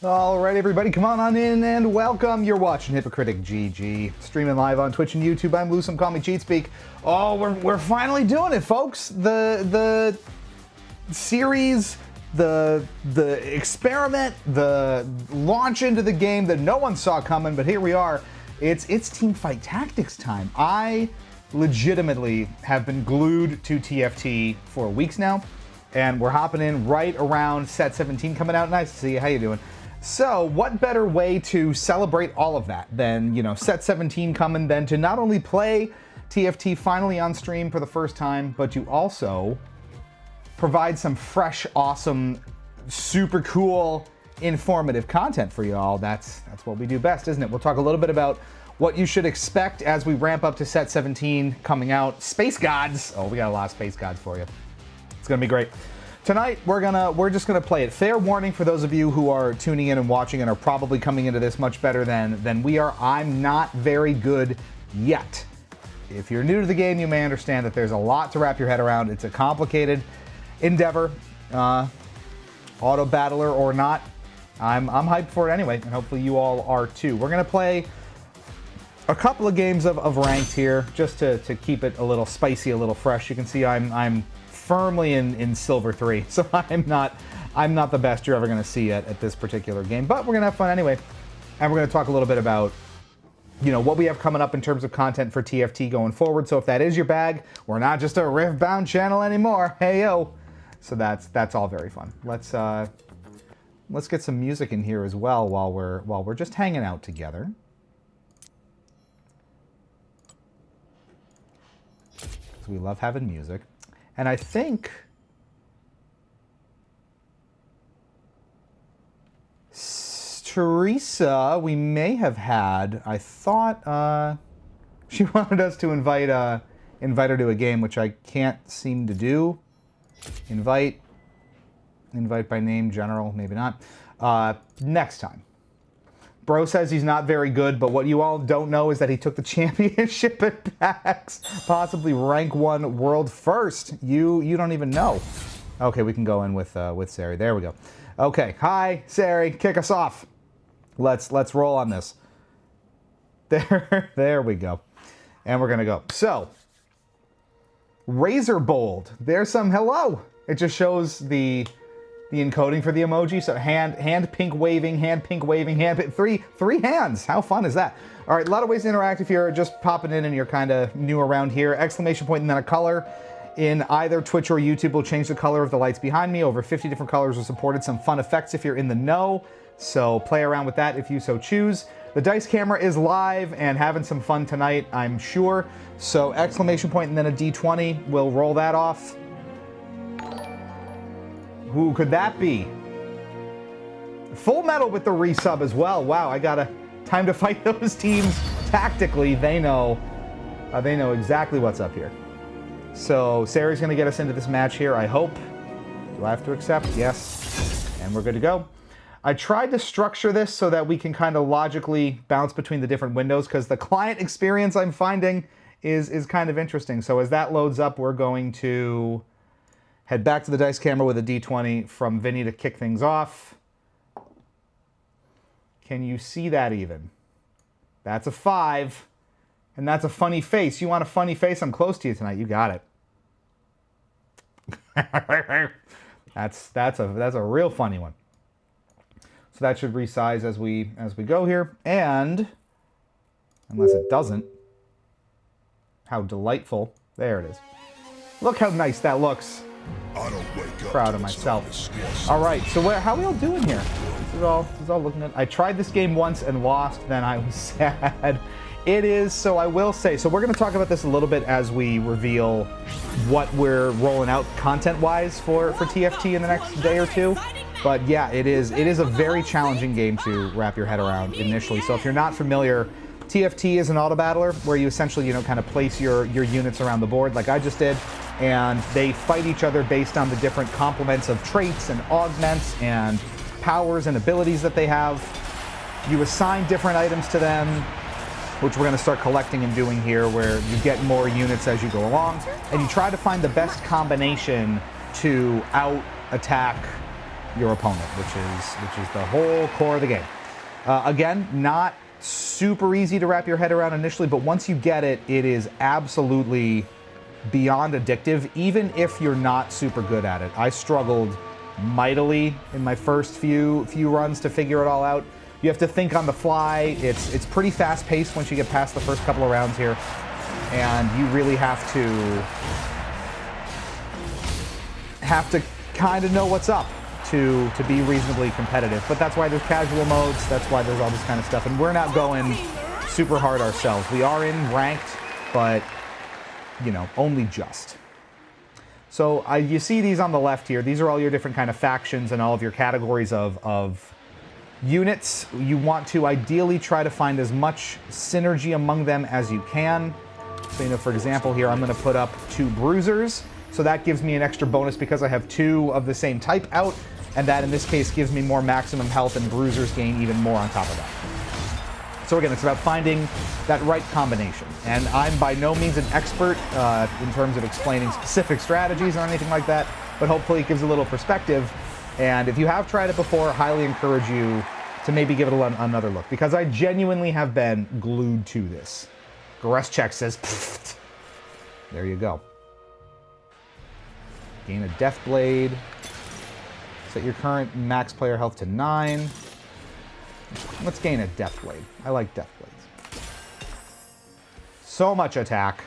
All right, everybody, come on in and welcome. You're watching Hypocritic GG, streaming live on Twitch and YouTube. I'm Lou, some call me Cheat Speak. Oh, we're finally doing it, folks. The series, the experiment, the launch into the game that no one saw coming, but here we are. It's Teamfight Tactics time. I legitimately have been glued to TFT for weeks now, and we're hopping in right around set 17 coming out. Nice to see you. How you doing? So, what better way to celebrate all of that than, you know, set 17 coming, than to not only play TFT finally on stream for the first time, but to also provide some fresh, awesome, super cool, informative content for you all. That's what we do best, isn't it? We'll talk a little bit about what you should expect as we ramp up to set 17 coming out. Space Gods. Oh, we got a lot of Space Gods for you. It's gonna be great. Tonight, we're just gonna play it. Fair warning for those of you who are tuning in and watching and are probably coming into this much better than we are. I'm not very good yet. If you're new to the game, you may understand that there's a lot to wrap your head around. It's a complicated endeavor, auto battler or not. I'm hyped for it anyway, and hopefully you all are too. We're gonna play a couple of games of ranked here, just to keep it a little spicy, a little fresh. You can see I'm firmly in Silver 3, so I'm not the best you're ever going to see at this particular game, but we're going to have fun anyway, and we're going to talk a little bit about, you know, what we have coming up in terms of content for TFT going forward. So if that is your bag, we're not just a Rift-bound channel anymore. Hey yo! So that's all very fun. Let's get some music in here as well while we're just hanging out together. Because we love having music. And I think Teresa, we may have had, I thought she wanted us to invite her to a game, which I can't seem to do. Invite by name, general, maybe not. Next time. Bro says he's not very good, but what you all don't know is that he took the championship at PAX, possibly rank 1 world first. You don't even know. Okay, we can go in with Sari. There we go. Okay, hi Sari, kick us off. Let's roll on this. There we go. And we're gonna go. So, Razor Bold. There's some hello. It just shows the encoding for the emoji. So hand pink waving, hand three hands. How fun is that? All right, a lot of ways to interact if you're just popping in and you're kind of new around here. Exclamation point and then a color in either Twitch or YouTube will change the color of the lights behind me. Over 50 different colors are supported. Some fun effects if you're in the know. So play around with that if you so choose. The dice camera is live and having some fun tonight, I'm sure. So exclamation point and then a D20. We'll roll that off. Who could that be? Full Metal with the resub as well. Wow, I got time to fight those teams tactically. They know exactly what's up here. So Sari's gonna get us into this match here, I hope. Do I have to accept? Yes. And we're good to go. I tried to structure this so that we can kind of logically bounce between the different windows, because the client experience I'm finding is kind of interesting. So as that loads up, we're going to head back to the dice camera with a D20 from Vinny to kick things off. Can you see that even? That's a 5. And that's a funny face. You want a funny face? I'm close to you tonight. You got it. That's a real funny one. So that should resize as we go here. And unless it doesn't, how delightful. There it is. Look how nice that looks. Proud of myself. All right, so how are we all doing here? This is all looking at. I tried this game once and lost, then I was sad. It is, so I will say, so we're going to talk about this a little bit as we reveal what we're rolling out content-wise for TFT in the next day or two. But yeah, it is a very challenging game to wrap your head around initially. So if you're not familiar, TFT is an auto battler where you essentially, you know, kind of place your units around the board like I just did, and they fight each other based on the different complements of traits and augments and powers and abilities that they have. You assign different items to them, which we're going to start collecting and doing here, where you get more units as you go along, and you try to find the best combination to out-attack your opponent, which is the whole core of the game. Again, not super easy to wrap your head around initially, but once you get it, it is absolutely beyond addictive, even if you're not super good at it. I struggled mightily in my first few runs to figure it all out. You have to think on the fly. It's pretty fast-paced once you get past the first couple of rounds here, and you really have to kind of know what's up to be reasonably competitive. But that's why there's casual modes. That's why there's all this kind of stuff, and we're not going super hard ourselves. We are in ranked, but you know, only just. So you see these on the left here. These are all your different kind of factions and all of your categories of units. You want to ideally try to find as much synergy among them as you can. So, you know, for example, here I'm going to put up 2 bruisers. So that gives me an extra bonus because I have 2 of the same type out. And that, in this case, gives me more maximum health, and bruisers gain even more on top of that. So again, it's about finding that right combination. And I'm by no means an expert in terms of explaining specific strategies or anything like that, but hopefully it gives a little perspective. And if you have tried it before, I highly encourage you to maybe give it another look, because I genuinely have been glued to this. Goreschek says, pfft. There you go. Gain a Death Blade. Set your current max player health to 9. Let's gain a Death Blade. I like Death Blades. So much attack.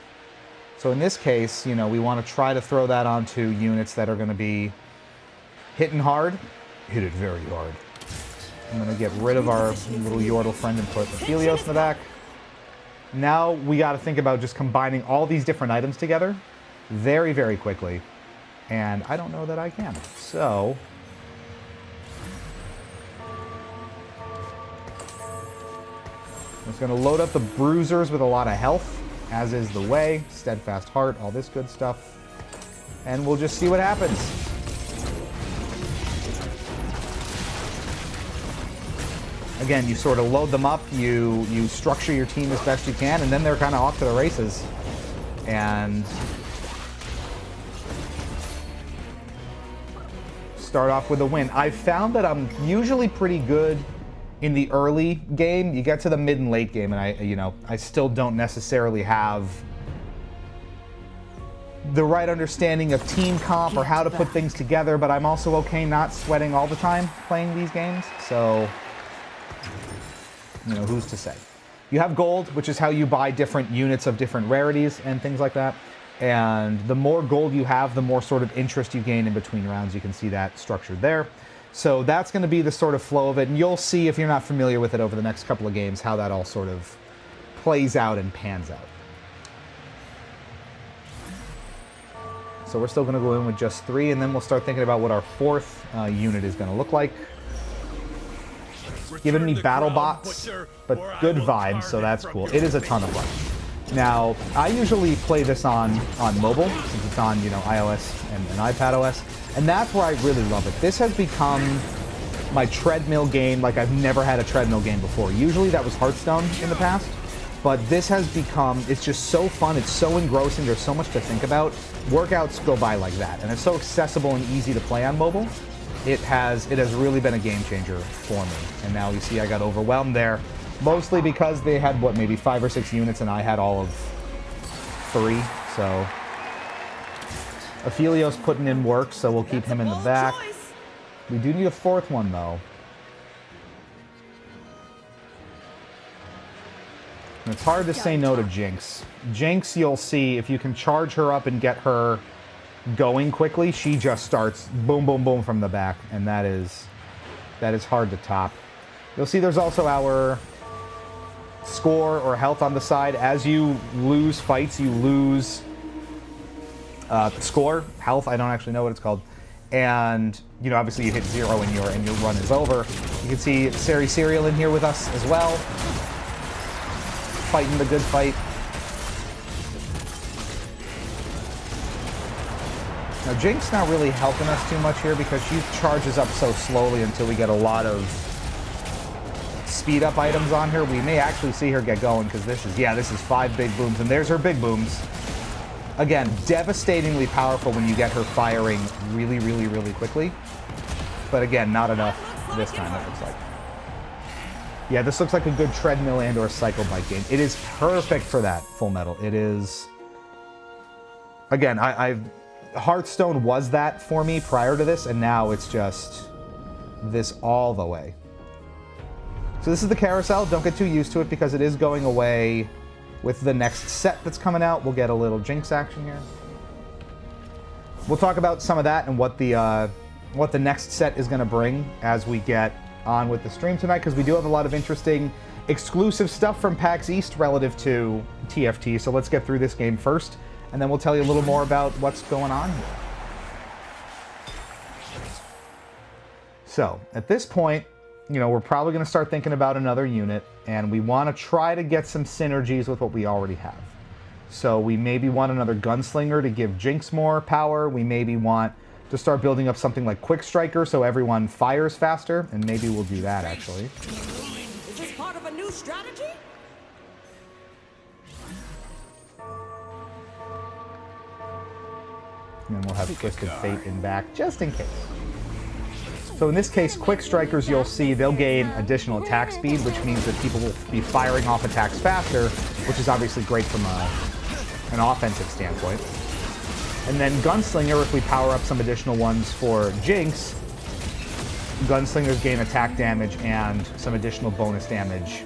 So in this case, you know, we want to try to throw that onto units that are going to be hitting hard. Hit it very hard. I'm going to get rid of our little Yordle friend and put Helios in the back. Now we got to think about just combining all these different items together very, very quickly. And I don't know that I can. So I'm just going to load up the bruisers with a lot of health, as is the way. Steadfast heart, all this good stuff. And we'll just see what happens. Again, you sort of load them up, you structure your team as best you can, and then they're kind of off to the races. And start off with a win. I've found that I'm usually pretty good in the early game. You get to the mid and late game, and I still don't necessarily have the right understanding of team comp or how to put things together, but I'm also okay not sweating all the time playing these games. So, you know, who's to say? You have gold, which is how you buy different units of different rarities and things like that. And the more gold you have, the more sort of interest you gain in between rounds. You can see that structured there. So that's going to be the sort of flow of it, and you'll see, if you're not familiar with it over the next couple of games, how that all sort of plays out and pans out. So we're still going to go in with just 3, and then we'll start thinking about what our 4th unit is going to look like. Giving me battle bots, but good vibes, so that's cool. It is a ton of fun. Now, I usually play this on mobile, since it's on, you know, iOS and iPad OS. And that's where I really love it. This has become my treadmill game like I've never had a treadmill game before. Usually that was Hearthstone in the past, but this has become, it's just so fun, it's so engrossing, there's so much to think about. Workouts go by like that, and it's so accessible and easy to play on mobile. It has really been a game changer for me. And now you see I got overwhelmed there, mostly because they had, what, maybe 5 or 6 units, and I had all of 3, so Aphelios putting in work, so we'll keep him in the back. We do need a 4th one, though. And it's hard to say no to Jinx. Jinx, you'll see, if you can charge her up and get her going quickly, she just starts boom, boom, boom from the back, and that is hard to top. You'll see there's also our score or health on the side. As you lose fights, you lose score, health, I don't actually know what it's called. And, you know, obviously you hit 0 and your run is over. You can see Sari Serial in here with us as well, fighting the good fight. Now, Jinx not really helping us too much here because she charges up so slowly until we get a lot of speed up items on her. We may actually see her get going because this is 5 big booms, and there's her big booms. Again, devastatingly powerful when you get her firing really, really, really quickly. But again, not enough this time, it looks like. Yeah, this looks like a good treadmill and or cycle bike game. It is perfect for that, Full Metal. It is... Again, Hearthstone was that for me prior to this, and now it's just this all the way. So this is the carousel. Don't get too used to it because it is going away with the next set that's coming out. We'll get a little Jinx action here. We'll talk about some of that and what the next set is going to bring as we get on with the stream tonight, because we do have a lot of interesting exclusive stuff from PAX East relative to TFT. So let's get through this game first, and then we'll tell you a little more about what's going on here. So at this point, you know, we're probably going to start thinking about another unit, and we want to try to get some synergies with what we already have. So we maybe want another Gunslinger to give Jinx more power. We maybe want to start building up something like Quick Striker so everyone fires faster, and maybe we'll do that actually. Is this part of a new strategy? And then we'll have Twisted Fate in back just in case. So in this case, Quick Strikers, you'll see they'll gain additional attack speed, which means that people will be firing off attacks faster, which is obviously great from an offensive standpoint. And then Gunslinger, if we power up some additional ones for Jinx, Gunslingers gain attack damage and some additional bonus damage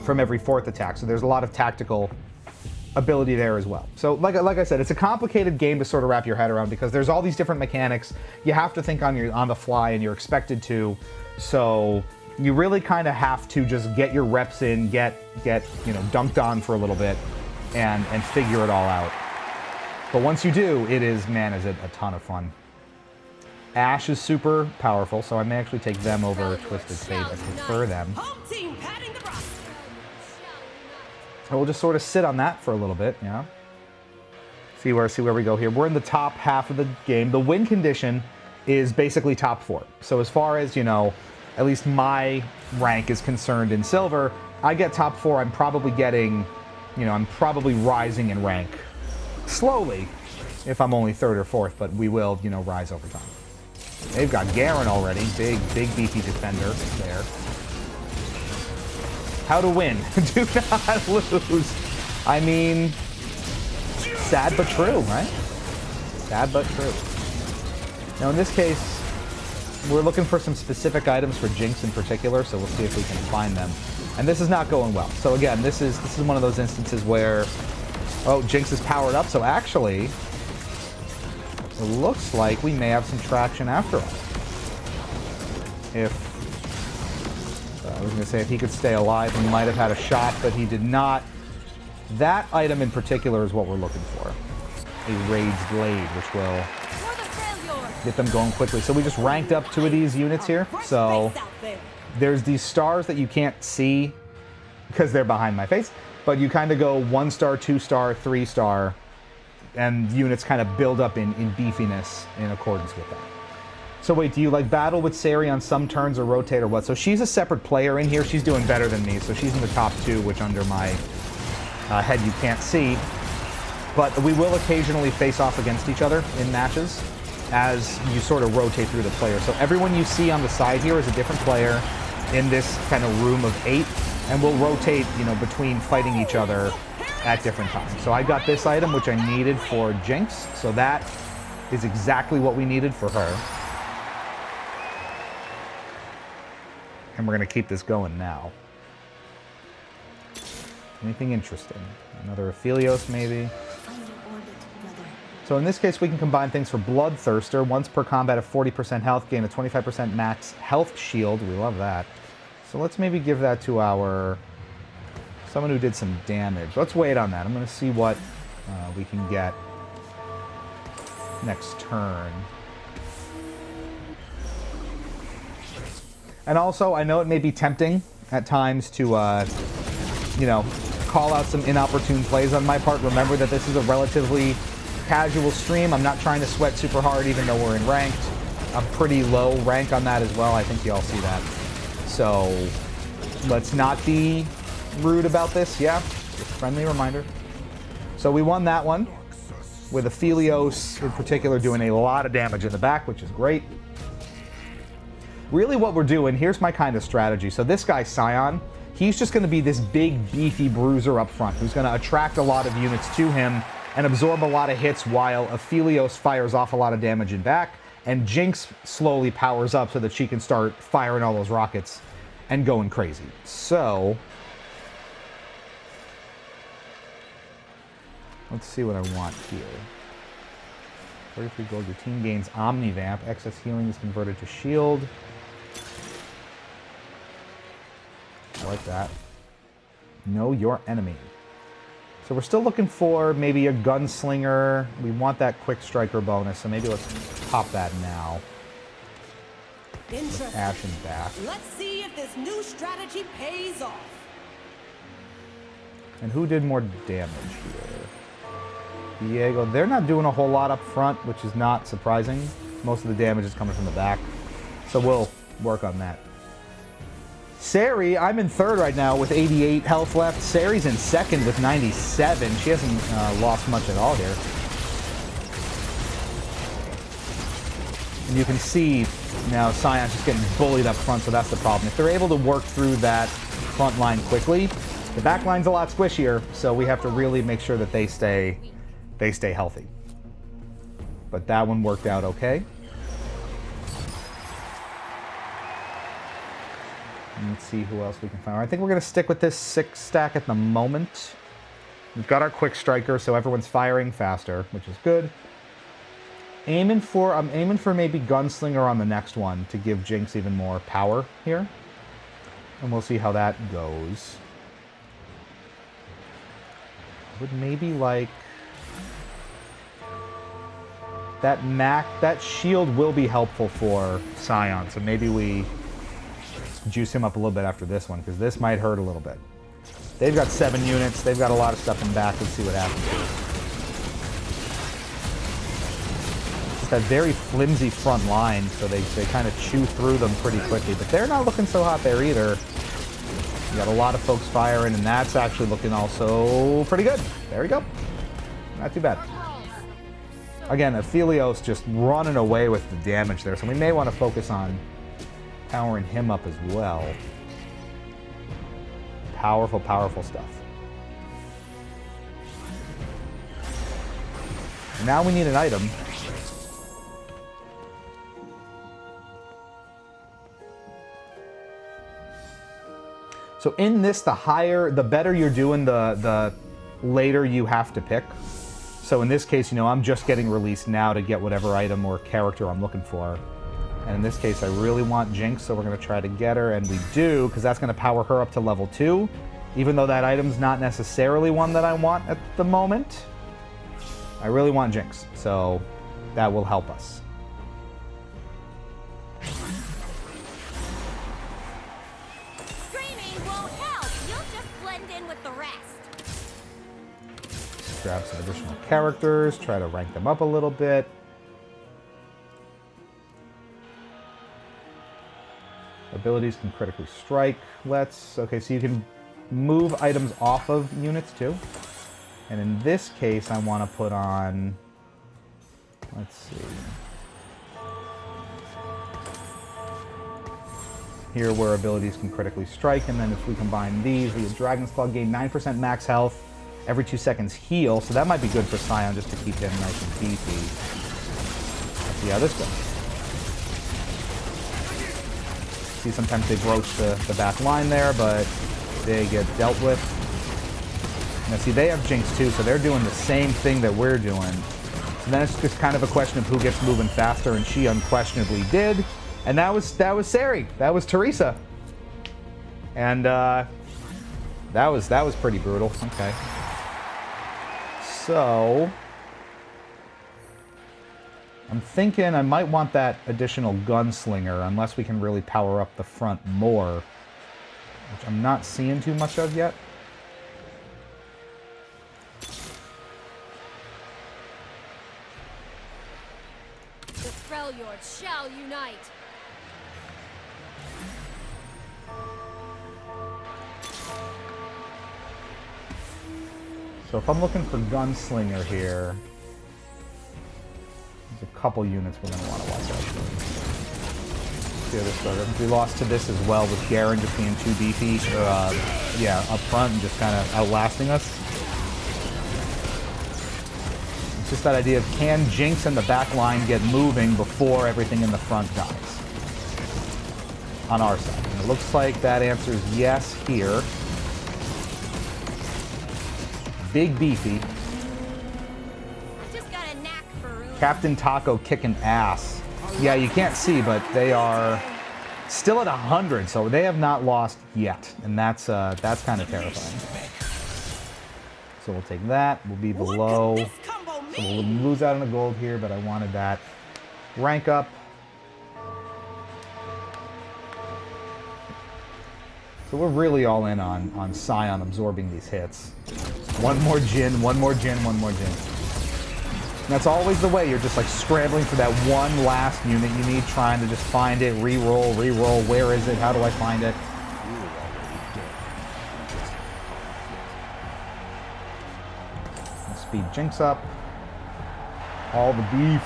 from every 4th attack. So there's a lot of tactical ability there as well. So like I said, it's a complicated game to sort of wrap your head around because there's all these different mechanics. You have to think on the fly, and you're expected to. So you really kind of have to just get your reps in, get you know, dunked on for a little bit, and figure it all out. But once you do, it is, man, is it a ton of fun. Ashe is super powerful, so I may actually take them over Twisted Fate. I prefer them. So we'll just sort of sit on that for a little bit, yeah. See where we go here. We're in the top half of the game. The win condition is basically top 4. So as far as, you know, at least my rank is concerned in silver, I get top 4. I'm probably getting, you know, I'm probably rising in rank slowly if I'm only 3rd or 4th, but we will, you know, rise over time. They've got Garen already. Big beefy defender there. How to win. Do not lose. I mean, sad but true, right? Sad but true. Now in this case, we're looking for some specific items for Jinx in particular, so we'll see if we can find them. And this is not going well. So again, this is one of those instances where, oh, Jinx is powered up, so actually, it looks like we may have some traction after all. I was going to say, if he could stay alive, he might have had a shot, but he did not. That item in particular is what we're looking for. A Rage Blade, which will get them going quickly. So we just ranked up 2 of these units here. So there's these stars that you can't see because they're behind my face, but you kind of go 1-star, 2-star, 3-star, and units kind of build up in beefiness in accordance with that. So wait, do you like battle with Sari on some turns or rotate or what? So she's a separate player in here. She's doing better than me. So she's in the top 2, which under my head you can't see. But we will occasionally face off against each other in matches as you sort of rotate through the player. So everyone you see on the side here is a different player in this kind of room of 8. And we'll rotate, you know, between fighting each other at different times. So I got this item, which I needed for Jinx. So that is exactly what we needed for her. And we're going to keep this going now. Anything interesting? Another Aphelios, maybe? So in this case, we can combine things for Bloodthirster. Once per combat of 40% health, gain a 25% max health shield. We love that. So let's maybe give that to our... someone who did some damage. Let's wait on that. I'm going to see what we can get next turn. And also, I know it may be tempting at times to, you know, call out some inopportune plays on my part. Remember that this is a relatively casual stream. I'm not trying to sweat super hard, even though we're in ranked. I'm pretty low rank on that as well. I think you all see that. So let's not be rude about this. Yeah, just a friendly reminder. So we won that one with Aphelios in particular doing a lot of damage in the back, which is great. really what we're doing, here's my kind of strategy. So this guy, Scion, he's just going to be this big, beefy bruiser up front who's going to attract a lot of units to him and absorb a lot of hits while Aphelios fires off a lot of damage in back, and Jinx slowly powers up so that she can start firing all those rockets and going crazy. So let's see what I want here. 33 gold, your team gains Omnivamp. Excess healing is converted to shield. I like that. Know your enemy. So we're still looking for maybe a gunslinger. We want that quick striker bonus, so maybe let's pop that now. With Ashen back. Let's see if this new strategy pays off. And who did more damage here? Diego. They're not doing a whole lot up front, which is not surprising. Most of the damage is coming from the back. So we'll work on that. Sari, I'm in third right now with 88 health left. Sari's in second with 97. She hasn't lost much at all here. And you can see now Scion's just getting bullied up front, so that's the problem. If they're able to work through that front line quickly, the back line's a lot squishier, so we have to really make sure that they stay healthy. But that one worked out okay. Let's see who else we can find. I think we're going to stick with this 6 stack at the moment. We've got our quick striker, so everyone's firing faster, which is good. I'm aiming for maybe Gunslinger on the next one to give Jinx even more power here. And we'll see how that goes. I would maybe like... That shield will be helpful for Scion, so maybe we juice him up a little bit after this one, because this might hurt a little bit. They've got 7 units. They've got a lot of stuff in back. Let's see what happens. Just that very flimsy front line, so they kind of chew through them pretty quickly. But they're not looking so hot there either. You got a lot of folks firing, and that's actually looking also pretty good. There we go. Not too bad. Again, Aphelios just running away with the damage there, so we may want to focus on powering him up as well. Powerful, powerful stuff. Now we need an item. So in this, the better you're doing, the later you have to pick. So in this case, I'm just getting released now to get whatever item or character I'm looking for. And in this case, I really want Jinx, so we're going to try to get her, and we do, because that's going to power her up to level 2, even though that item's not necessarily one that I want at the moment. I really want Jinx, so that will help us. Screaming won't help. You'll just blend in with the rest. Grab some additional characters, try to rank them up a little bit. Abilities can critically strike. Okay, so you can move items off of units too. And in this case, I want to put on, let's see. Here where abilities can critically strike, and then if we combine these, we get Dragon's Claw, gain 9% max health, every 2 seconds heal, so that might be good for Scion just to keep him nice and beefy. Let's see how this goes. See, sometimes they broach the back line there, but they get dealt with. Now see, they have Jinx too, so they're doing the same thing that we're doing. And then it's just kind of a question of who gets moving faster, and she unquestionably did. And that was Sari. That was Teresa. And that was pretty brutal. Okay. So I'm thinking I might want that additional gunslinger, unless we can really power up the front more, which I'm not seeing too much of yet. The Freljords shall unite. So if I'm looking for gunslinger here, there's a couple units we're going to want to watch out for. see how this goes. I think we lost to this as well with Garen just being too beefy, yeah, up front and just kind of outlasting us. It's just that idea of can Jinx and the back line get moving before everything in the front dies on our side. And it looks like that answer is yes here. Big beefy. Just got a knack for ruining. Captain Taco kicking ass. Yeah, you can't see, but they are still at 100, so they have not lost yet, and that's kind of terrifying. So we'll take that. We'll be below. So we'll lose out on the gold here, but I wanted that rank up. So we're really all in on Sion absorbing these hits. One more Jhin, one more Jhin, one more Jhin. And that's always the way. You're just like scrambling for that one last unit you need, trying to just find it, re-roll, re-roll. Where is it? How do I find it? Speed Jinx up. All the beef.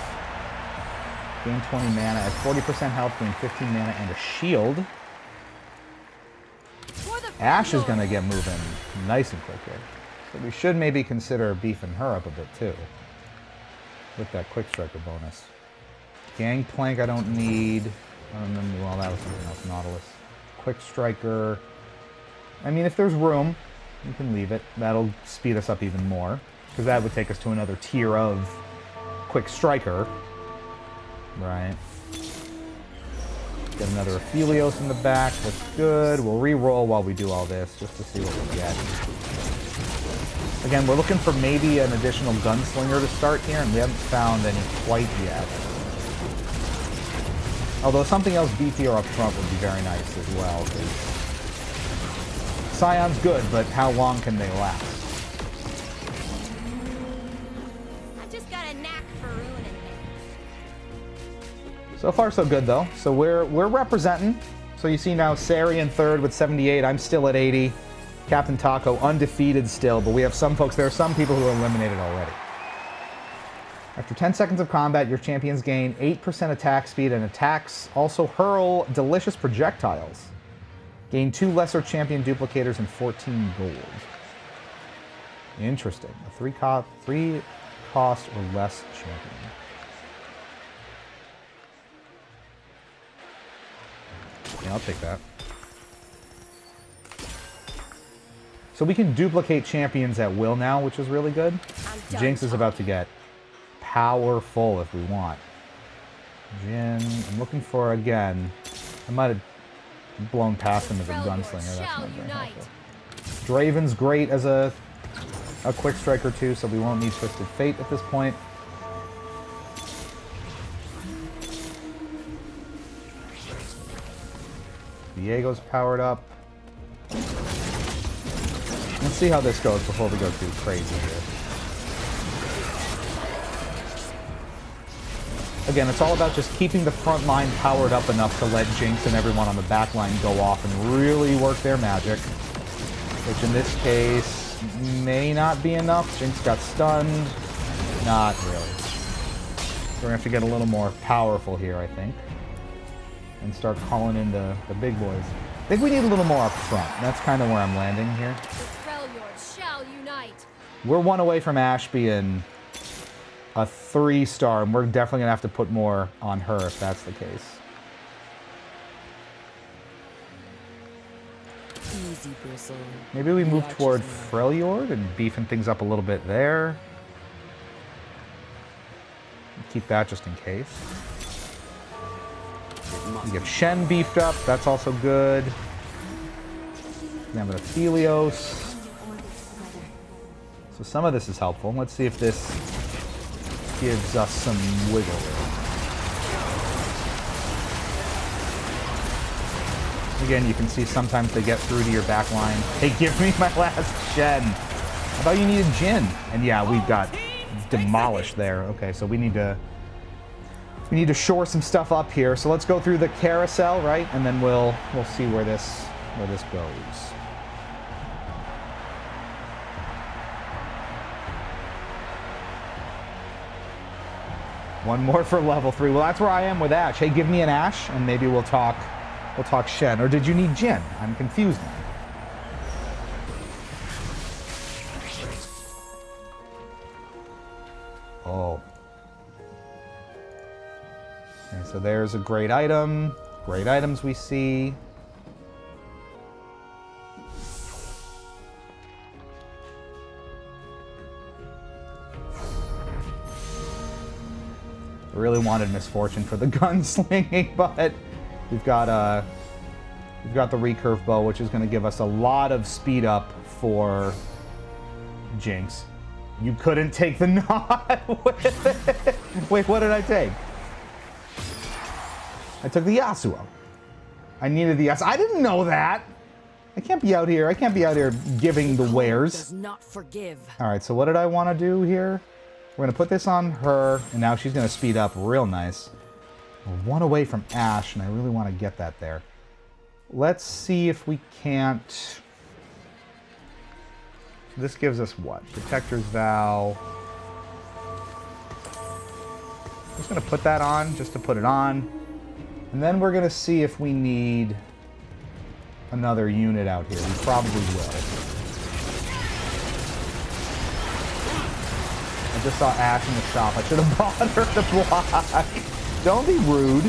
Gain 20 mana at 40% health, gain 15 mana and a shield. Ashe is going to get moving nice and quick here. So we should maybe consider beefing her up a bit too. With that quick striker bonus. Gangplank I don't need. Well, that was something else. Nautilus. Quick striker. I mean, if there's room, you can leave it. That'll speed us up even more. Because that would take us to another tier of quick striker. Right. Get another Aphelios in the back. That's good. We'll re-roll while we do all this, just to see what we get. Again, we're looking for maybe an additional gunslinger to start here, and we haven't found any quite yet. Although something else beefier up front would be very nice as well. Sion's good, but how long can they last? I just got a knack for ruining things. So far, so good, though. So we're representing. So you see now Sari in third with 78. I'm still at 80. Captain Taco undefeated still, but we have some folks. There are some people who are eliminated already. After 10 seconds of combat, your champions gain 8% attack speed, and attacks also hurl delicious projectiles. Gain 2 lesser champion duplicators and 14 gold. Interesting. A 3 cost or less champion. Yeah, I'll take that. So we can duplicate champions at will now, which is really good. Jinx is about to get powerful if we want. Jhin, I'm looking for, again, I might have blown past him as a gunslinger. That's not very helpful. Draven's great as a quick striker too, so we won't need Twisted Fate at this point. Diego's powered up. Let's see how this goes before we go too crazy here. Again, it's all about just keeping the front line powered up enough to let Jinx and everyone on the back line go off and really work their magic. Which in this case may not be enough. Jinx got stunned. Not really. We're going to have to get a little more powerful here, I think. And start calling in the big boys. I think we need a little more up front. That's kind of where I'm landing here. We're one away from Ashe being a 3-star, and we're definitely going to have to put more on her if that's the case. Easy, Bristle. Maybe we move toward Freljord and beefing things up a little bit there. Keep that just in case. We get Shen beefed up. That's also good. We have an Aphelios. So some of this is helpful. Let's see if this gives us some wiggle. Again, you can see sometimes they get through to your back line. Hey, give me my last Shen. I thought you needed Jhin. And yeah, we got demolished there. Okay, so we need to shore some stuff up here. So let's go through the carousel, right? And then we'll see where this goes. One more for level 3. Well, that's where I am with Ash. Hey, give me an Ash, and maybe we'll talk Shen. Or did you need Jin? I'm confused now. Oh. Okay, so there's a great item. Great items we see. I really wanted Misfortune for the gunslinging, but we've got the recurve bow, which is going to give us a lot of speed up for Jinx. You couldn't take the knot with it. Wait, what did I take? I took the Yasuo. I needed the Yasuo. I didn't know that. I can't be out here. I can't be out here giving the wares. Does not forgive. All right, so what did I want to do here? We're going to put this on her, and now she's going to speed up real nice. We're one away from Ashe, and I really want to get that there. Let's see if we can't... So this gives us what? Protector's Vow. I'm just going to put that on, just to put it on. And then we're going to see if we need another unit out here. We probably will. I just saw Ashe in the shop. I should have bought her to block. Don't be rude.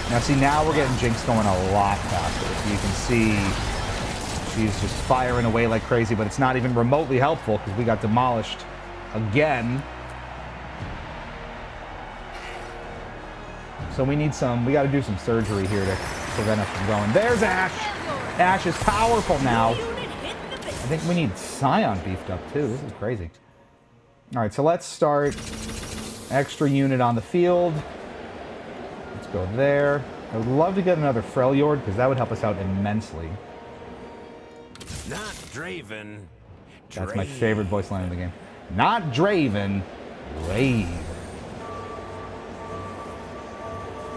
Now see, now we're getting Jinx going a lot faster. So you can see she's just firing away like crazy, but it's not even remotely helpful because we got demolished again. So we need some, we got to do some surgery here to prevent us from going. There's Ashe. Ashe is powerful now. I think we need Scion beefed up too. This is crazy. All right, so let's start. Extra unit on the field. Let's go there. I would love to get another Freljord because that would help us out immensely. Not Draven. That's my favorite voice line in the game. Not Draven. Rave.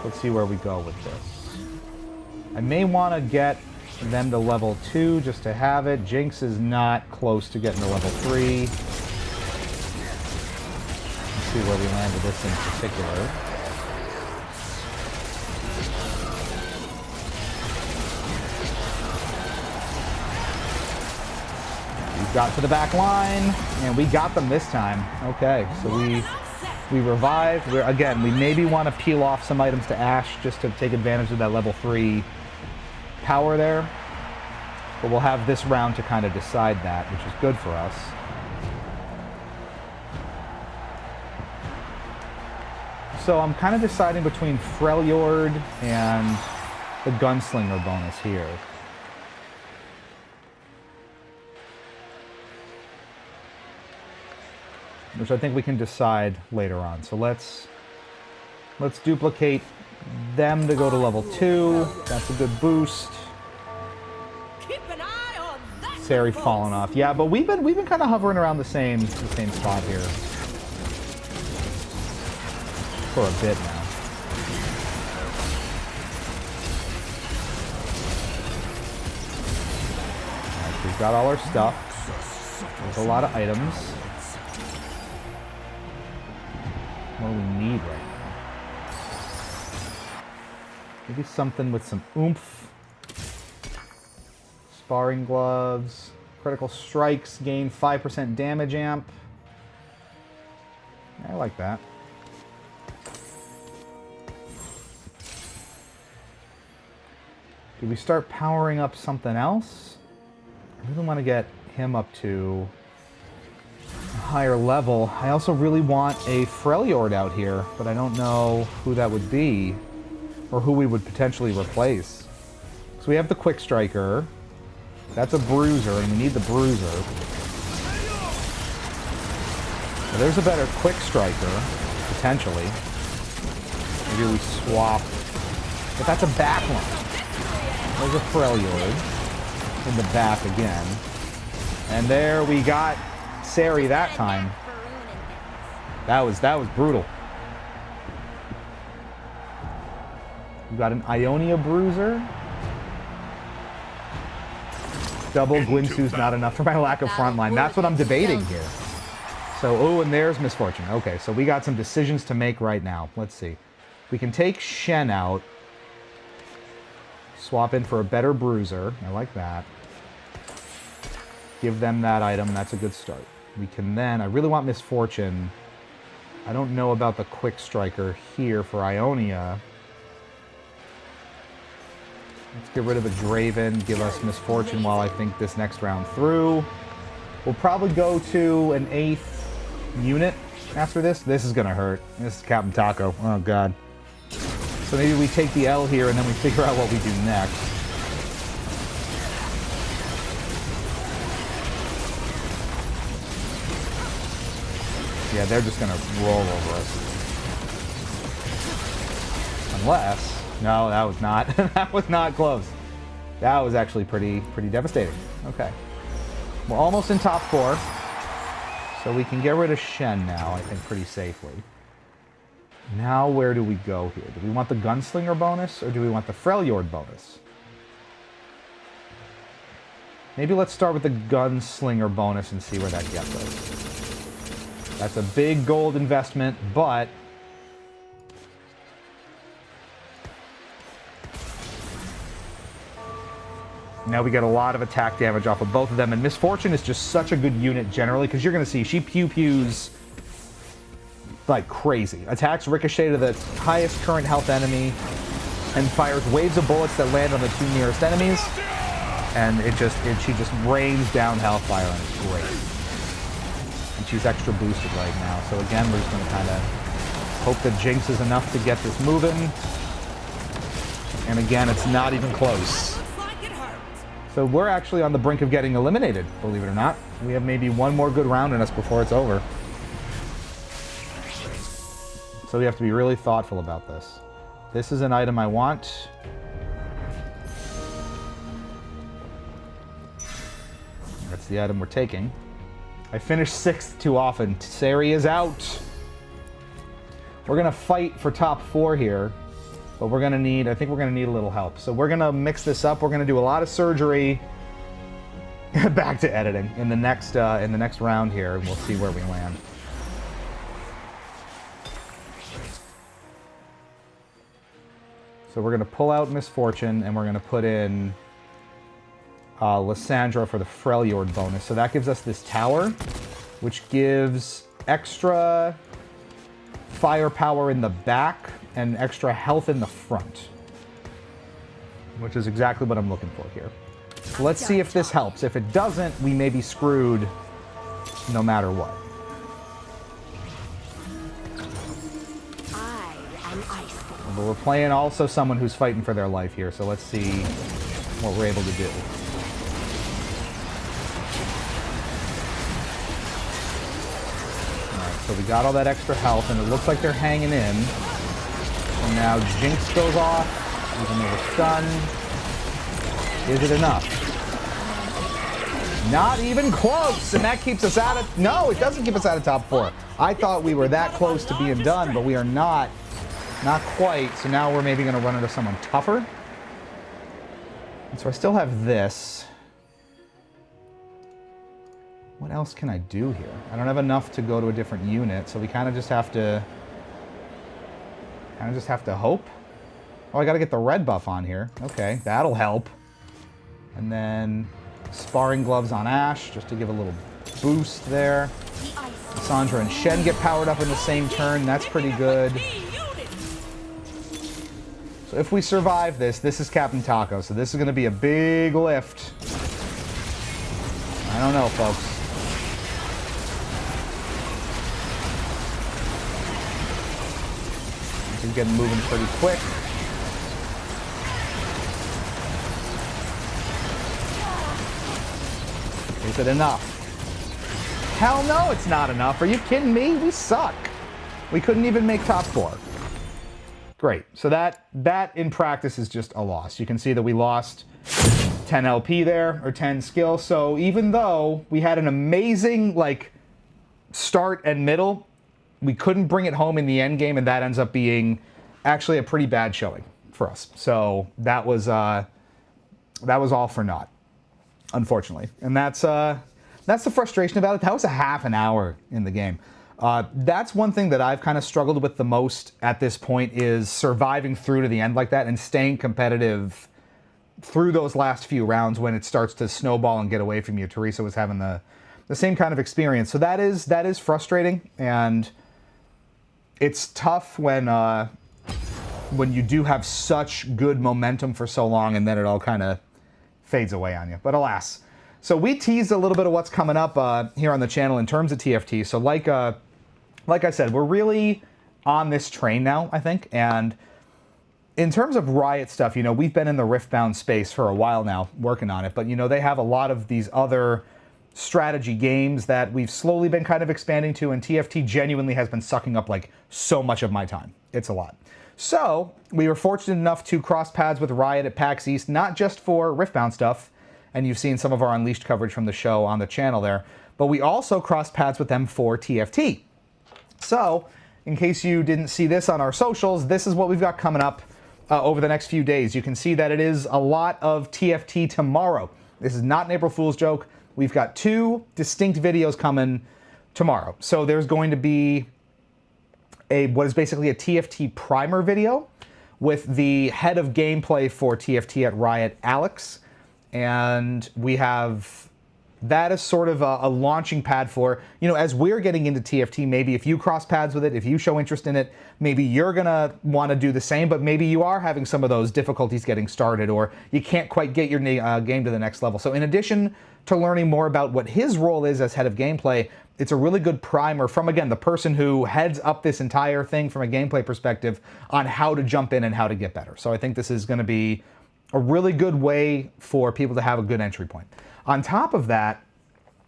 Let's see where we go with this. I may want to get them to level 2 just to have it. Jinx is not close to getting to level 3. Let's see where we land with this in particular. We got to the back line, and we got them this time. Okay, so we revived. Again, we maybe want to peel off some items to Ashe just to take advantage of that level 3 power there. But we'll have this round to kind of decide that, which is good for us. So I'm kind of deciding between Freljord and the Gunslinger bonus here. Which I think we can decide later on. So let's duplicate them to go to level 2. That's a good boost. Keep an eye on that. Sari falling off. Yeah, but we've been kind of hovering around the same spot here for a bit now. Alright, we've got all our stuff. There's a lot of items. What do we need right now? Maybe something with some oomph. Sparring gloves. Critical strikes gain 5% damage amp. I like that. Do we start powering up something else? I really want to get him up to a higher level. I also really want a Freljord out here, but I don't know who that would be or who we would potentially replace. So we have the Quick Striker. That's a Bruiser, and we need the Bruiser. So there's a better Quick Striker, potentially. Maybe we swap. But that's a backline. There's a Freljord in the back again. And there we got Sari that time. That was brutal. We got an Ionia Bruiser. Double Gwinsu's not enough for my lack of frontline. That's what I'm debating here. So, oh, and there's Misfortune. Okay, so we got some decisions to make right now. Let's see. We can take Shen out. Swap in for a better Bruiser. I like that. Give them that item. That's a good start. We can then... I really want Misfortune. I don't know about the Quick Striker here for Ionia. Let's get rid of the Draven. Give us Misfortune while I think this next round through. We'll probably go to an 8th unit after this. This is going to hurt. This is Captain Taco. Oh, God. So maybe we take the L here and then we figure out what we do next. Yeah, they're just going to roll over us. Unless... No, that was not. That was not close. That was actually pretty devastating. Okay. We're almost in top 4. So we can get rid of Shen now, I think, pretty safely. Now where do we go here? Do we want the Gunslinger bonus or do we want the Freljord bonus? Maybe let's start with the Gunslinger bonus and see where that gets us. That's a big gold investment, but... Now we get a lot of attack damage off of both of them, and Misfortune is just such a good unit generally, because you're going to see she pew-pews like crazy. Attacks ricochet to the highest current health enemy, and fires waves of bullets that land on the 2 nearest enemies, and she just rains down hellfire, and it's great. And she's extra boosted right now, so again, we're just going to kind of hope that Jinx is enough to get this moving, and again, it's not even close. So we're actually on the brink of getting eliminated, believe it or not. We have maybe one more good round in us before it's over. So we have to be really thoughtful about this. This is an item I want. That's the item we're taking. I finished 6th too often. Sari is out. We're gonna fight for top 4 here. But we're going to need, I think we're going to need a little help. So we're going to mix this up. We're going to do a lot of surgery. Back to editing in the next round here. We'll see where we land. So we're going to pull out Misfortune, and we're going to put in Lysandra for the Freljord bonus. So that gives us this tower, which gives extra firepower in the back and extra health in the front, which is exactly what I'm looking for here. So let's see if this helps. If it doesn't, we may be screwed no matter what. I am ice. But we're playing also someone who's fighting for their life here, so let's see what we're able to do. Alright, so we got all that extra health, and it looks like they're hanging in. And now Jinx goes off, even though we're stunned. Is it enough? Not even close, and that keeps us out of... No, it doesn't keep us out of top 4. I thought we were that close to being done, but we are not. Not quite, so now we're maybe going to run into someone tougher. And so I still have this. What else can I do here? I don't have enough to go to a different unit, so we kind of just have to... hope. Oh, I gotta get the red buff on here. Okay, that'll help. And then sparring gloves on Ashe, just to give a little boost there. Sandra and Shen get powered up in the same turn. That's pretty good. So if we survive this, this is Captain Taco. So this is gonna be a big lift. I don't know, folks. He's getting moving pretty quick. Is it enough? Hell no, it's not enough. Are you kidding me? We suck. We couldn't even make top 4. Great. So that in practice is just a loss. You can see that we lost 10 LP there, or 10 skill. So even though we had an amazing start and middle, we couldn't bring it home in the end game, and that ends up being actually a pretty bad showing for us. So that was all for naught, unfortunately. And that's That's the frustration about it. That was a half an hour in the game. That's one thing that I've kind of struggled with the most at this point, is surviving through to the end like that and staying competitive through those last few rounds when it starts to snowball and get away from you. Teresa was having the same kind of experience. So that is frustrating, and it's tough when you do have such good momentum for so long and then it all kind of fades away on you. But alas. So we teased a little bit of what's coming up here on the channel in terms of TFT. So like I said, we're really on this train now, I think. And in terms of Riot stuff, you know, we've been in the Riftbound space for a while now working on it. But, you know, they have a lot of these other strategy games that we've slowly been kind of expanding to. And TFT genuinely has been sucking up like so much of my time. It's a lot. So we were fortunate enough to cross paths with Riot at PAX East, not just for Riftbound stuff, and you've seen some of our Unleashed coverage from the show on the channel there, but we also crossed paths with them for TFT. So, in case you didn't see this on our socials, this is what we've got coming up over the next few days. You can see that it is a lot of TFT tomorrow. This is not an April Fool's joke. We've got 2 distinct videos coming tomorrow. So there's going to be what is basically a TFT primer video with the head of gameplay for TFT at Riot, Alex. And we have that as sort of a launching pad for, you know, as we're getting into TFT, maybe if you cross paths with it, if you show interest in it, maybe you're going to want to do the same, but maybe you are having some of those difficulties getting started, or you can't quite get your game to the next level. So in addition to learning more about what his role is as head of gameplay, it's a really good primer from, again, the person who heads up this entire thing from a gameplay perspective on how to jump in and how to get better. So I think this is going to be a really good way for people to have a good entry point. On top of that,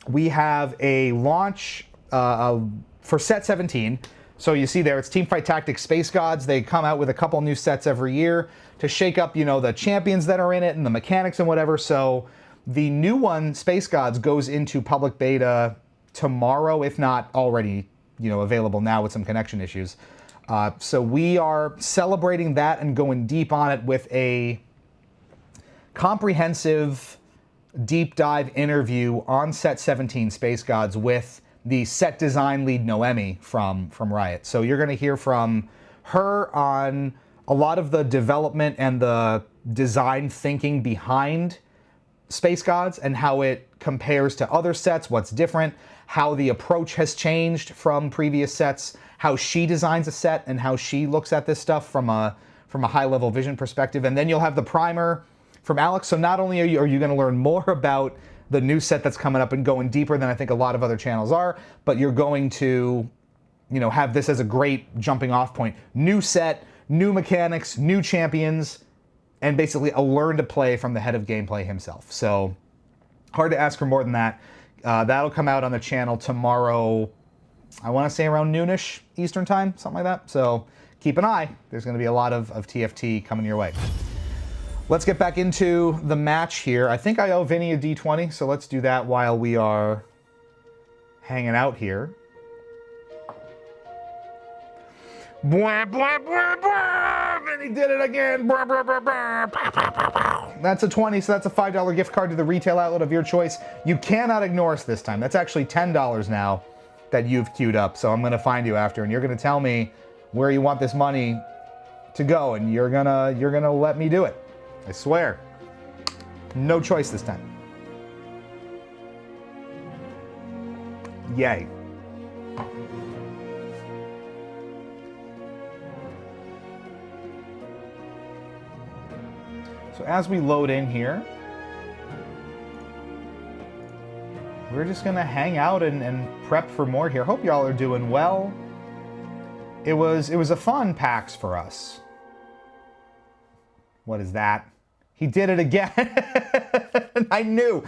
we have a launch for set 17. So you see there, it's Teamfight Tactics Space Gods. They come out with a couple new sets every year to shake up, you know, the champions that are in it and the mechanics and whatever. So the new one, Space Gods, goes into public beta tomorrow, if not already, you know, available now with some connection issues. So we are celebrating that and going deep on it with a comprehensive deep dive interview on set 17 Space Gods with the set design lead Noemi from Riot. So you're going to hear from her on a lot of the development and the design thinking behind Space Gods and how it compares to other sets, what's different, how the approach has changed from previous sets, how she designs a set and how she looks at this stuff from a high-level vision perspective. And then you'll have the primer from Alex. So not only are you going to learn more about the new set that's coming up and going deeper than I think a lot of other channels are, but you're going to, you know, have this as a great jumping off point. New set, new mechanics, new champions, and basically a learn to play from the head of gameplay himself. So hard to ask for more than that. That'll come out on the channel tomorrow, I want to say around noonish Eastern time, something like that. So keep an eye. There's going to be a lot of TFT coming your way. Let's get back into the match here. I think I owe Vinny a D20, so let's do that while we are hanging out here. Blah, blah, blah, blah. Vinny did it again. Blah, blah, blah, blah. That's a 20, so that's a $5 gift card to the retail outlet of your choice. You cannot ignore us this time. That's actually $10 now that you've queued up. So I'm going to find you after, and you're going to tell me where you want this money to go, and you're gonna let me do it. I swear. No choice this time. Yay. So as we load in here, we're just gonna hang out and prep for more here. Hope y'all are doing well. It was a fun PAX for us. What is that? He did it again. I knew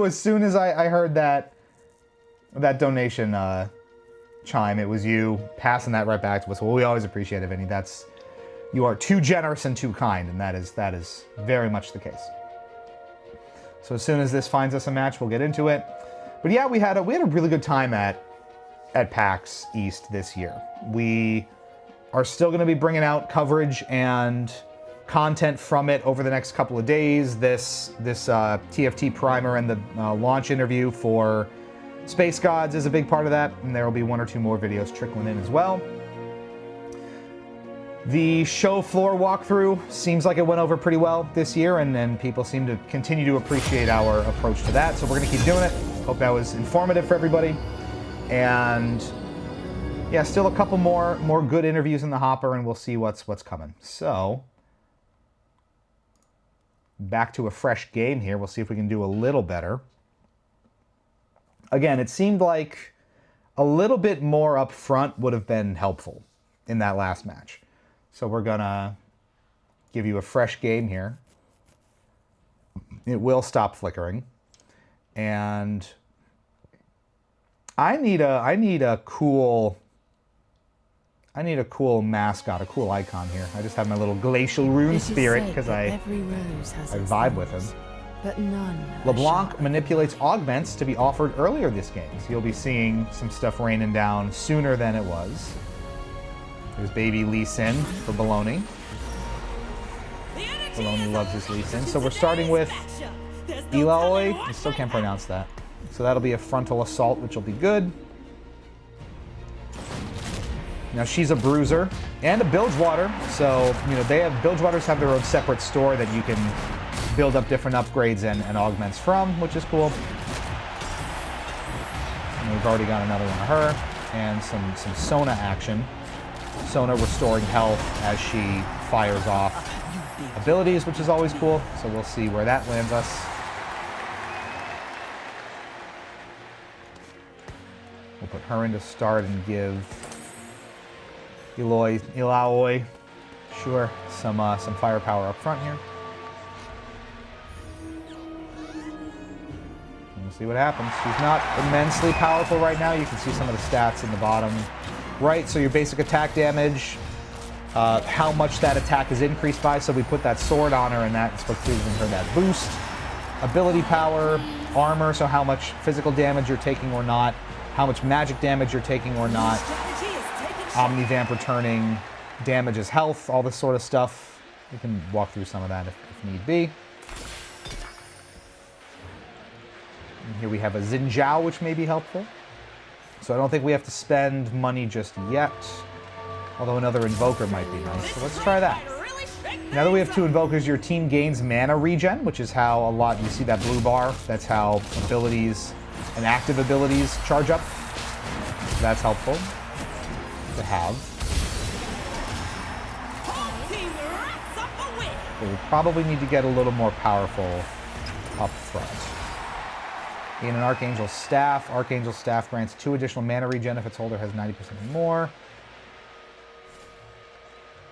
as soon as I heard that donation chime, it was you passing that right back to us. Well, we always appreciate it, Vinny. You are too generous and too kind, and that is very much the case. So as soon as this finds us a match, we'll get into it. But yeah, we had a really good time at PAX East this year. We are still going to be bringing out coverage and content from it over the next couple of days. This TFT primer and the launch interview for Space Gods is a big part of that, and there will be 1 or 2 more videos trickling in as well. The show floor walkthrough seems like it went over pretty well this year, and people seem to continue to appreciate our approach to that, so we're going to keep doing it. Hope that was informative for everybody. And yeah, still a couple more good interviews in the hopper, and we'll see what's coming. So, back to a fresh game here. We'll see if we can do a little better. Again, it seemed like a little bit more up front would have been helpful in that last match. So we're gonna give you a fresh game here. It will stop flickering. And I need a cool mascot, a cool icon here. I just have my little glacial rune spirit because I vibe with him. But none. LeBlanc manipulates augments to be offered earlier this game, so you'll be seeing some stuff raining down sooner than it was. There's baby Lee Sin for Baloney. Baloney loves his Lee Sin. So we're starting with Eloy. I still can't pronounce that. So that'll be a frontal assault, which will be good. Now she's a bruiser and a Bilgewater, so Bilgewaters have their own separate store that you can build up different upgrades and augments from, which is cool. And we've already got another one of her, and some Sona action. Sona restoring health as she fires off abilities, which is always cool. So we'll see where that lands us. We'll put her into start and give Eloy, sure, some firepower up front here. And we'll see what happens. She's not immensely powerful right now. You can see some of the stats in the bottom right. So your basic attack damage, how much that attack is increased by. So we put that sword on her, and that's what's giving her that boost. Ability power, armor, so how much physical damage you're taking or not, how much magic damage you're taking or not. Omnivamp returning damage as health, all this sort of stuff. We can walk through some of that if need be. And here we have a Xin Zhao, which may be helpful. So I don't think we have to spend money just yet. Although another Invoker might be nice. So let's try that. Now that we have 2 Invokers, your team gains mana regen, which is how a lot, you see that blue bar, that's how abilities and active abilities charge up. So that's helpful to have. But we'll probably need to get a little more powerful up front. In an Archangel Staff grants 2 additional mana regen if its holder has 90% or more.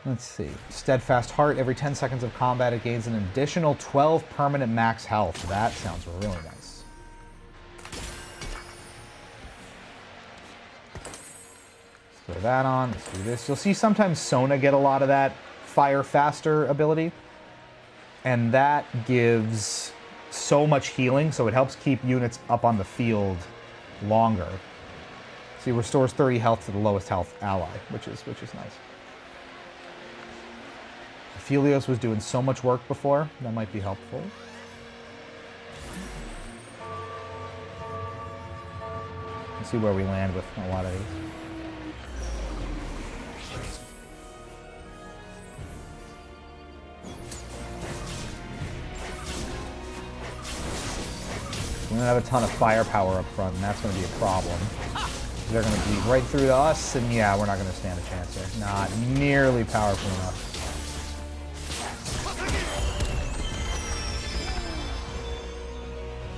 Let's see. Steadfast Heart, every 10 seconds of combat it gains an additional 12 permanent max health. That sounds really nice. Let's throw that on. Let's do this. You'll see sometimes Sona get a lot of that fire faster ability. And that gives so much healing, so it helps keep units up on the field longer. See, restores 30 health to the lowest health ally, which is nice. Aphelios was doing so much work before, that might be helpful. Let's see where we land with a lot of these. We don't have a ton of firepower up front, and that's going to be a problem. They're going to bleed right through to us, and yeah, we're not going to stand a chance here. Not nearly powerful enough.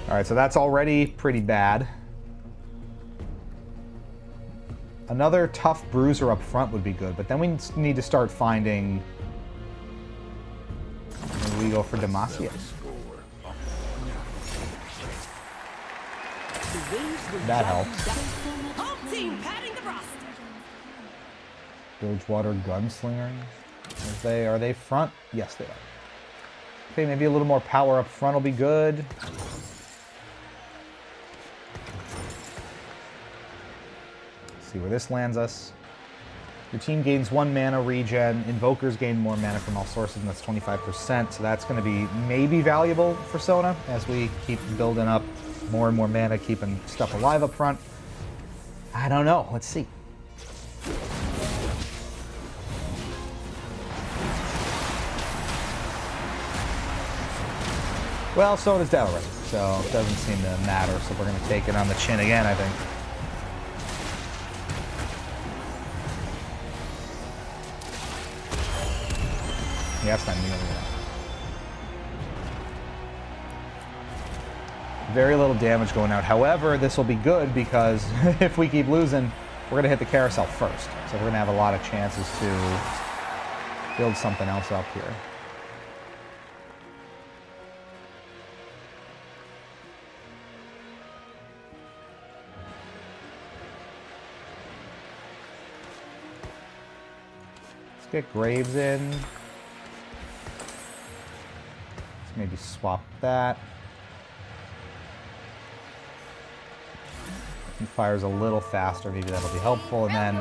Alright, so that's already pretty bad. Another tough bruiser up front would be good, but then we need to start finding... Maybe we go for Demacia. That helps. Bilgewater Gunslinger. Are they front? Yes, they are. Okay, maybe a little more power up front will be good. Let's see where this lands us. Your team gains 1 mana regen. Invokers gain more mana from all sources, and that's 25%. So that's going to be maybe valuable for Sona as we keep building up more and more mana keeping stuff alive up front. I don't know. Let's see. Well, so does Dalaran, so it doesn't seem to matter. So we're going to take it on the chin again, I think. Yeah, that's not nearly enough. Very little damage going out. However, this will be good because if we keep losing, we're going to hit the carousel first. So we're going to have a lot of chances to build something else up here. Let's get Graves in. Let's maybe swap that. He fires a little faster, maybe that'll be helpful. And then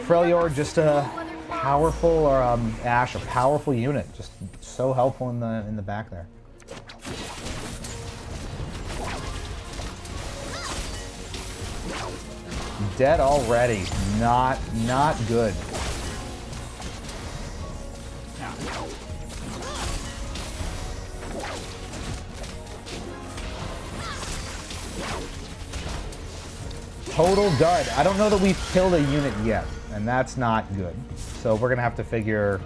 Freljord, just a powerful, or Ash, a powerful unit, just so helpful in the back there. Dead already, not good. Total dud. I don't know that we've killed a unit yet, and that's not good. So we're going to have to figure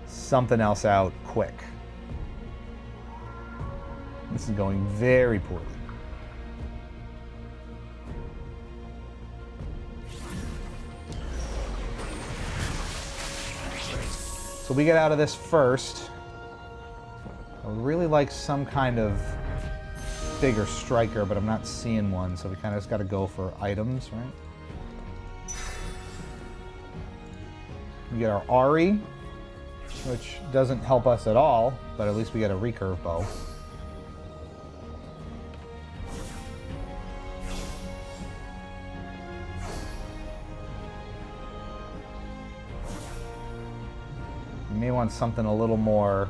something else out quick. This is going very poorly. So we get out of this first. I would really like some kind of bigger striker, but I'm not seeing one, so we kind of just got to go for items, right? We get our Ari, which doesn't help us at all, but at least we get a recurve bow. We may want something a little more.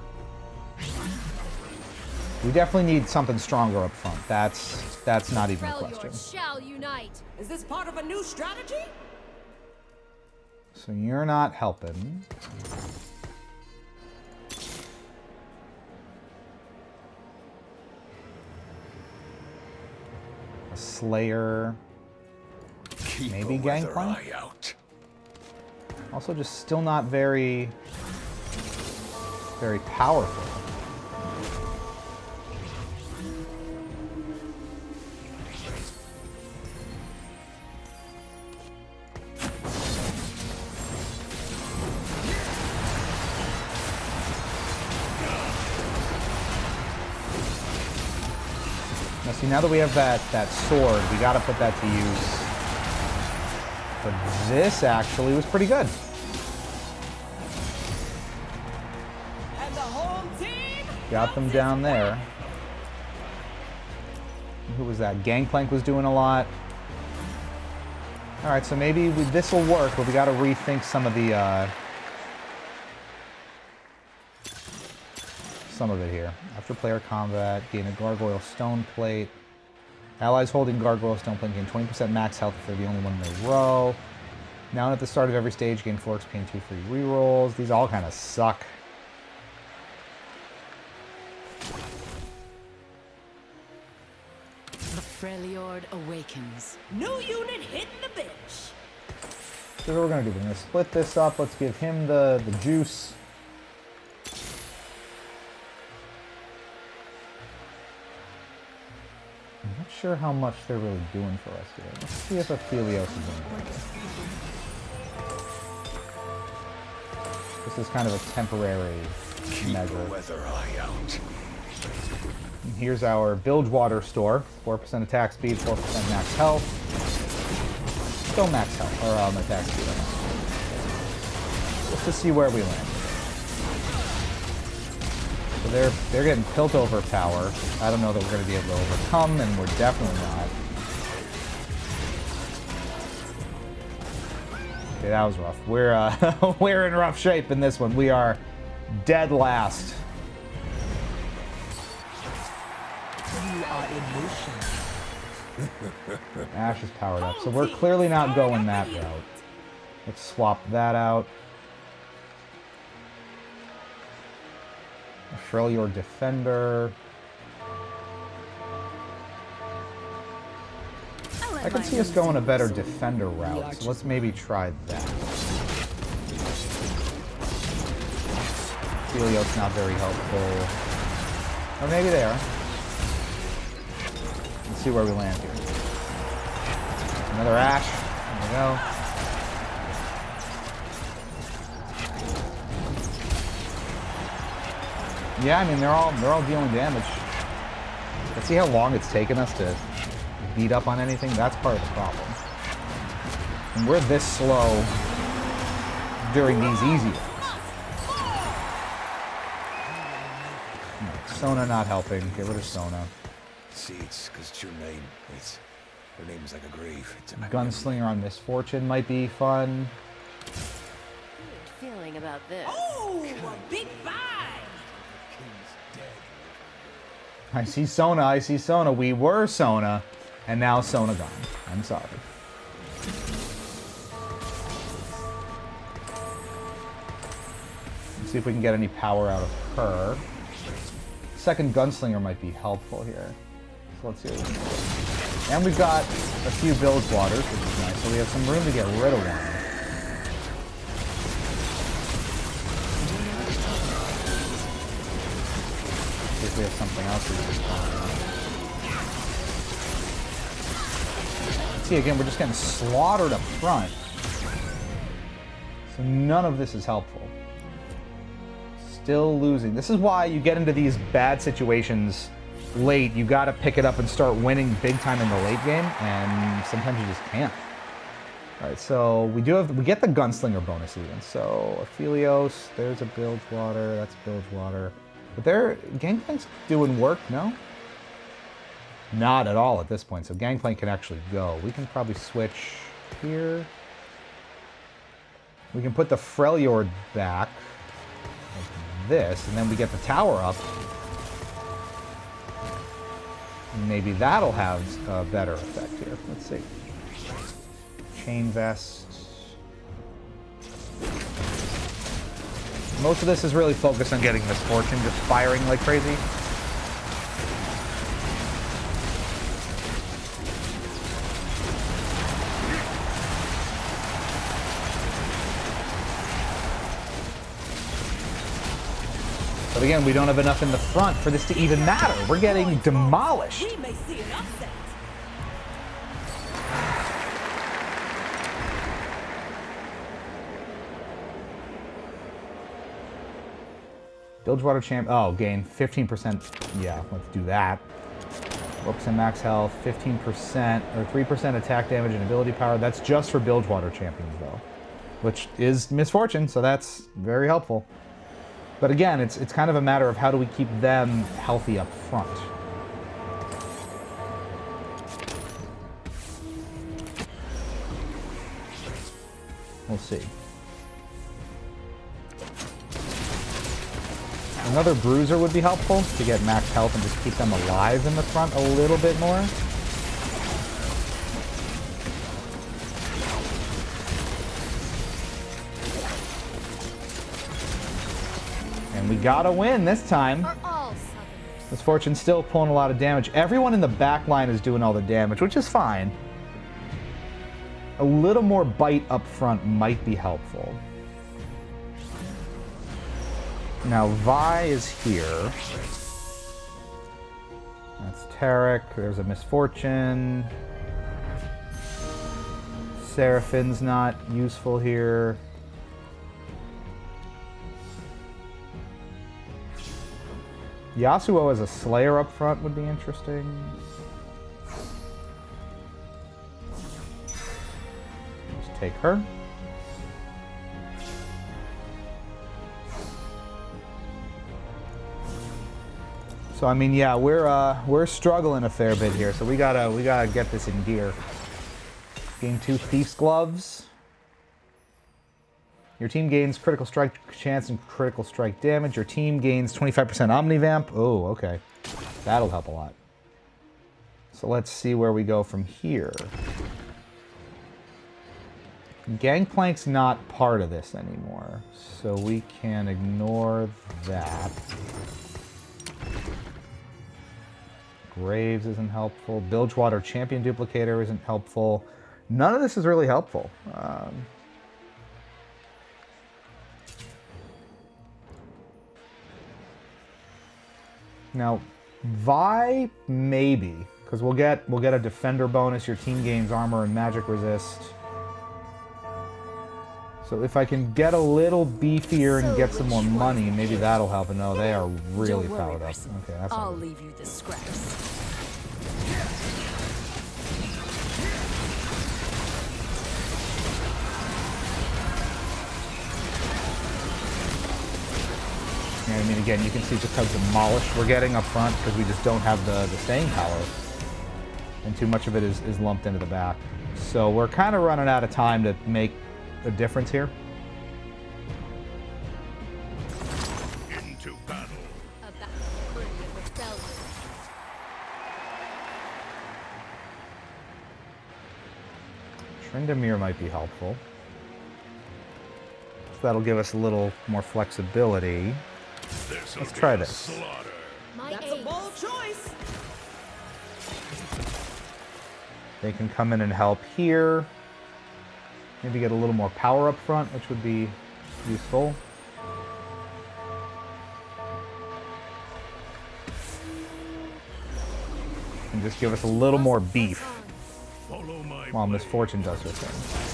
We definitely need something stronger up front. That's not even a question. Shall unite. Is this part of a new strategy? So you're not helping. A Slayer. Maybe Gangplank. Also just still not very powerful. Now see, now that we have that sword, we gotta put that to use. But this actually was pretty good. And the home team Got them down there. Who was that? Gangplank was doing a lot. Alright, so maybe this will work, but we gotta rethink some of the some of it here. After player combat, gain a Gargoyle Stone Plate. Allies holding Gargoyle Stone Plate gain 20% max health if they're the only one in a row. Now and at the start of every stage, gain 4 XP and 2 free rerolls. These all kind of suck. The Freljord awakens. New unit hitting the bench. So what we're gonna do, we're gonna split this up. Let's give him the juice. I'm not sure how much they're really doing for us here. Let's see if Aphelios is in there. This is kind of a temporary measure. And here's our Bilgewater store. 4% attack speed, 4% max health. Still max health, or attack speed. Just to see where we land. So they're getting Piltover power. I don't know that we're going to be able to overcome, and we're definitely not. Okay, that was rough. We're we're in rough shape in this one. We are dead last. You are emotion. Ash is powered up, so we're clearly not going that route. Let's swap that out. Freljord Defender. I could see us going a better defender route, so let's maybe try that. Helios not very helpful. Or maybe they are. Let's see where we land here. Another Ash. There we go. Yeah, I mean they're all dealing damage. Let's see how long it's taken us to beat up on anything. That's part of the problem. And we're this slow during these easy ones. Sona not helping. Get rid of Sona. See, it's because it's your name. Her name's like a grave. It's in my Gunslinger on Misfortune might be fun. Feeling about this. Oh, a big buy. I see Sona. I see Sona. We were Sona, and now Sona gone. I'm sorry. Let's see if we can get any power out of her. Second Gunslinger might be helpful here. So let's see what we can do. And we've got a few Bilgewater's, which is nice, so we have some room to get rid of one. See if we have something else we can find. See, again, we're just getting slaughtered up front. So none of this is helpful. Still losing. This is why you get into these bad situations late. You got to pick it up and start winning big time in the late game, and sometimes you just can't. All right, so we get the Gunslinger bonus even. So Aphelios, there's a Bilgewater, that's Bilgewater. But their Gangplank's doing work, no? Not at all at this point, so Gangplank can actually go. We can probably switch here. We can put the Freljord back. Like this, and then we get the tower up. Maybe that'll have a better effect here. Let's see. Chain Vest. Most of this is really focused on getting Misfortune, just firing like crazy. But again, we don't have enough in the front for this to even matter. We're getting demolished. We may see an upset. Bilgewater champ. Oh, gain 15%. Yeah, let's do that. 4% max health, 15% or 3% attack damage and ability power. That's just for Bilgewater champions, though, which is Misfortune, so that's very helpful. But again, it's kind of a matter of how do we keep them healthy up front. We'll see. Another Bruiser would be helpful to get max health and just keep them alive in the front a little bit more. And we gotta win this time. Are all Southerners. Misfortune's still pulling a lot of damage. Everyone in the back line is doing all the damage, which is fine. A little more bite up front might be helpful. Now, Vi is here. That's Tarek. There's a Misfortune. Seraphin's not useful here. Yasuo as a Slayer up front would be interesting. Just take her. So I mean, yeah, we're struggling a fair bit here, so we gotta get this in gear. Gain 2 Thief's Gloves. Your team gains critical strike chance and critical strike damage. Your team gains 25% Omnivamp. Oh, okay. That'll help a lot. So let's see where we go from here. Gangplank's not part of this anymore, so we can ignore that. Graves isn't helpful. Bilgewater Champion Duplicator isn't helpful. None of this is really helpful. Now, Vi, maybe, because we'll get a defender bonus. Your team gains armor and magic resist. So if I can get a little beefier and get some more money, maybe that'll help. And no, they are really powered up. Okay, that's I'll not good. leave you the scraps. Yeah, I mean, again, you can see just how demolished we're getting up front because we just don't have the staying power. And too much of it is lumped into the back. So we're kind of running out of time to make a difference here. Into battle. About free rebellion. Tryndamere might be helpful. So that'll give us a little more flexibility. Let's try this. That's a bold choice. They can come in and help here. Maybe get a little more power up front, which would be useful. And just give us a little more beef while Misfortune does her thing.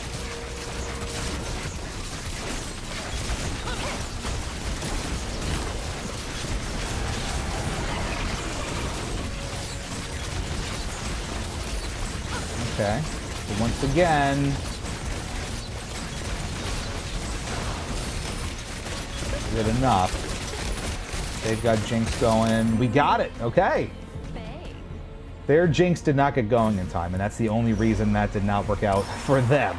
Okay, so once again, good enough. They've got Jinx going. We got it. Okay. Their Jinx did not get going in time, and that's the only reason that did not work out for them.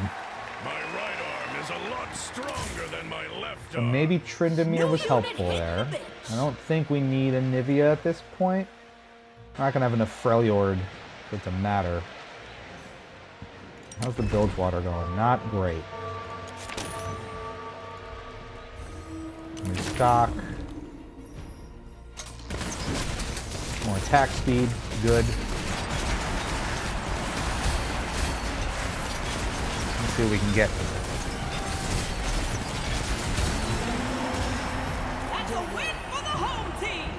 My right arm is a lot stronger than my left So arm. maybe Tryndamere was helpful there. I don't think we need a Nivea at this point. We're not going to have enough Freljord for it to matter. How's the Bilgewater going? Not great. New stock. More attack speed. Good. Let's see what we can get. That's a win for the home team.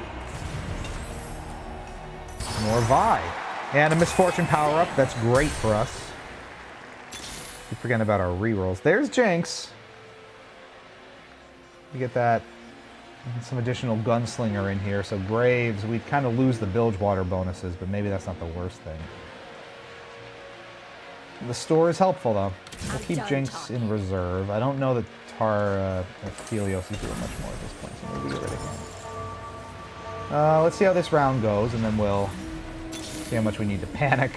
More Vi. And a Misfortune power-up. That's great for us. Keep forgetting about our rerolls. There's Jinx. We get that. Some additional Gunslinger in here. So Graves, we'd kind of lose the Bilgewater bonuses, but maybe that's not the worst thing. The store is helpful, though. We'll keep Jinx in reserve. I don't know that Helios is doing much more at this point, so maybe get rid of him. Let's see how this round goes, and then we'll see how much we need to panic.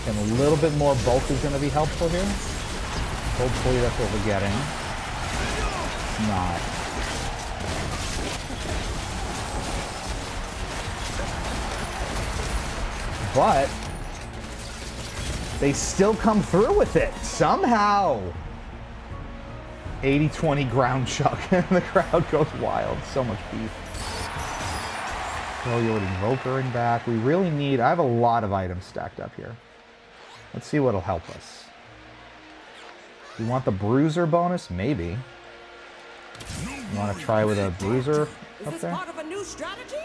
And a little bit more bulk is going to be helpful here. Hopefully that's what we're getting. Not. But they still come through with it somehow. 80-20 ground chuck, and the crowd goes wild. So much beef. Freljord Invokering back. We really need... I have a lot of items stacked up here. Let's see what'll help us. You want the Bruiser bonus? Maybe. You want to try with a Bruiser up Is this there? part of a new strategy?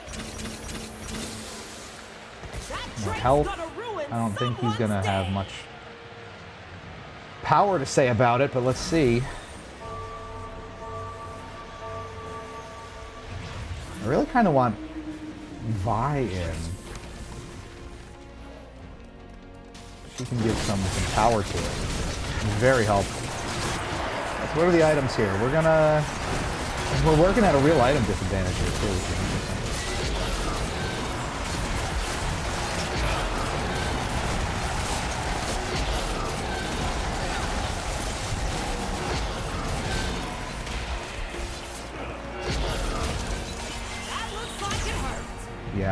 More health. I don't think he's going to have much power to say about it, but let's see. I really kind of want Vi in. She can give some power to it. Very helpful. So what are the items here? We're working at a real item disadvantage here too.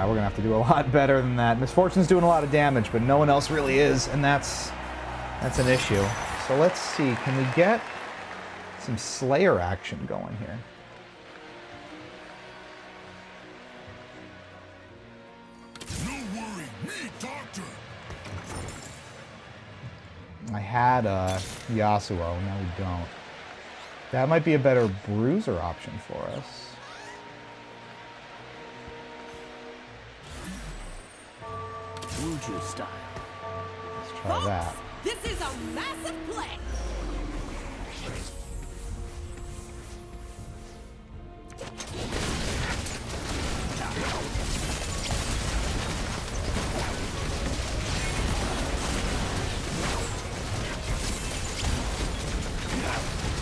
Yeah, we're gonna have to do a lot better than that. Misfortune's doing a lot of damage, but no one else really is, and that's an issue. So let's see, can we get some Slayer action going here? No worry, me, doctor. I had Yasuo, now we don't. That might be a better bruiser option for us. Wuju style. Let's try that. This is a massive play.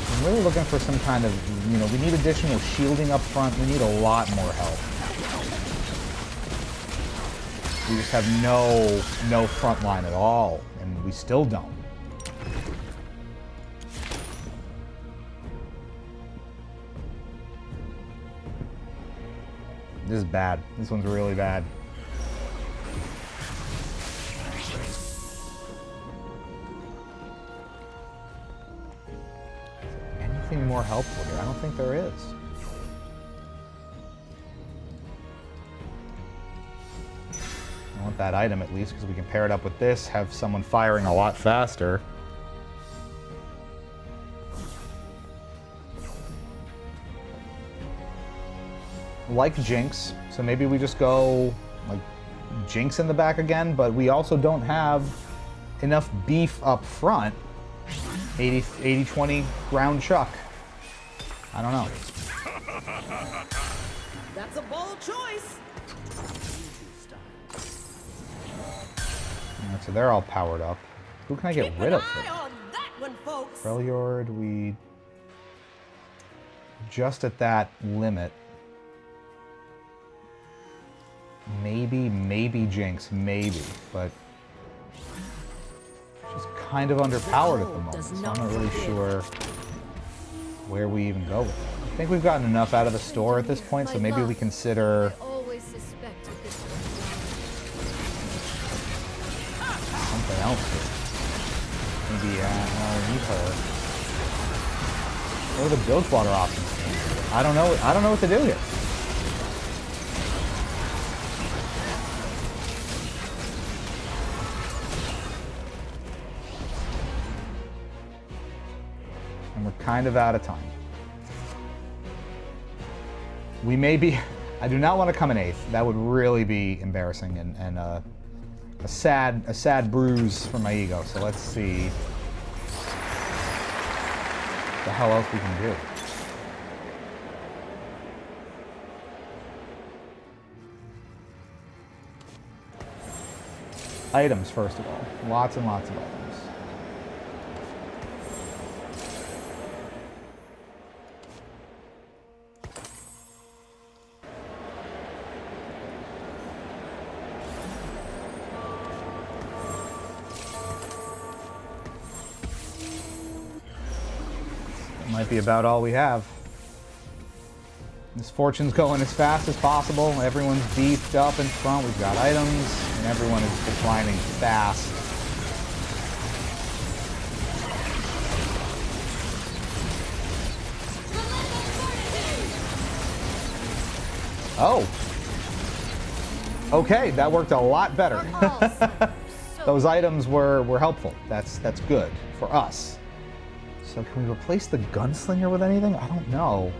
I'm really looking for some kind of, we need additional shielding up front. We need a lot more help. We just have no front line at all, and we still don't. This is bad. This one's really bad. Anything more helpful here? I don't think there is. I want that item at least because we can pair it up with this, have someone firing a lot faster. Like Jinx, so maybe we just go like Jinx in the back again, but we also don't have enough beef up front. 80-20 ground chuck. I don't know. That's a bold choice. Alright, so they're all powered up. Who can I get Keep rid an of? eye on that one, folks. Freljord, we just at that limit. Maybe Jinx, maybe, but she's kind of underpowered at the moment, so I'm not really sure where we even go with it. I think we've gotten enough out of the store at this point, so maybe we consider I always suspected this. something else here. Maybe I'll need her. What are the Bilgewater options? I don't know what to do here. And we're kind of out of time. We may be... I do not want to come in 8th. That would really be embarrassing and a sad bruise for my ego. So let's see what the hell else we can do. Items, first of all. Lots and lots of items. Might be about all we have. Misfortune's going as fast as possible. Everyone's beefed up in front. We've got items, and everyone is declining fast. Oh. Okay, that worked a lot better. Those items were helpful. That's good for us. So can we replace the gunslinger with anything? I don't know.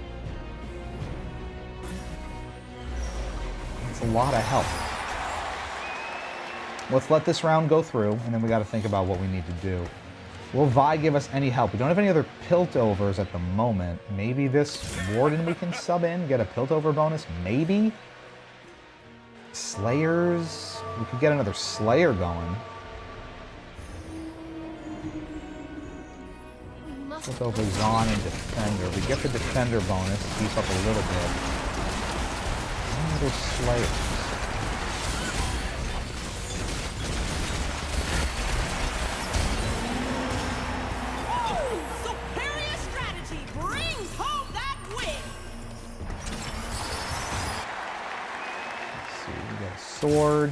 It's a lot of help. Let's let this round go through, and then we got to think about what we need to do. Will Vi give us any help? We don't have any other Piltovers at the moment. Maybe this Warden we can sub in, get a Piltover bonus? Maybe? Slayers? We could get another Slayer going. Piltover, Zon, and Defender. We get the Defender bonus, beef up a little bit. Another Slayer. Superior strategy brings home that win. Let's see, we got sword.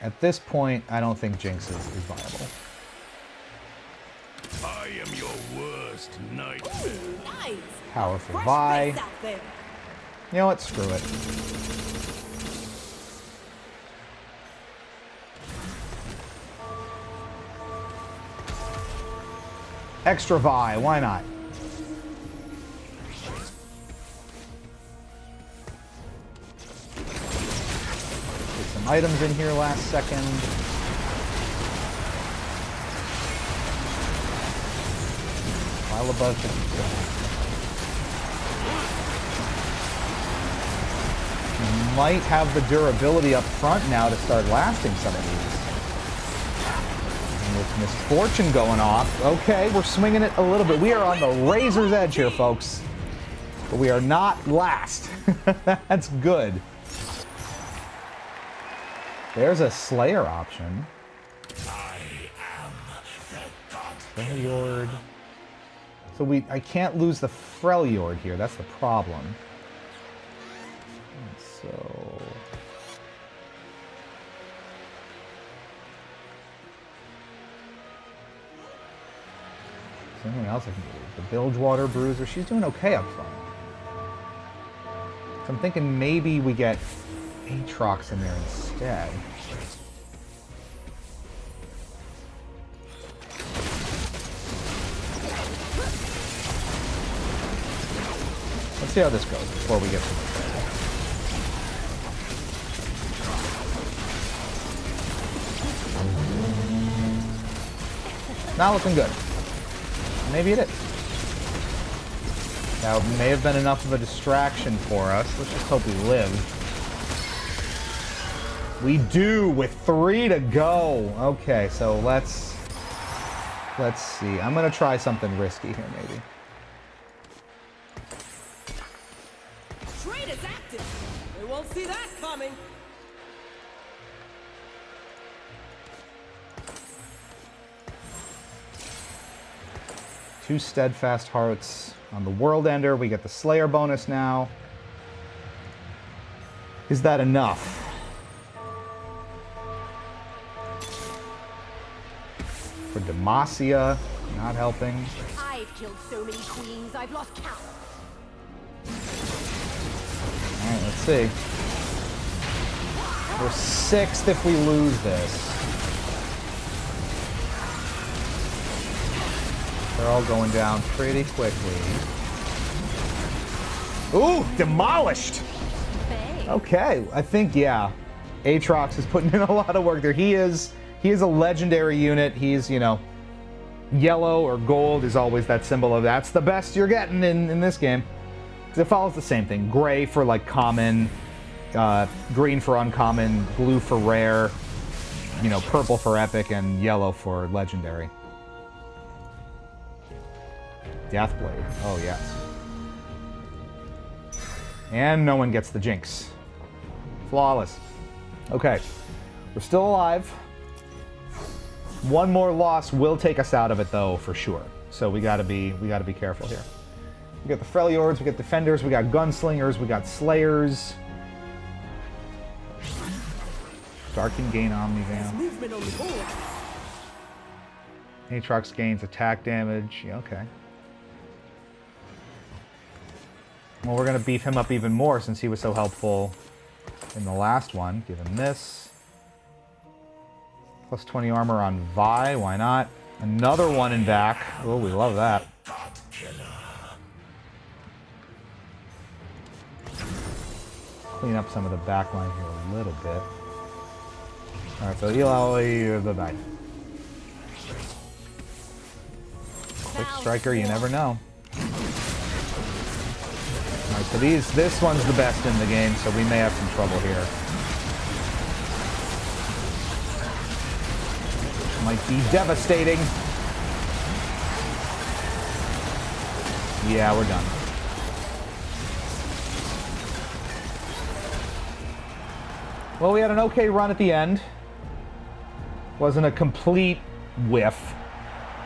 At this point, I don't think Jinx is viable. I am your worst nightmare. Nice. Powerful Fresh Vi. face out there. You know what? Screw it. Extra Vi, why not? Get some items in here last second. While above 50%. Might have the durability up front now to start lasting some of these. And with Misfortune going off, okay, we're swinging it a little bit. We are on the razor's edge here, folks. But we are not last. That's good. There's a Slayer option. Freljord. So I can't lose the Freljord here. That's the problem. So is there anything else I can do? The Bilgewater Bruiser. She's doing okay up front. So I'm thinking maybe we get Aatrox in there instead. Let's see how this goes before we get to the not looking good. Maybe it is. That may have been enough of a distraction for us. Let's just hope we live. We do with 3 to go. Okay, so let's see. I'm gonna try something risky here, maybe. Trade is active. We won't see that coming. Two Steadfast Hearts on the World Ender. We get the Slayer bonus now. Is that enough? For Demacia, not helping. I've killed so many queens, I've lost count. Alright, let's see. We're 6th if we lose this. They're all going down pretty quickly. Ooh, demolished! Okay, I think, yeah. Aatrox is putting in a lot of work there. He is a legendary unit. He's, you know, yellow or gold is always that symbol of that's the best you're getting in this game. Because it follows the same thing. Gray for, like, common, green for uncommon, blue for rare, you know, purple for epic, and yellow for legendary. Deathblade. Oh, yes. And no one gets the Jinx. Flawless. Okay. We're still alive. One more loss will take us out of it, though, for sure. So we gotta be careful here. We got the Freljords, we got Defenders, we got Gunslingers, we got Slayers. Darkin gain Omnivamp. Movement on the board. Aatrox gains attack damage. Yeah, okay. Well, we're going to beef him up even more since he was so helpful in the last one. Give him this. Plus 20 armor on Vi. Why not? Another one in back. Oh, we love that. Clean up some of the back line here a little bit. Alright, so Eli, bye-bye. Quick Striker, you never know. Alright, so this one's the best in the game, so we may have some trouble here. Might be devastating. Yeah, we're done. Well, we had an okay run at the end. Wasn't a complete whiff,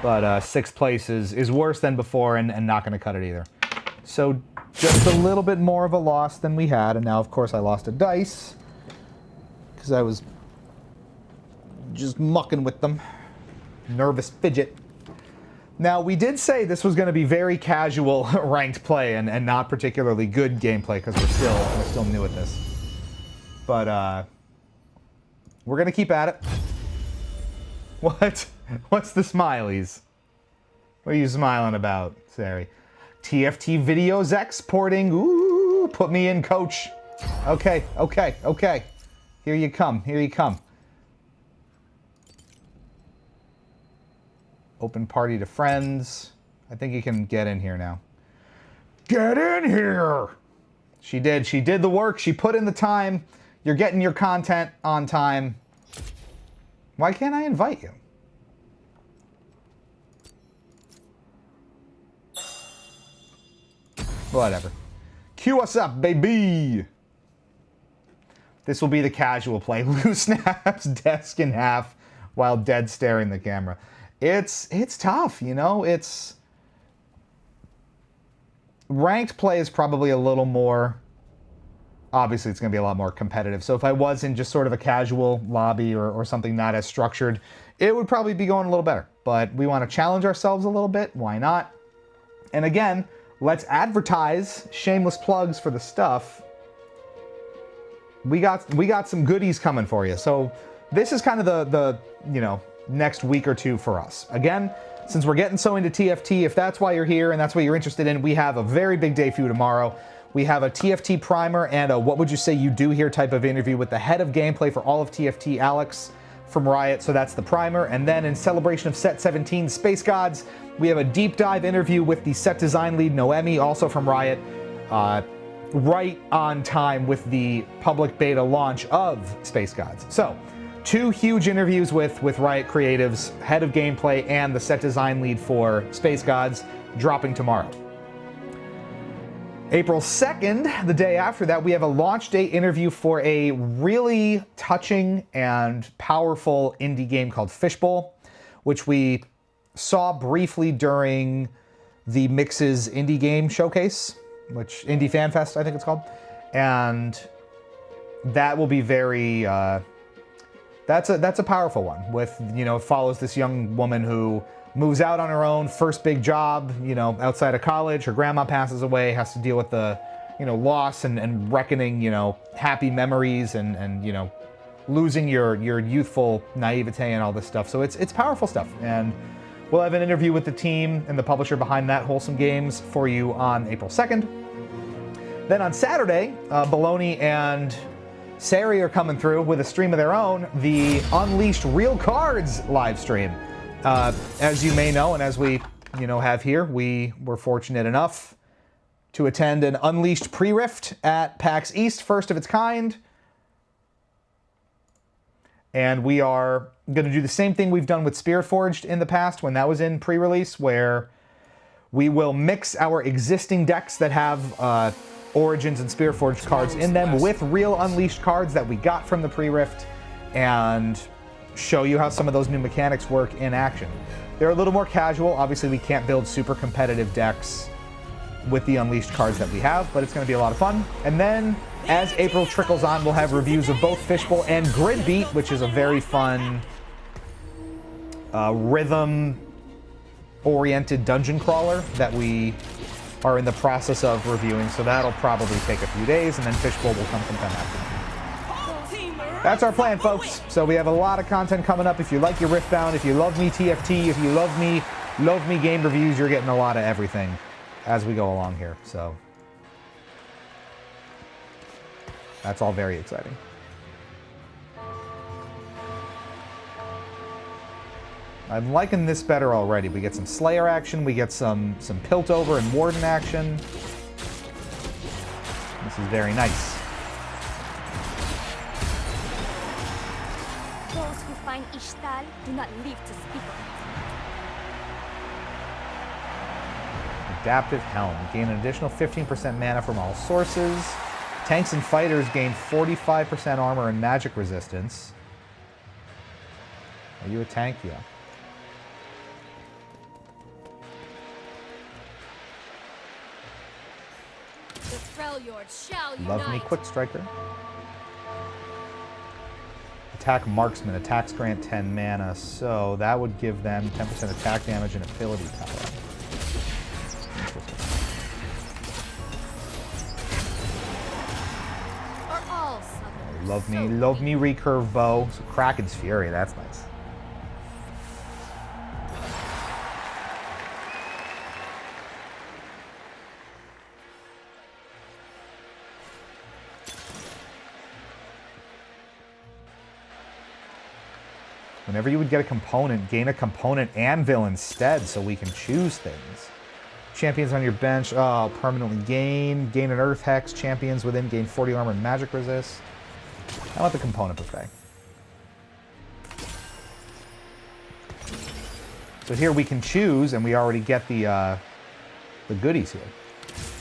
but 6th place is worse than before and not going to cut it either. So Just a little bit more of a loss than we had, and now, of course, I lost a dice because I was just mucking with them. Nervous fidget. Now, we did say this was going to be very casual ranked play and not particularly good gameplay because we're still new at this. But we're going to keep at it. What? What's the smileys? What are you smiling about, Sari? TFT videos exporting. Ooh, put me in, coach. Okay, okay, okay. Here you come. Here you come. Open party to friends. I think you can get in here now. Get in here! She did. She did the work. She put in the time. You're getting your content on time. Why can't I invite you? Whatever. Cue us up, baby! This will be the casual play. Lou snaps desk in half while dead staring the camera. It's tough, you know? It's... Ranked play is probably a little more... Obviously, it's going to be a lot more competitive. So if I was in just sort of a casual lobby or something not as structured, it would probably be going a little better. But we want to challenge ourselves a little bit. Why not? And again, let's advertise. Shameless plugs for the stuff. We got some goodies coming for you. So this is kind of the you know, next week or two for us. Again, since we're getting so into TFT, if that's why you're here and that's what you're interested in, we have a very big day for you tomorrow. We have a TFT primer and a what would you say you do here type of interview with the head of gameplay for all of TFT, Alex from Riot. So that's the primer. And then in celebration of Set 17, Space Gods, we have a deep dive interview with the set design lead, Noemi, also from Riot, right on time with the public beta launch of Space Gods. So, two huge interviews with Riot Creatives, head of gameplay and the set design lead for Space Gods, dropping tomorrow. April 2nd, the day after that, we have a launch day interview for a really touching and powerful indie game called Fishbowl, which we saw briefly during the Mix's indie game showcase, which Indie Fan Fest, I think it's called. And that will be very, that's a powerful one with, you know, follows this young woman who moves out on her own, first big job, you know, outside of college. Her grandma passes away, has to deal with the, you know, loss and reckoning, you know, happy memories and you know, losing your youthful naivete and all this stuff. So it's powerful stuff. And we'll have an interview with the team and the publisher behind that, Wholesome Games, for you on April 2nd. Then on Saturday, Baloney and Sari are coming through with a stream of their own, the Unleashed Real Cards live stream. As you may know, and as we, you know, have here, we were fortunate enough to attend an Unleashed pre-rift at PAX East, first of its kind. And we are going to do the same thing we've done with Spirit Forged in the past when that was in pre-release, where we will mix our existing decks that have Origins and Spirit Forged cards in them with real Unleashed cards that we got from the pre-rift and show you how some of those new mechanics work in action. They're a little more casual. Obviously, we can't build super competitive decks with the Unleashed cards that we have, but it's going to be a lot of fun. And then, as April trickles on, we'll have reviews of both Fishbowl and Grid Beat, which is a very fun rhythm-oriented dungeon crawler that we are in the process of reviewing. So that'll probably take a few days, and then Fishbowl will come sometime after. That's our plan, folks. So we have a lot of content coming up. If you like your Riftbound, if you love me TFT, if you love me game reviews, you're getting a lot of everything as we go along here. So that's all very exciting. I'm liking this better already. We get some Slayer action, we get some Piltover and Warden action. This is very nice. Those who find Ishtal do not live to speak of it. Adaptive Helm. Gain an additional 15% mana from all sources. Tanks and fighters gain 45% armor and magic resistance. Are you a tank? Yeah. Freljord shall unite. Love me quick striker. Attack marksman. Attacks grant 10 mana, so that would give them 10% attack damage and ability power. Interesting. Are all southerners Love me recurve bow. So Kraken's Fury, that's nice. Whenever you would get a component, gain a component anvil instead so we can choose things. Champions on your bench, permanently gain an earth hex. Champions within gain 40 armor and magic resist. I want the component buffet. So here we can choose, and we already get the goodies here.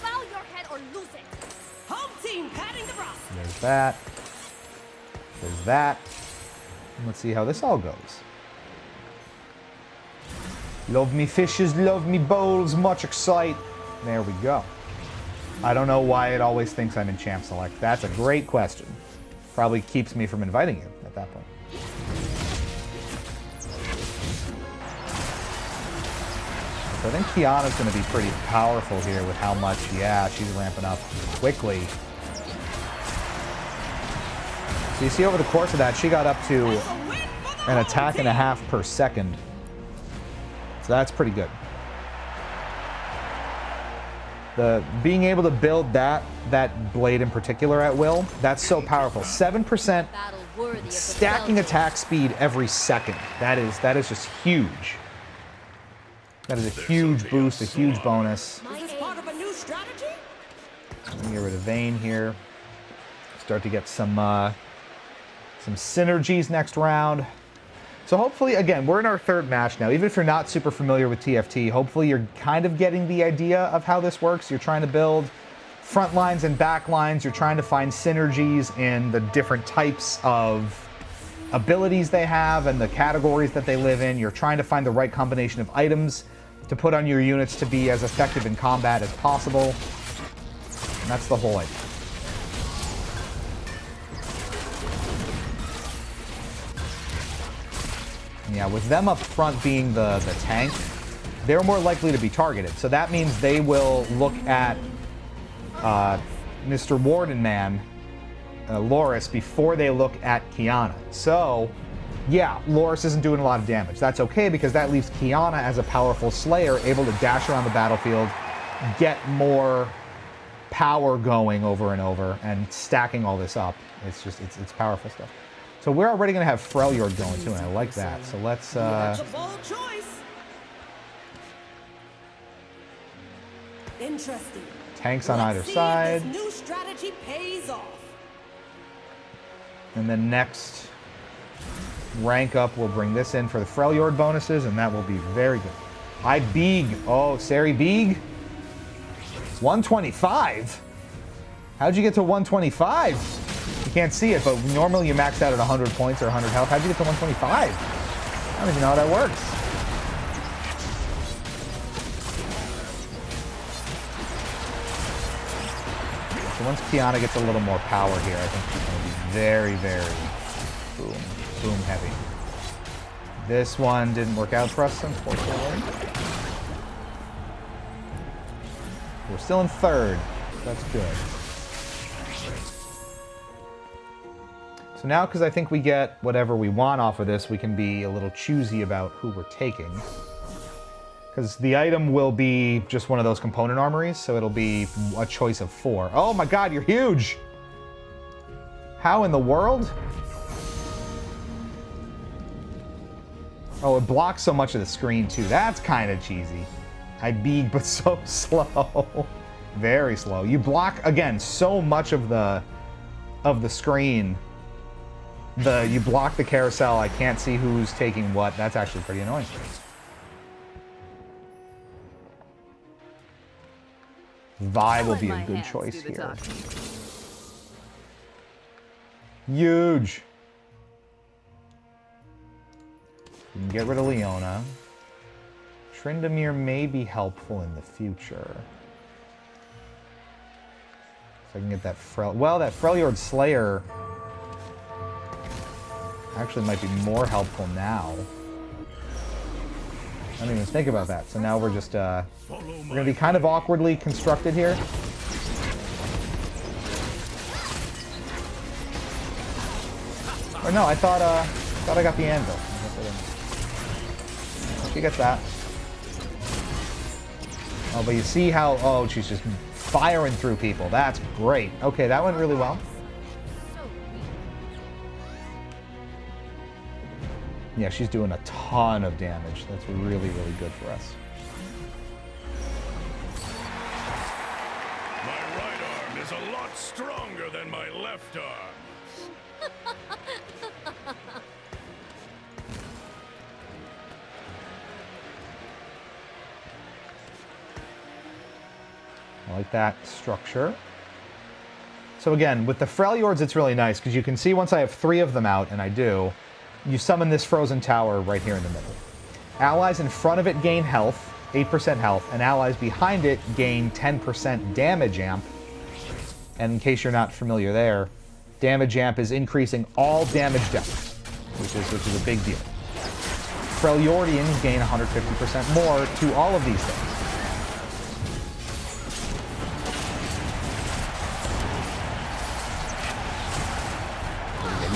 bow your head or lose it. Home team patting the brass. There's that. There's that. And let's see how this all goes. Love me fishes, love me bowls, much excite. There we go. I don't know why it always thinks I'm in champ select. That's a great question. Probably keeps me from inviting you at that point. So I think Kiana's going to be pretty powerful here with how much, yeah, she's ramping up quickly. So you see over the course of that, she got up to an attack and a half per second. So that's pretty good. Being able to build that blade in particular at will, that's so powerful. 7% Battle worthy of the stacking Freljord. attack speed every second. That is just huge. That is a huge boost, a huge bonus. Is this part of a new strategy? Let me get rid of Vayne here. Start to get some synergies next round. So hopefully, again, we're in our third match now. Even if you're not super familiar with TFT, hopefully you're kind of getting the idea of how this works. You're trying to build front lines and back lines. You're trying to find synergies in the different types of abilities they have and the categories that they live in. You're trying to find the right combination of items to put on your units to be as effective in combat as possible. And that's the whole idea. Yeah, with them up front being the tank, they're more likely to be targeted. So that means they will look at Mr. Warden Man, Loris, before they look at Kiana. So, yeah, Loris isn't doing a lot of damage. That's okay because that leaves Kiana as a powerful slayer, able to dash around the battlefield, get more power going over and over, and stacking all this up. It's just, it's powerful stuff. So we're already going to have Freljord going too, and I like that. So let's... That's a bold choice. Interesting. tanks on Let's either see if side. this new strategy pays off. And then next rank up, we'll bring this in for the Freljord bonuses, and that will be very good. High Beeg. Oh, Sari Beeg. 125? How'd you get to 125? You can't see it, but normally you max out at 100 points or 100 health. How'd you get to 125? I don't even know how that works. So once Kiana gets a little more power here, I think she's going to be very, very boom heavy. This one didn't work out for us, unfortunately. We're still in third. That's good. So now, because I think we get whatever we want off of this, we can be a little choosy about who we're taking. Because the item will be just one of those component armories, so it'll be a choice of 4. Oh my god, you're huge! How in the world? Oh, it blocks so much of the screen too. That's kind of cheesy. I beeg, but so slow. Very slow. You block, again, so much of the screen. You block the carousel. I can't see who's taking what. That's actually pretty annoying. Vi will be a good choice here. Huge. You can get rid of Leona. Tryndamere may be helpful in the future. So I can get that well, that Freljord Slayer actually might be more helpful now. I didn't even think about that. So now we're just, we're going to be kind of awkwardly constructed here. Or no, I thought I got the anvil. She gets that. Oh, but you see how, oh, she's just firing through people. That's great. Okay, that went really well. Yeah, she's doing a ton of damage. That's really, really good for us. My right arm is a lot stronger than my left arm. I like that structure. So again, with the Freljords, it's really nice because you can see once I have 3 of them out, and I do, you summon this frozen tower right here in the middle. Allies in front of it gain health, 8% health, and allies behind it gain 10% damage amp. And in case you're not familiar there, damage amp is increasing all damage depth, which is a big deal. Freljordians gain 150% more to all of these things.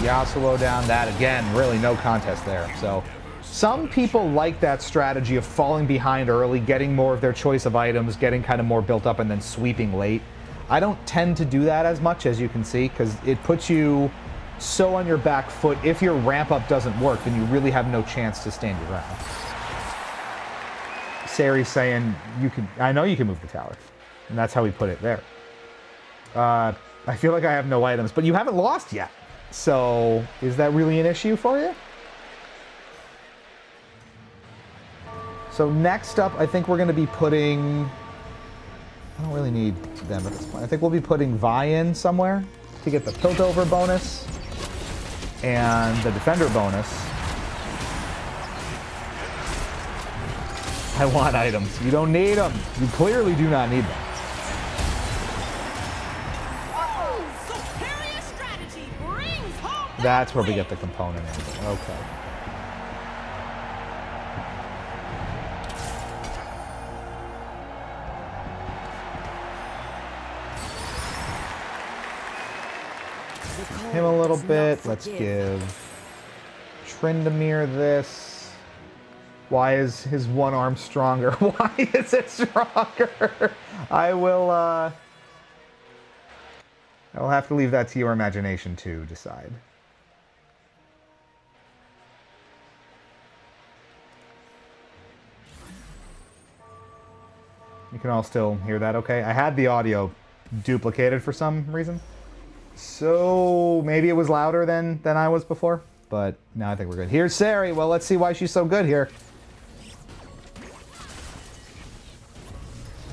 Yasuo down, that again, really no contest there. So some people like that strategy of falling behind early, getting more of their choice of items, getting kind of more built up, and then sweeping late. I don't tend to do that as much, as you can see, because it puts you so on your back foot. If your ramp up doesn't work, then you really have no chance to stand your ground. Sari's saying, I know you can move the tower. And that's how we put it there. I feel like I have no items, but you haven't lost yet. So, is that really an issue for you? So next up, I think we're going to be putting... I don't really need them at this point. I think we'll be putting Vi in somewhere to get the Piltover bonus and the Defender bonus. I want items. You don't need them. You clearly do not need them. That's where we get the component in. Okay. Him a little bit. Let's give Tryndamere this. Why is his one arm stronger? Why is it stronger? I'll have to leave that to your imagination to decide. You can all still hear that okay? I had the audio duplicated for some reason. So maybe it was louder than I was before. But now I think we're good. Here's Sari. Well, let's see why she's so good here.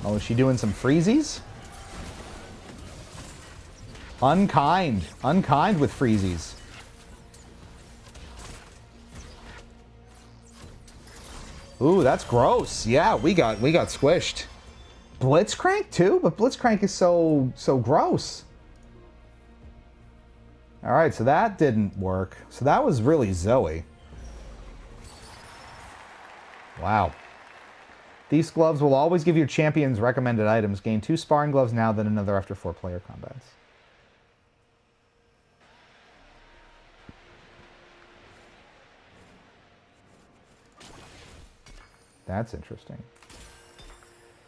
Oh, is she doing some freezies? Unkind. Unkind with freezies. Ooh, that's gross. Yeah, we got squished. Blitzcrank too? But Blitzcrank is so gross. Alright, so that didn't work. So that was really Zoe. Wow. These gloves will always give your champions recommended items. Gain 2 sparring gloves now, then another after 4-player combats. That's interesting.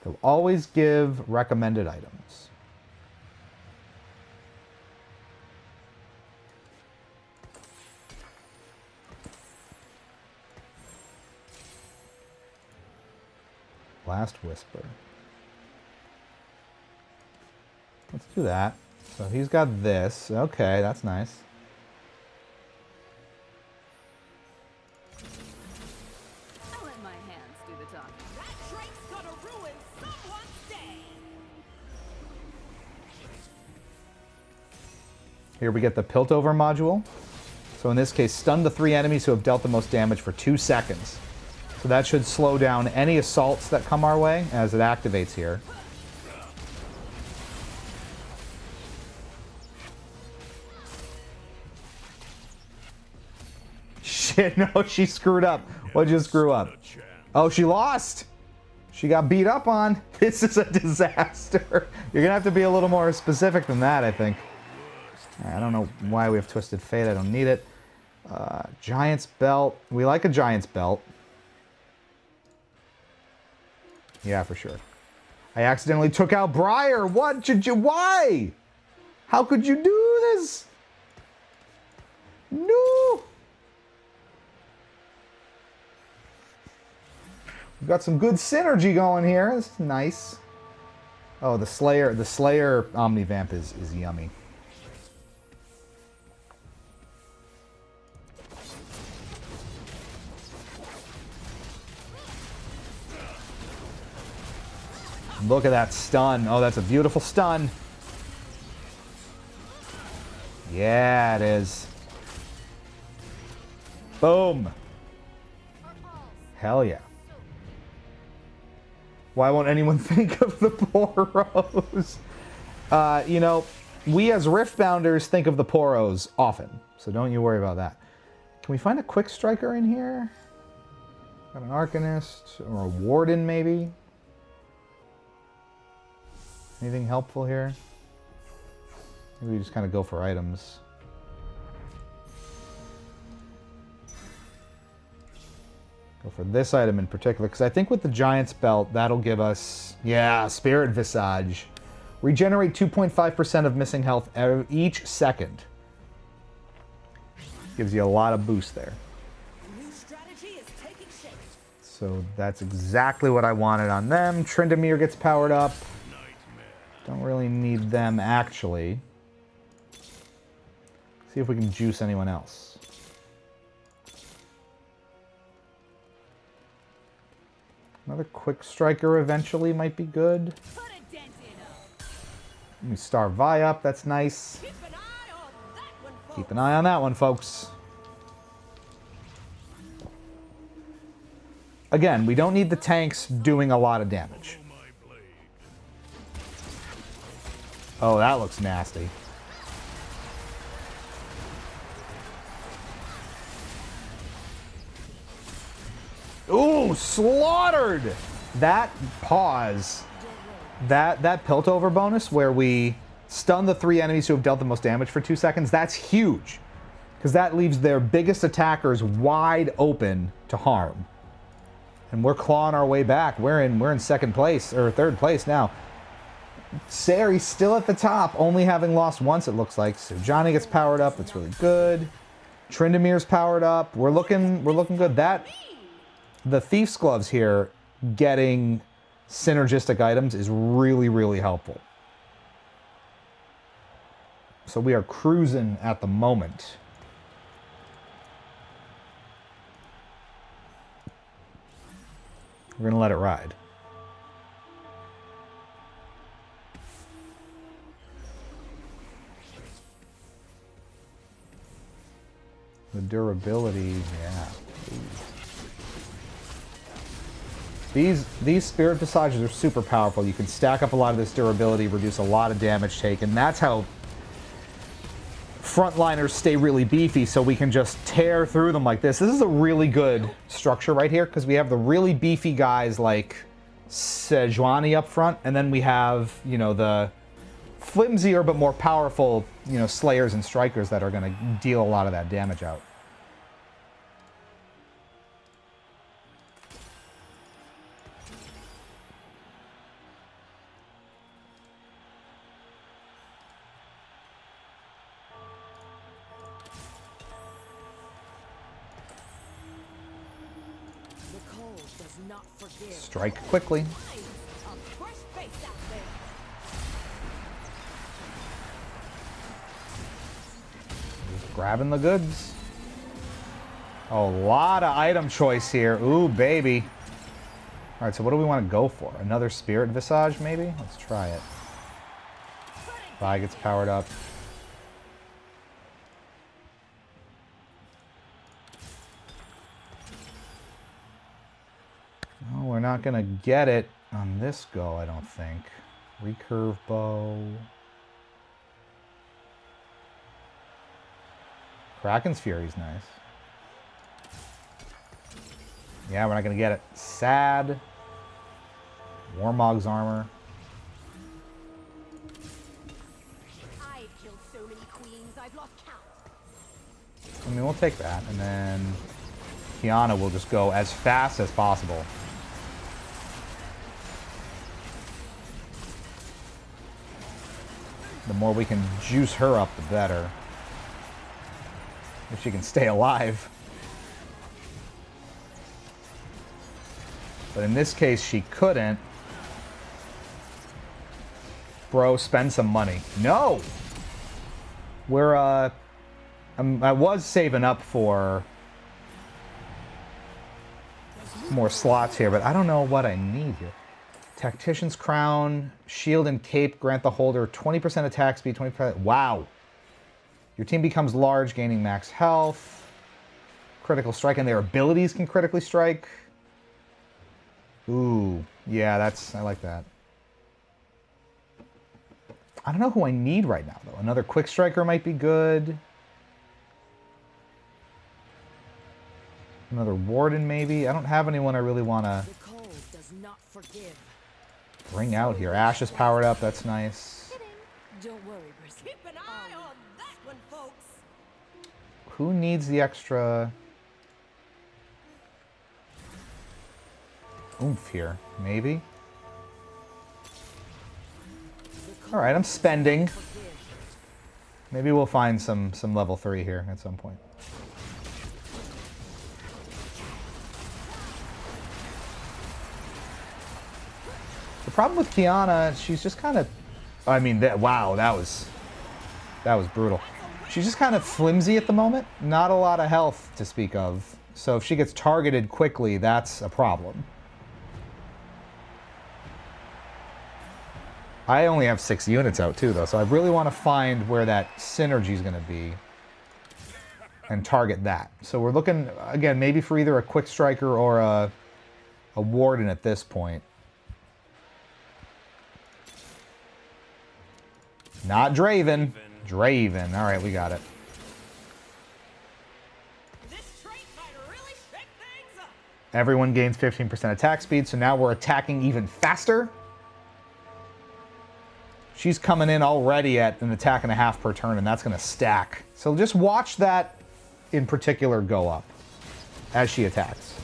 They'll always give recommended items. Last Whisper. Let's do that. So he's got this. Okay, that's nice. I'll let my hands do the talking. That trait's gonna ruin someone's day. Here we get the Piltover module. So in this case, stun the 3 enemies who have dealt the most damage for 2 seconds. So that should slow down any assaults that come our way as it activates here. shit. No, she screwed up. What'd you screw up? Oh, she lost. She got beat up on. This is a disaster. You're going to have to be a little more specific than that, I think. I don't know why we have Twisted Fate. I don't need it. Giant's Belt. We like a Giant's Belt. Yeah, for sure. I accidentally took out Briar. What did you... Why? How could you do this? No. We've got some good synergy going here. This is nice. Oh, the Slayer Omnivamp is yummy. Look at that stun. Oh, that's a beautiful stun. Yeah, it is. Boom. Hell yeah. Why won't anyone think of the Poros? You know, we as Riftbounders think of the Poros often, so don't you worry about that. Can we find a Quick Striker in here? Got an Arcanist or a Warden, maybe? Anything helpful here? Maybe we just kind of go for items. Go for this item in particular, because I think with the Giant's Belt, that'll give us, yeah, Spirit Visage. Regenerate 2.5% of missing health each second. Gives you a lot of boost there. New strategy is taking shape. So that's exactly what I wanted on them. Tryndamere gets powered up. Don't really need them, actually. See if we can juice anyone else. Another Quick Striker eventually might be good. Put a dent in 'em. Let me star Vi up, that's nice. Keep an eye on that one, folks. Keep an eye on that one, folks. Again, we don't need the tanks doing a lot of damage. Oh, that looks nasty. Ooh, slaughtered! That pause, that Piltover bonus where we stun the 3 enemies who have dealt the most damage for 2 seconds, that's huge. Because that leaves their biggest attackers wide open to harm. And we're clawing our way back. We're in second place, or third place now. Sari's still at the top, only having lost once, it looks like. So Johnny gets powered up. That's really good. Tryndamere's powered up. We're looking good. The Thief's Gloves here, getting synergistic items is really, really helpful. So we are cruising at the moment. We're gonna let it ride. The durability, yeah. These Spirit Visages are super powerful. You can stack up a lot of this durability, reduce a lot of damage taken. That's how frontliners stay really beefy, so we can just tear through them like this. This is a really good structure right here, because we have the really beefy guys like Sejuani up front, and then we have, you know, the flimsier but more powerful, you know, Slayers and Strikers that are going to deal a lot of that damage out. Strike quickly. Just grabbing the goods. Oh, a lot of item choice here. Ooh, baby. All right, so what do we want to go for? Another Spirit Visage, maybe? Let's try it. Vi gets powered up. Oh, we're not going to get it on this go, I don't think. Recurve bow. Kraken's Fury's nice. Yeah, we're not going to get it. Sad. Warmog's armor. I've killed so many queens, I've lost count. I mean, we'll take that. And then Kiana will just go as fast as possible. The more we can juice her up, the better. If she can stay alive. But in this case, she couldn't. Bro, spend some money. No! We're, I was saving up for more slots here, but I don't know what I need here. Tactician's Crown, Shield and Cape grant the holder 20% attack speed, 20%. Wow. Your team becomes large, gaining max health. Critical strike, and their abilities can critically strike. Ooh, yeah, I like that. I don't know who I need right now, though. Another quick striker might be good. Another warden, maybe. I don't have anyone I really want to The cold does not forgive. bring out here. Ash is powered up. That's nice. Don't worry, Bristle. Keep an eye on that one, folks. Who needs the extra oomph here? Maybe? All right, I'm spending. Maybe we'll find some level 3 here at some point. The problem with Kiana, she's just kind of, I mean, wow, that was brutal. She's just kind of flimsy at the moment. Not a lot of health to speak of. So if she gets targeted quickly, that's a problem. I only have 6 units out too, though, so I really want to find where that synergy is going to be and target that. So we're looking, again, maybe for either a quick striker or a warden at this point. Not Draven. Draven. All right, we got it. This trait might really shake things up. Everyone gains 15% attack speed, so now we're attacking even faster. She's coming in already at an attack and a half per turn, and that's going to stack. So just watch that in particular go up as she attacks.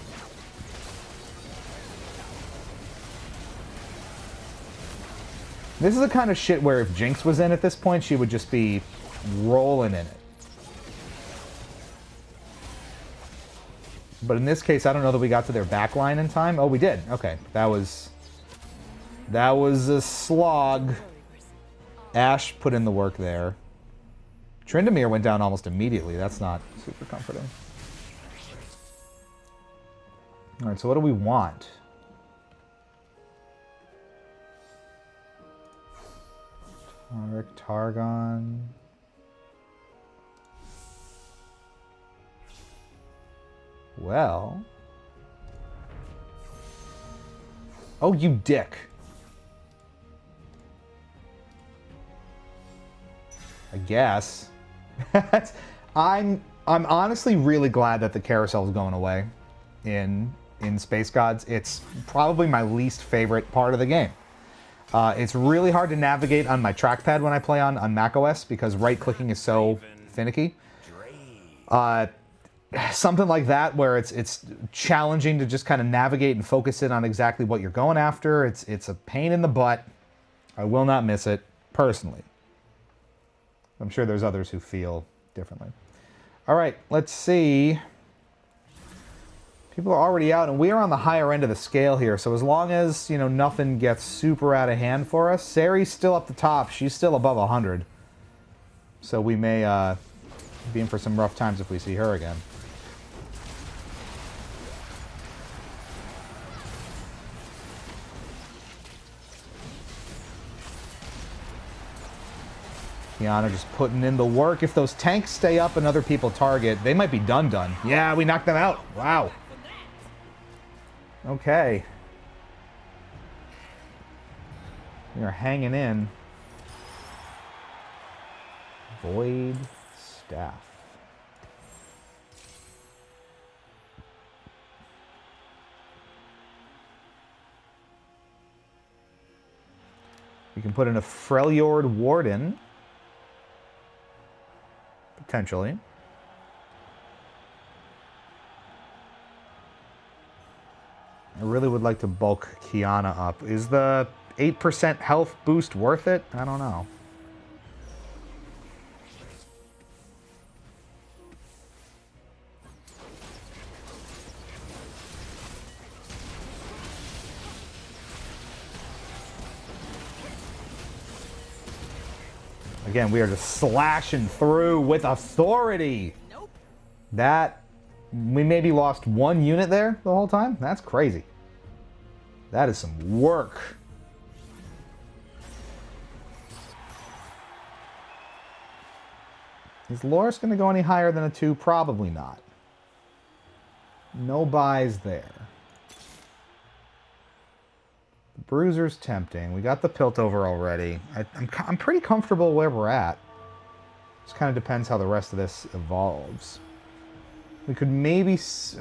This is the kind of shit where if Jinx was in at this point, she would just be rolling in it. But in this case, I don't know that we got to their back line in time. Oh, we did. Okay. That was a slog. Ashe put in the work there. Tryndamere went down almost immediately. That's not super comforting. All right, so what do we want? Tarek, Targon. Well. Oh, you dick. I guess. I'm honestly really glad that the carousel is going away in Space Gods. It's probably my least favorite part of the game. It's really hard to navigate on my trackpad when I play on macOS because right-clicking is so finicky. Something like that where it's challenging to just kind of navigate and focus in on exactly what you're going after. It's a pain in the butt. I will not miss it, personally. I'm sure there's others who feel differently. All right, let's see. People are already out, and we are on the higher end of the scale here. So as long as, you know, nothing gets super out of hand for us, Sari's still up the top. She's still above 100. So we may be in for some rough times if we see her again. Kiana just putting in the work. If those tanks stay up and other people target, they might be done. Yeah, we knocked them out. Wow. Okay. We are hanging in. Void Staff. We can put in a Freljord Warden. Potentially. I really would like to bulk Kiana up. Is the 8% health boost worth it? I don't know. Again, we are just slashing through with authority. Nope. That, we maybe lost 1 unit there the whole time? That's crazy. That is some work. Is Loris going to go any higher than a 2? Probably not. No buys there. The Bruiser's tempting. We got the Piltover already. I'm pretty comfortable where we're at. Just kind of depends how the rest of this evolves. We could maybe...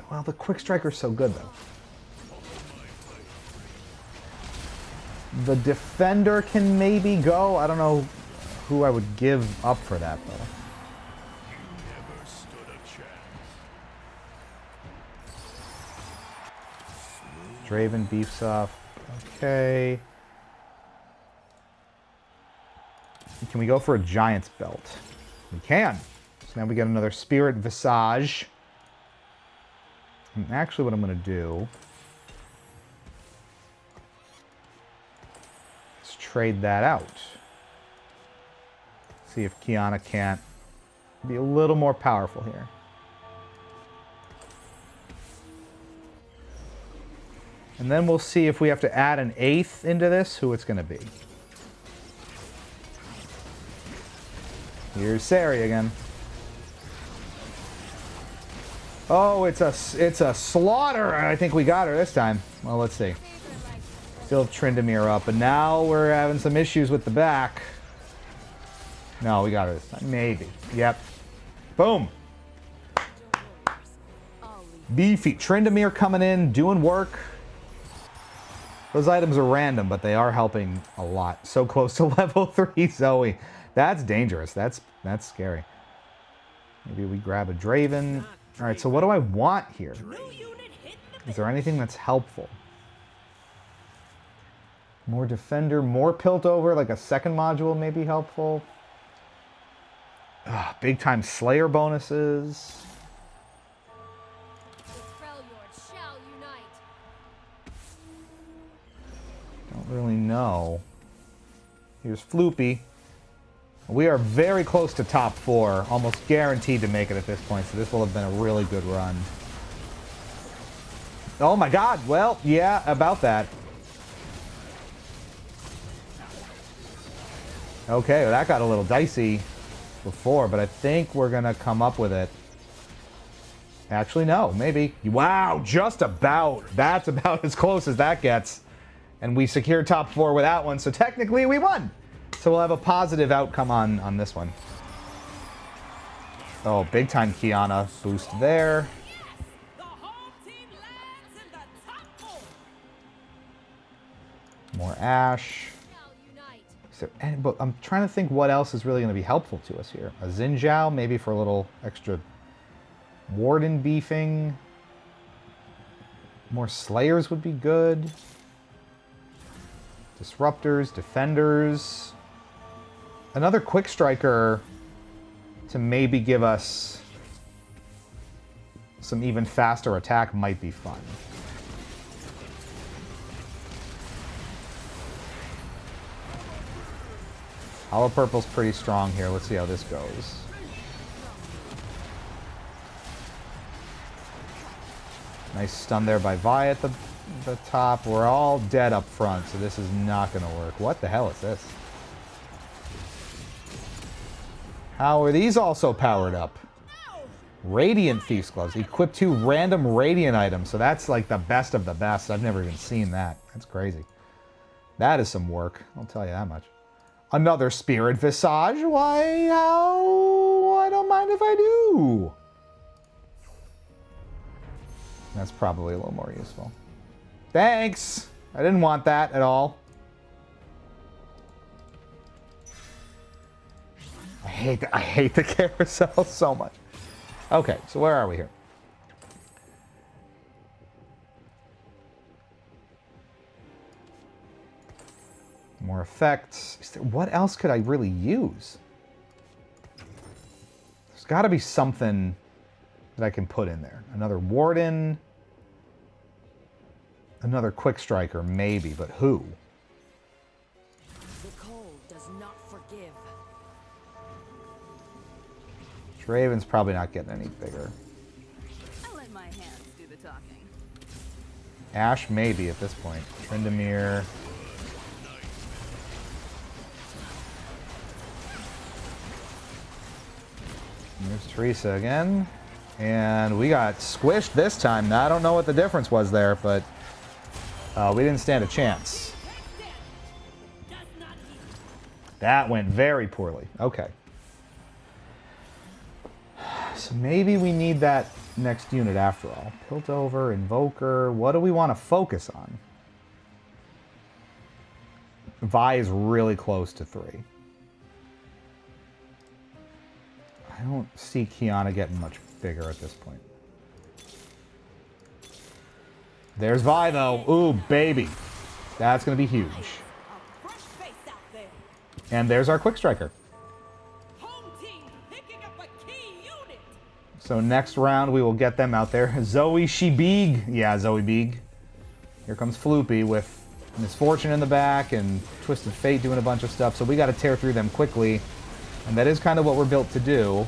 Well, the Quick Striker's so good, though. The Defender can maybe go. I don't know who I would give up for that, though. Never stood a chance. Draven beefs up. Okay. Can we go for a Giant's Belt? We can. So now we get another Spirit Visage. And actually what I'm going to do is trade that out. See if Kiana can't be a little more powerful here. And then we'll see if we have to add an 8th into this, who it's going to be. Here's Sari again. Oh, it's a slaughter. I think we got her this time. Well, let's see. Still have Tryndamere up, but now we're having some issues with the back. No, we got her this time. Maybe. Yep. Boom. Beefy. Tryndamere coming in, doing work. Those items are random, but they are helping a lot. So close to level 3 Zoe. That's dangerous. That's scary. Maybe we grab a Draven. All right, so what do I want here? Is there anything that's helpful? More Defender, more Piltover, like a second module may be helpful. Big time Slayer bonuses. The Freljord shall unite. Don't really know. Here's Floopy. We are very close to top 4, almost guaranteed to make it at this point, so this will have been a really good run. Oh my god, well, yeah, about that. Okay, well, that got a little dicey before, but I think we're gonna come up with it. Actually, no, maybe. Wow, just about. That's about as close as that gets. And we secured top 4 with that one, so technically we won. So we'll have a positive outcome on this one. Oh, big time Kiana boost there. More Ashe. But I'm trying to think what else is really going to be helpful to us here. A Xin Zhao, maybe for a little extra Warden beefing. More Slayers would be good. Disruptors, Defenders. Another Quick Striker to maybe give us some even faster attack might be fun. Hollow Purple's pretty strong here. Let's see how this goes. Nice stun there by Vi at the top. We're all dead up front, so this is not going to work. What the hell is this? How are these also powered up? Radiant Thief's Gloves. Equip 2 random Radiant items. So that's like the best of the best. I've never even seen that. That's crazy. That is some work. I'll tell you that much. Another Spirit Visage. Why? How? I don't mind if I do. That's probably a little more useful. Thanks. I didn't want that at all. I hate the carousel so much. Okay, so where are we here? More effects. What else could I really use? There's got to be something that I can put in there. Another Warden. Another Quick Striker, maybe, but who? The cold does not forgive. Draven's probably not getting any bigger. I let my hands do the talking. Ashe, maybe, at this point. Tryndamere. There's Teresa again. And we got squished this time. Now, I don't know what the difference was there, but we didn't stand a chance. That went very poorly. Okay. So maybe we need that next unit after all. Piltover, Invoker. What do we want to focus on? Vi is really close to 3. I don't see Kiana getting much bigger at this point. There's Vi, though. Ooh, baby. That's going to be huge. And there's our Quick Striker. So next round, we will get them out there. Zoe Shibig. Yeah, Zoe Beeg. Here comes Floopy with Misfortune in the back and Twisted Fate doing a bunch of stuff. So we got to tear through them quickly. And that is kind of what we're built to do.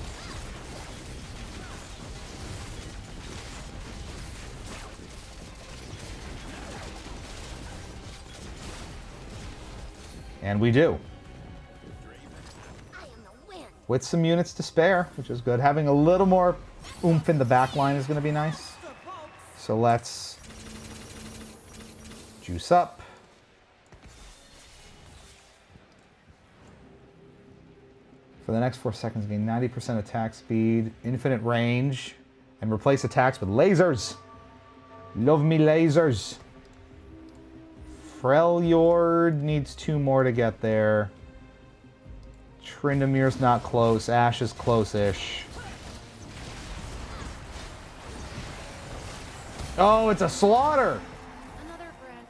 And we do. With some units to spare, which is good. Having a little more oomph in the back line is going to be nice. So let's juice up. For the next 4 seconds, gain 90% attack speed, infinite range, and replace attacks with lasers. Love me lasers. Freljord needs 2 more to get there. Tryndamere's not close. Ashe is close-ish. Oh, it's a slaughter! Another branch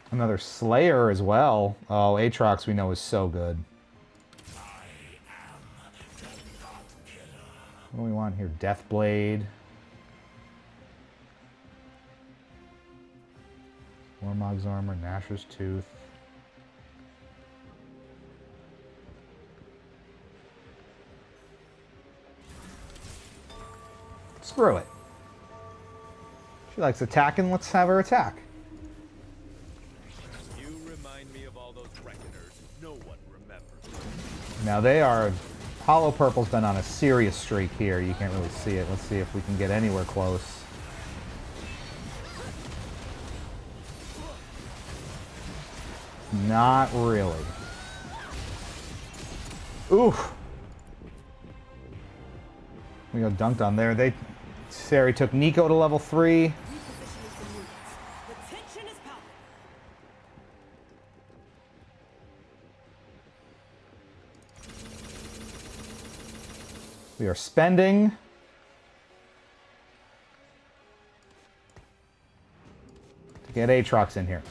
per. Another Slayer as well. Oh, Aatrox we know is so good. What do we want here? Deathblade. Warmog's Armor, Nashor's Tooth. Screw it. She likes attacking, let's have her attack. You remind me of all those reckoners no one remembers. Now they are... Hollow Purple's been on a serious streak here. You can't really see it. Let's see if we can get anywhere close. Not really. Oof. We got dunked on there. Sari took Nico to level 3. We are spending. To get Aatrox in here.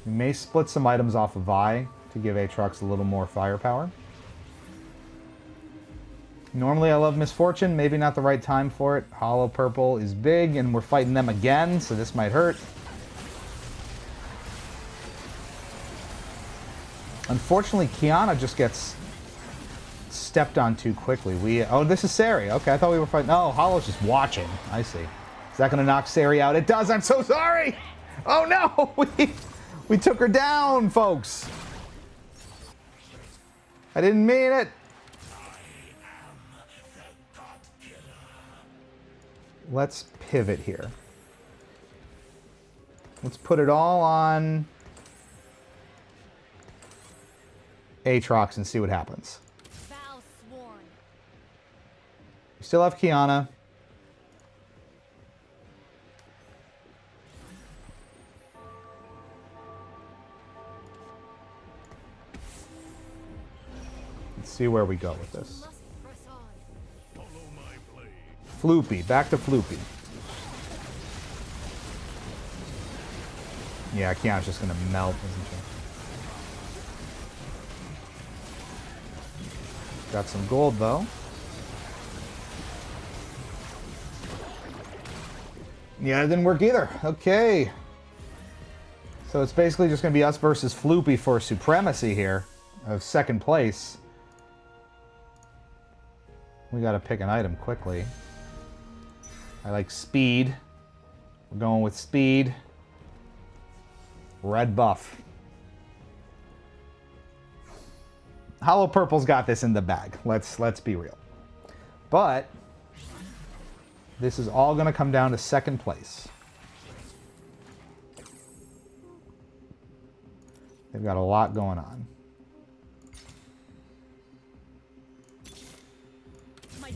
We may split some items off of Vi to give Aatrox a little more firepower. Normally I love Misfortune, maybe not the right time for it. Hollow Purple is big and we're fighting them again, so this might hurt. Unfortunately, Kiana just gets stepped on too quickly. Oh, this is Sari. Okay, I thought we were fighting. No, Hollow's just watching. I see. Is that going to knock Sari out? It does. I'm so sorry. Oh, no. We took her down, folks. I didn't mean it. Let's pivot here. Let's put it all on Aatrox and see what happens. Vow sworn. We still have Kiana. see where we go with this. Must press on. Follow my blade. Floopy. Back to Floopy. Yeah, Kiana's just going to melt, isn't she? Got some gold, though. Yeah, it didn't work either. Okay. So it's basically just going to be us versus Floopy for supremacy here of second place. We got to pick an item quickly. I like speed. We're going with speed. Red buff. Hollow Purple's got this in the bag. Let's be real. But this is all going to come down to second place. They've got a lot going on.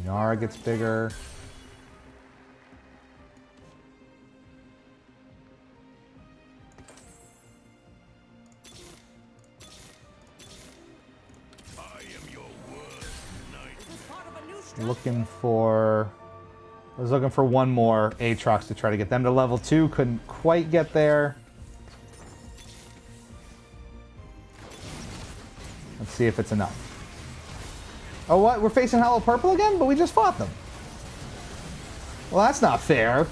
Nara gets bigger. Looking for... I was looking for one more Aatrox to try to get them to level 2. Couldn't quite get there. Let's see if it's enough. Oh, what? We're facing Hollow Purple again? But we just fought them. Well, that's not fair.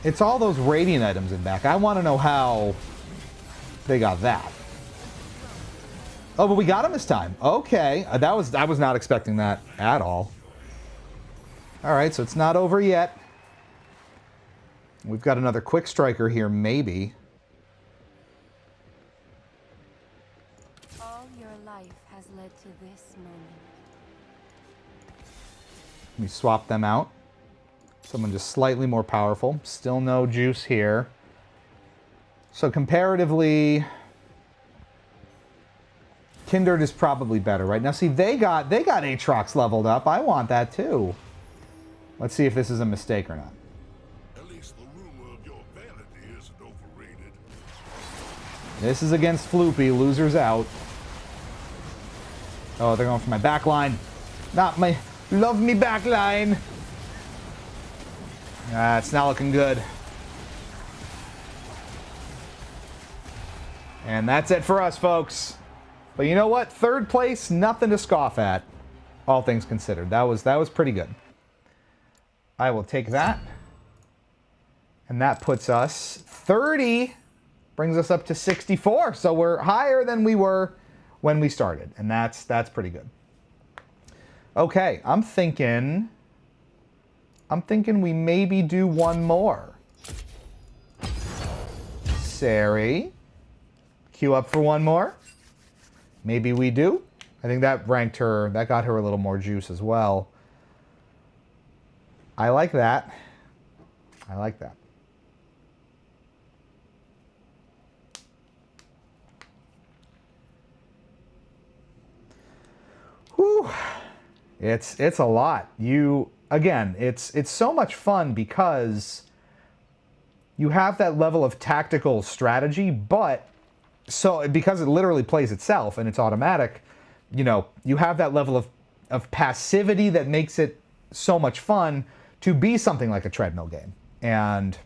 It's all those Radiant items in back. I want to know how they got that. Oh, but we got him this time. Okay. I was not expecting that at all. All right, so it's not over yet. We've got another quick striker here, maybe. All your life has led to this moment. We swap them out. Someone just slightly more powerful. Still no juice here. So comparatively... Kindred is probably better, right? Now, see, they got Aatrox leveled up. I want that, too. Let's see if this is a mistake or not. At least the rumor of your vanity isn't overrated. This is against Floopy. Loser's out. Oh, they're going for my back line. Not my... Love me back line. Ah, it's not looking good. And that's it for us, folks. But you know what? Third place, nothing to scoff at. All things considered. That was pretty good. I will take that. And that puts us 30. Brings us up to 64. So we're higher than we were when we started. And that's pretty good. Okay, I'm thinking we maybe do one more. Sari. Queue up for one more. Maybe we do. I think that ranked her, that got her a little more juice as well. I like that. I like that. Whew. It's a lot. Again, it's so much fun because you have that level of tactical strategy, but so because it literally plays itself and it's automatic, you know, you have that level of passivity that makes it so much fun to be something like a treadmill game. And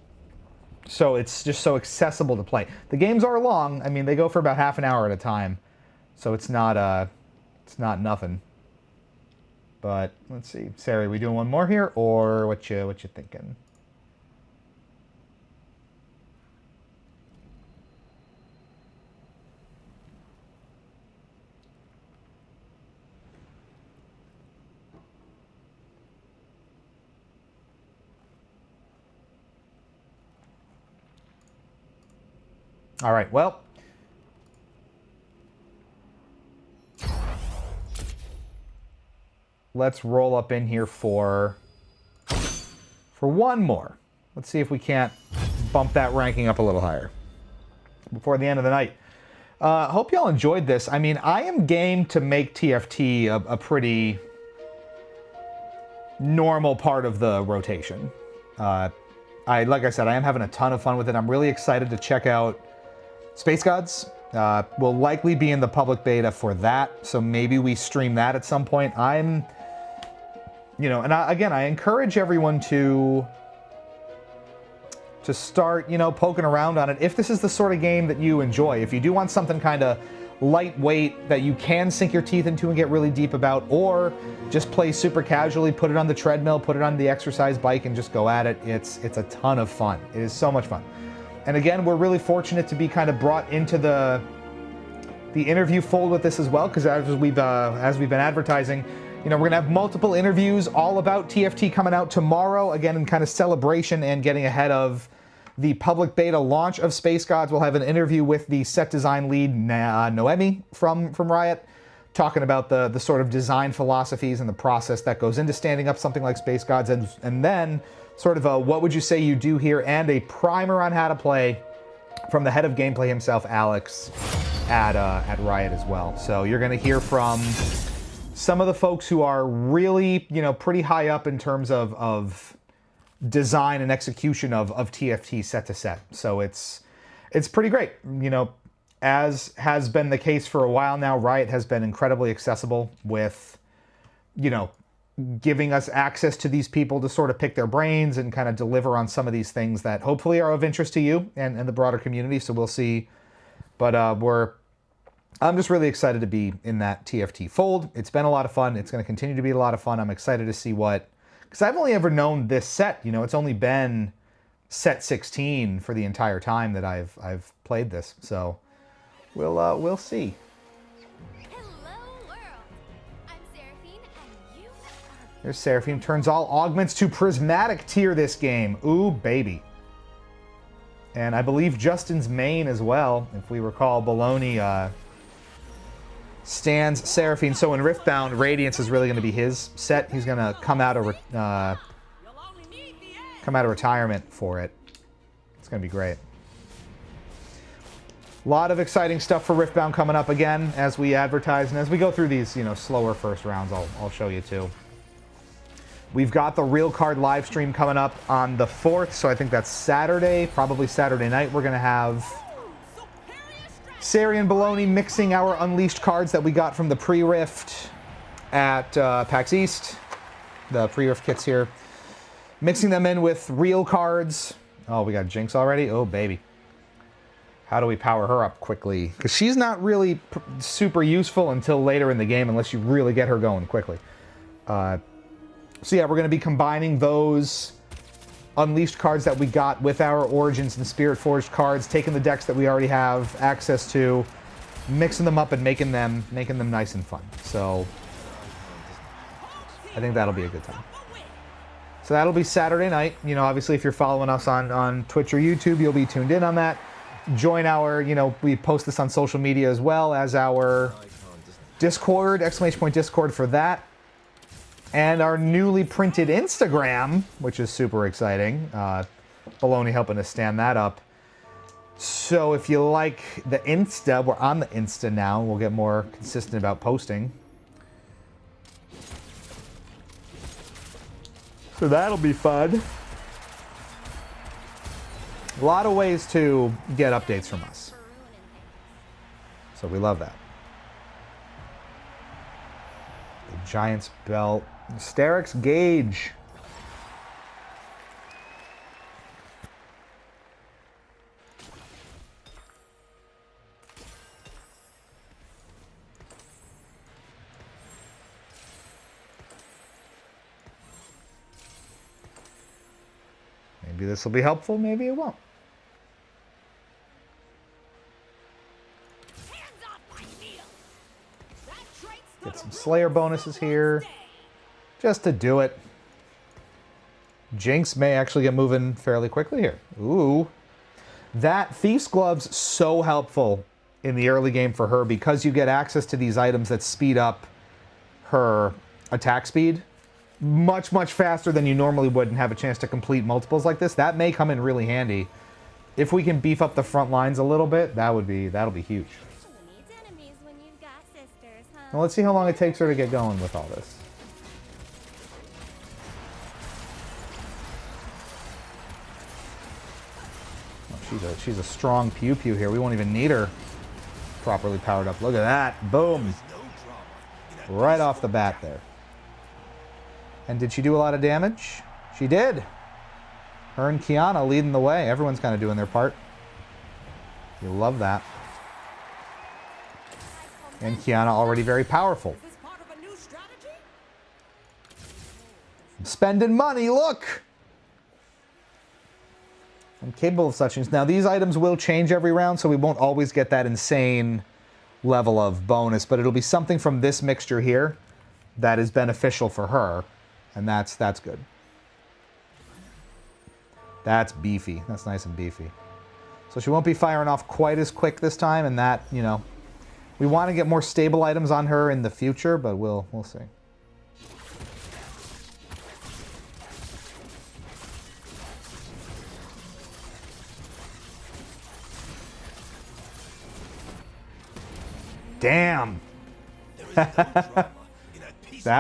so it's just so accessible to play. The games are long. I mean, they go for about half an hour at a time. So it's not nothing. But let's see. Sari, we doing one more here, or what you thinking? All right, well, let's roll up in here for one more. Let's see if we can't bump that ranking up a little higher before the end of the night. Hope y'all enjoyed this. I mean, I am game to make TFT a pretty normal part of the rotation. Like I said, I am having a ton of fun with it. I'm really excited to check out Space Gods We'll likely be in the public beta for that, so maybe we stream that at some point. And I encourage everyone to start, poking around on it. If this is the sort of game that you enjoy, if you do want something kind of lightweight that you can sink your teeth into and get really deep about, or just play super casually, put it on the treadmill, put it on the exercise bike, and just go at it. It's a ton of fun. It is so much fun. And again, we're really fortunate to be kind of brought into the interview fold with this as well, because as we've been advertising, we're gonna have multiple interviews all about TFT coming out tomorrow. Again, in kind of celebration and getting ahead of the public beta launch of Space Gods. We'll have an interview with the set design lead, Noemi from Riot, talking about the sort of design philosophies and the process that goes into standing up something like Space Gods, and then sort of a what would you say you do here, and a primer on how to play from the head of gameplay himself, Alex, at Riot as well. So you're going to hear from some of the folks who are really, pretty high up in terms of design and execution of TFT set to set. So it's pretty great. As has been the case for a while now, Riot has been incredibly accessible with, giving us access to these people to sort of pick their brains and kind of deliver on some of these things that hopefully are of interest to you and the broader community. So we'll see. But I'm just really excited to be in that TFT fold. It's been a lot of fun. It's going to continue to be a lot of fun. I'm excited to see because I've only ever known this set. It's only been set 16 for the entire time that I've played this. So we'll see. Hello, world. I'm Seraphine, and you are... There's Seraphine. Turns all augments to prismatic tier this game. Ooh, baby. And I believe Justin's main as well, if we recall. Baloney stands Seraphine. So in Riftbound, Radiance is really going to be his set. He's going to come out of retirement for it. It's going to be great. A lot of exciting stuff for Riftbound coming up again as we advertise, and as we go through these, slower first rounds, I'll show you too. We've got the Real Card live stream coming up on the 4th, so I think that's Saturday, probably Saturday night. We're going to have Sari and Baloney mixing our Unleashed cards that we got from the pre-Rift at PAX East. The pre-Rift kits here. Mixing them in with real cards. Oh, we got Jinx already? Oh, baby. How do we power her up quickly? Because she's not really super useful until later in the game unless you really get her going quickly. So yeah, we're going to be combining those Unleashed cards that we got with our Origins and Spirit Forged cards, taking the decks that we already have access to, mixing them up and making them nice and fun. So I think that'll be a good time. So that'll be Saturday night. Obviously if you're following us on Twitch or YouTube, you'll be tuned in on that. Join our, we post this on social media as well as our Discord, !Discord for that. And our newly printed Instagram, which is super exciting. Baloney helping us stand that up. So if you like the Insta, we're on the Insta now. We'll get more consistent about posting. So that'll be fun. A lot of ways to get updates from us. So we love that. The Giants belt. Sterix Gauge. Maybe this will be helpful, maybe it won't. Get some Slayer bonuses here. Just to do it. Jinx may actually get moving fairly quickly here. Ooh. That Thief's Glove's so helpful in the early game for her because you get access to these items that speed up her attack speed much, much faster than you normally would and have a chance to complete multiples like this. That may come in really handy. If we can beef up the front lines a little bit, that'll be huge. Well, let's see how long it takes her to get going with all this. Oh, she's a strong pew-pew here. We won't even need her. properly powered up. Look at that. Boom. Right off the bat there. And did she do a lot of damage? She did. Her and Kiana leading the way. Everyone's kind of doing their part. You love that. And Kiana already very powerful. I'm spending money, look! I'm capable of such things. Now, these items will change every round, so we won't always get that insane level of bonus, but it'll be something from this mixture here that is beneficial for her, and that's good. That's beefy. That's nice and beefy. So she won't be firing off quite as quick this time, and that, you know, we want to get more stable items on her in the future, but we'll see. Damn. That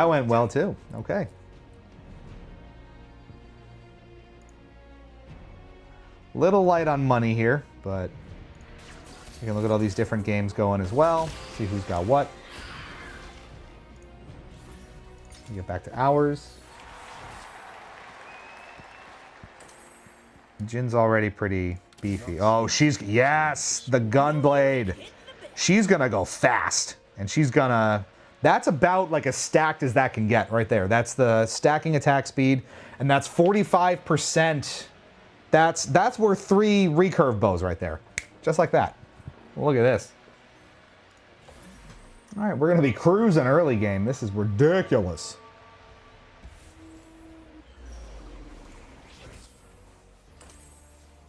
went well too. Okay. Little light on money here, but you can look at all these different games going as well. See who's got what. Get back to ours. Jin's already pretty beefy. Oh, she's... Yes! The Gunblade. She's going to go fast. And she's going to... That's about like as stacked as that can get right there. That's the stacking attack speed. And that's 45%. That's worth 3 recurve bows right there. Just like that. Look at this. All right, we're going to be cruising early game. This is ridiculous.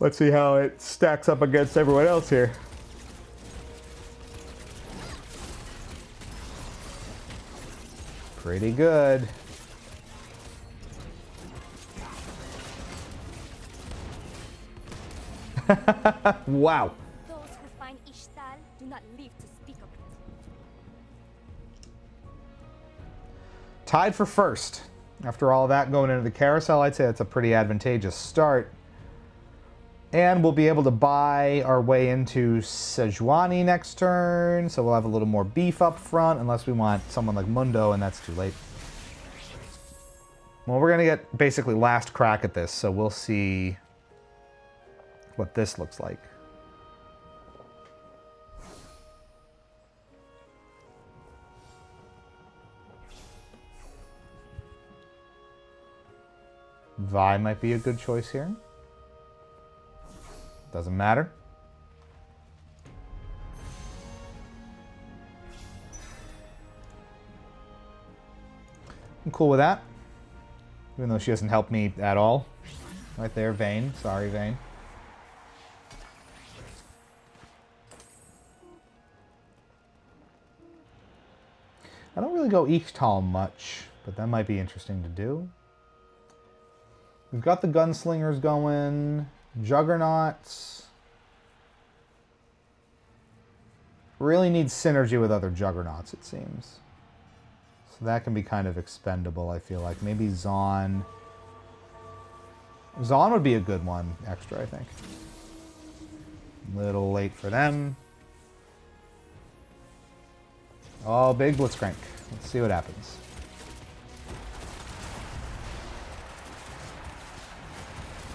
Let's see how it stacks up against everyone else here. Pretty good. Wow. Those who find Ishtal do not live to speak of it. Tied for first. After all that going into the carousel, I'd say it's a pretty advantageous start. And we'll be able to buy our way into Sejuani next turn, so we'll have a little more beef up front, unless we want someone like Mundo, and that's too late. Well, we're going to get basically last crack at this, so we'll see what this looks like. Vi might be a good choice here. Doesn't matter. I'm cool with that. Even though she doesn't help me at all. Right there, Vayne. Sorry, Vayne. I don't really go Ichtal much, but that might be interesting to do. We've got the gunslingers going. Juggernauts. Really needs synergy with other juggernauts, it seems. So that can be kind of expendable, I feel like. Maybe Zon. Zon would be a good one, extra, I think. Little late for them. Oh, big Blitzcrank. Let's see what happens.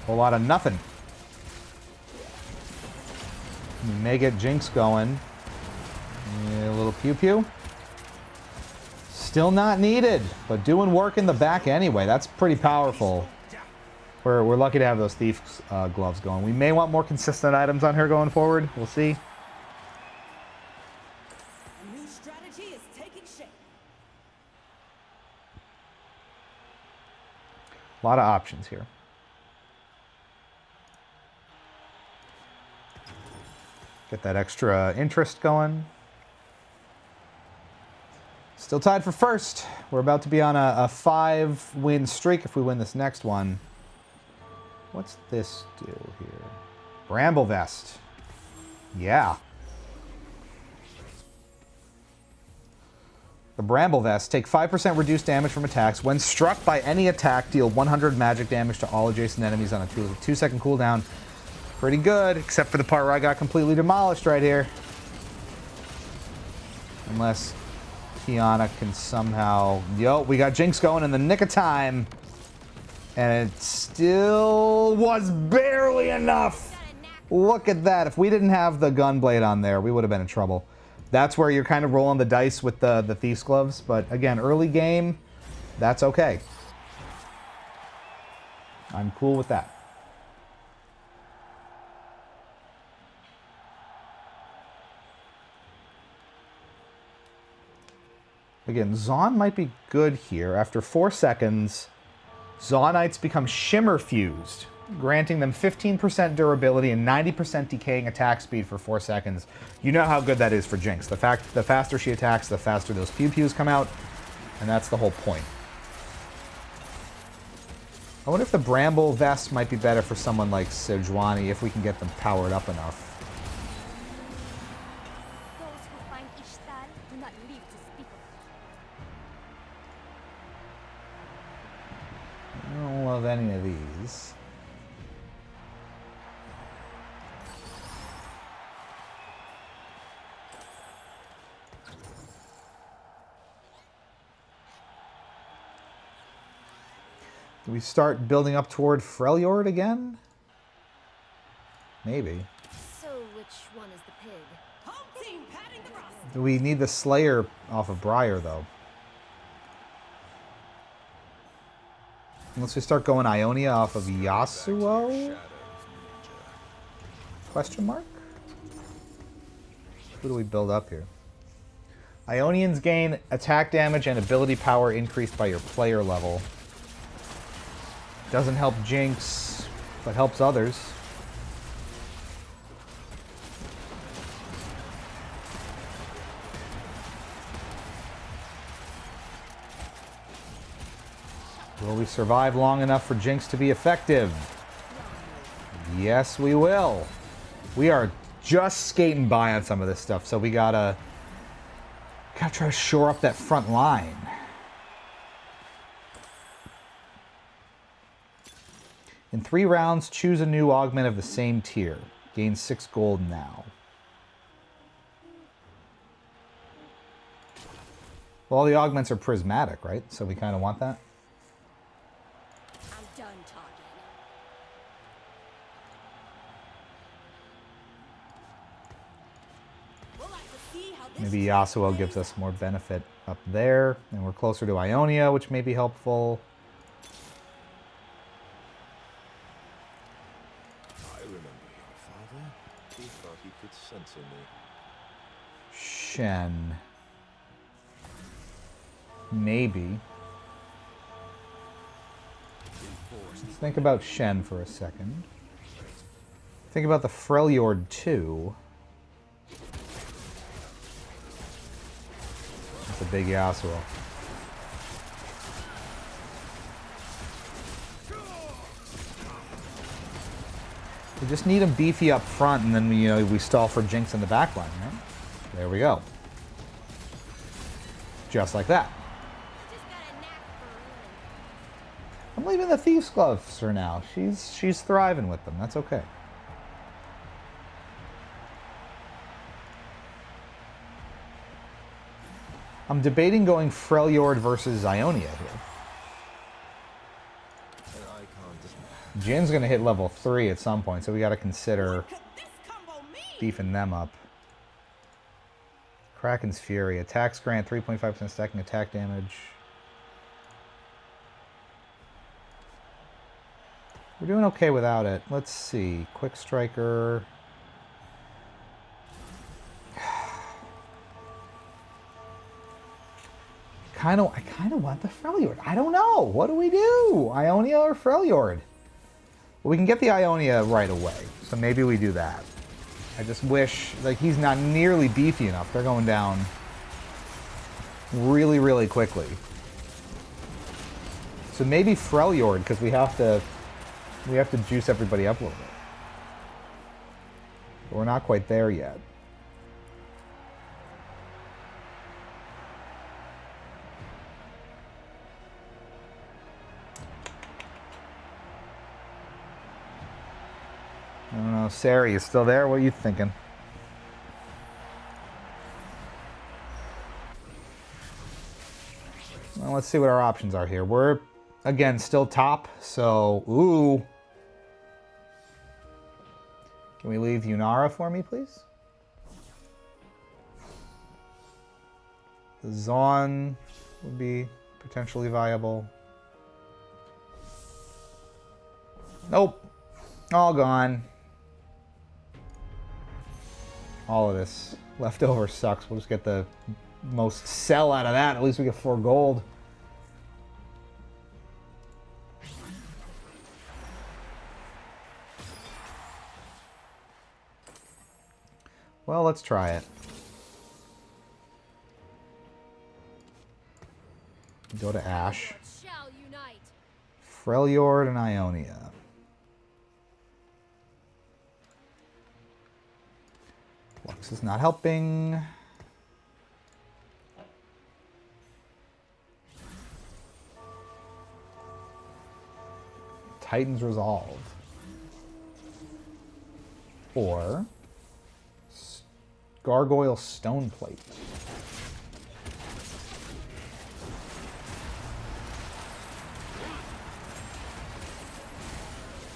Whole lot of nothing. We may get Jinx going. Yeah, a little pew-pew. Still not needed, but doing work in the back anyway. That's pretty powerful. We're lucky to have those Thief's gloves going. We may want more consistent items on her going forward. We'll see. A new strategy is taking shape. A lot of options here. Get that extra interest going. Still tied for first. We're about to be on a 5-win streak if we win this next one. What's this do here? Bramble Vest. Yeah. The Bramble Vest. Take 5% reduced damage from attacks. When struck by any attack, deal 100 magic damage to all adjacent enemies on a 2-second cooldown. Pretty good, except for the part where I got completely demolished right here. Unless Kiana can somehow... Yo, we got Jinx going in the nick of time. And it still was barely enough. Look at that. If we didn't have the gunblade on there, we would have been in trouble. That's where you're kind of rolling the dice with the Thief's Gloves. But again, early game, that's okay. I'm cool with that. Again, Zaun might be good here. After 4 seconds, Zaunites become Shimmer Fused, granting them 15% durability and 90% decaying attack speed for 4 seconds. You know how good that is for Jinx. The faster she attacks, the faster those pew-pews come out, and that's the whole point. I wonder if the Bramble Vest might be better for someone like Sejuani if we can get them powered up enough. Those who find Ishtal do not live to speak of. I don't love any of these. Do we start building up toward Freljord again? Maybe. So which one is the pig? Home team patting the roster. Do we need the Slayer off of Briar, though? Unless we start going Ionia off of Yasuo? Question mark? Who do we build up here? Ionians gain attack damage and ability power increased by your player level. Doesn't help Jinx, but helps others. Will we survive long enough for Jinx to be effective? Yes, we will. We are just skating by on some of this stuff, so we gotta try to shore up that front line. In 3 rounds, choose a new augment of the same tier. Gain 6 gold now. Well, all the augments are prismatic, right? So we kind of want that. I'm done talking. We'll have to see how this Maybe Yasuo gives us more benefit up there. And we're closer to Ionia, which may be helpful. He thought he could censor me. Shen. Maybe. Let's think about Shen for a second. Think about the Freljord too. That's a big Yasuo. We just need him beefy up front, and then we stall for Jinx in the back line, right? There we go. Just like that. just got a knack for I'm leaving the Thief's Gloves for now. She's thriving with them. That's okay. I'm debating going Freljord versus Ionia here. Jin's gonna hit level 3 at some point, so we gotta consider What could this combo mean? beefing them up. Kraken's Fury. Attacks grant 3.5% stacking attack damage. We're doing okay without it. Let's see. Quick Striker. I kind of want the Freljord. I don't know. What do we do? Ionia or Freljord? Well, we can get the Ionia right away, so maybe we do that. I just wish, like, he's not nearly beefy enough. They're going down really, really quickly. So maybe Freljord, because we have to juice everybody up a little bit. But we're not quite there yet. I don't know. Sari, you still there? What are you thinking? let's see what our options are here. We're, again, still top, so... Ooh. Can we leave Yunara for me, please? The Zaun would be potentially viable. Nope. All gone. All of this leftover sucks. We'll just get the most sell out of that. At least we get 4 gold. Well, let's try it. Go to Ash. Shall unite. Freljord and Ionia. Lux is not helping. Titan's Resolve. Or Gargoyle Stoneplate.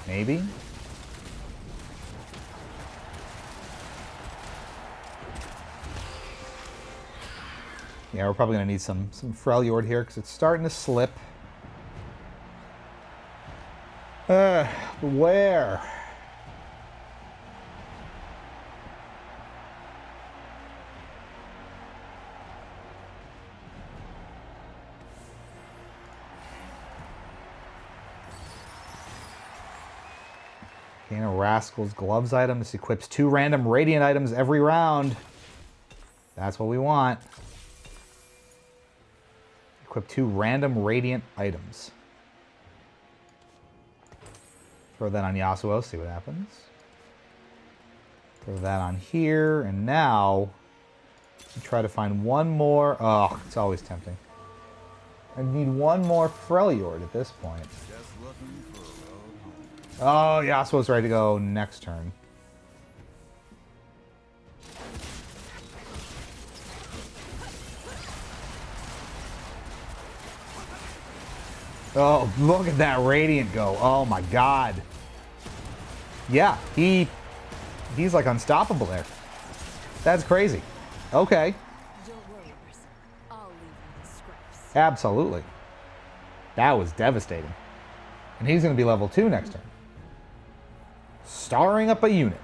Maybe. Yeah, we're probably going to need some Freljord here because it's starting to slip. Where? Gain a Rascal's Gloves item. This equips 2 random Radiant items every round. That's what we want. Equip 2 random Radiant items. Throw that on Yasuo, see what happens. Throw that on here, and now try to find one more. Oh, it's always tempting. I need one more Freljord at this point. Oh, Yasuo's ready to go next turn. Oh, look at that Radiant go. Oh my god. Yeah, he's like unstoppable there. That's crazy. Okay. Don't worry, Mercy. I'll leave you the scraps. Absolutely. That was devastating. And he's going to be level 2 next turn. Starring up a unit.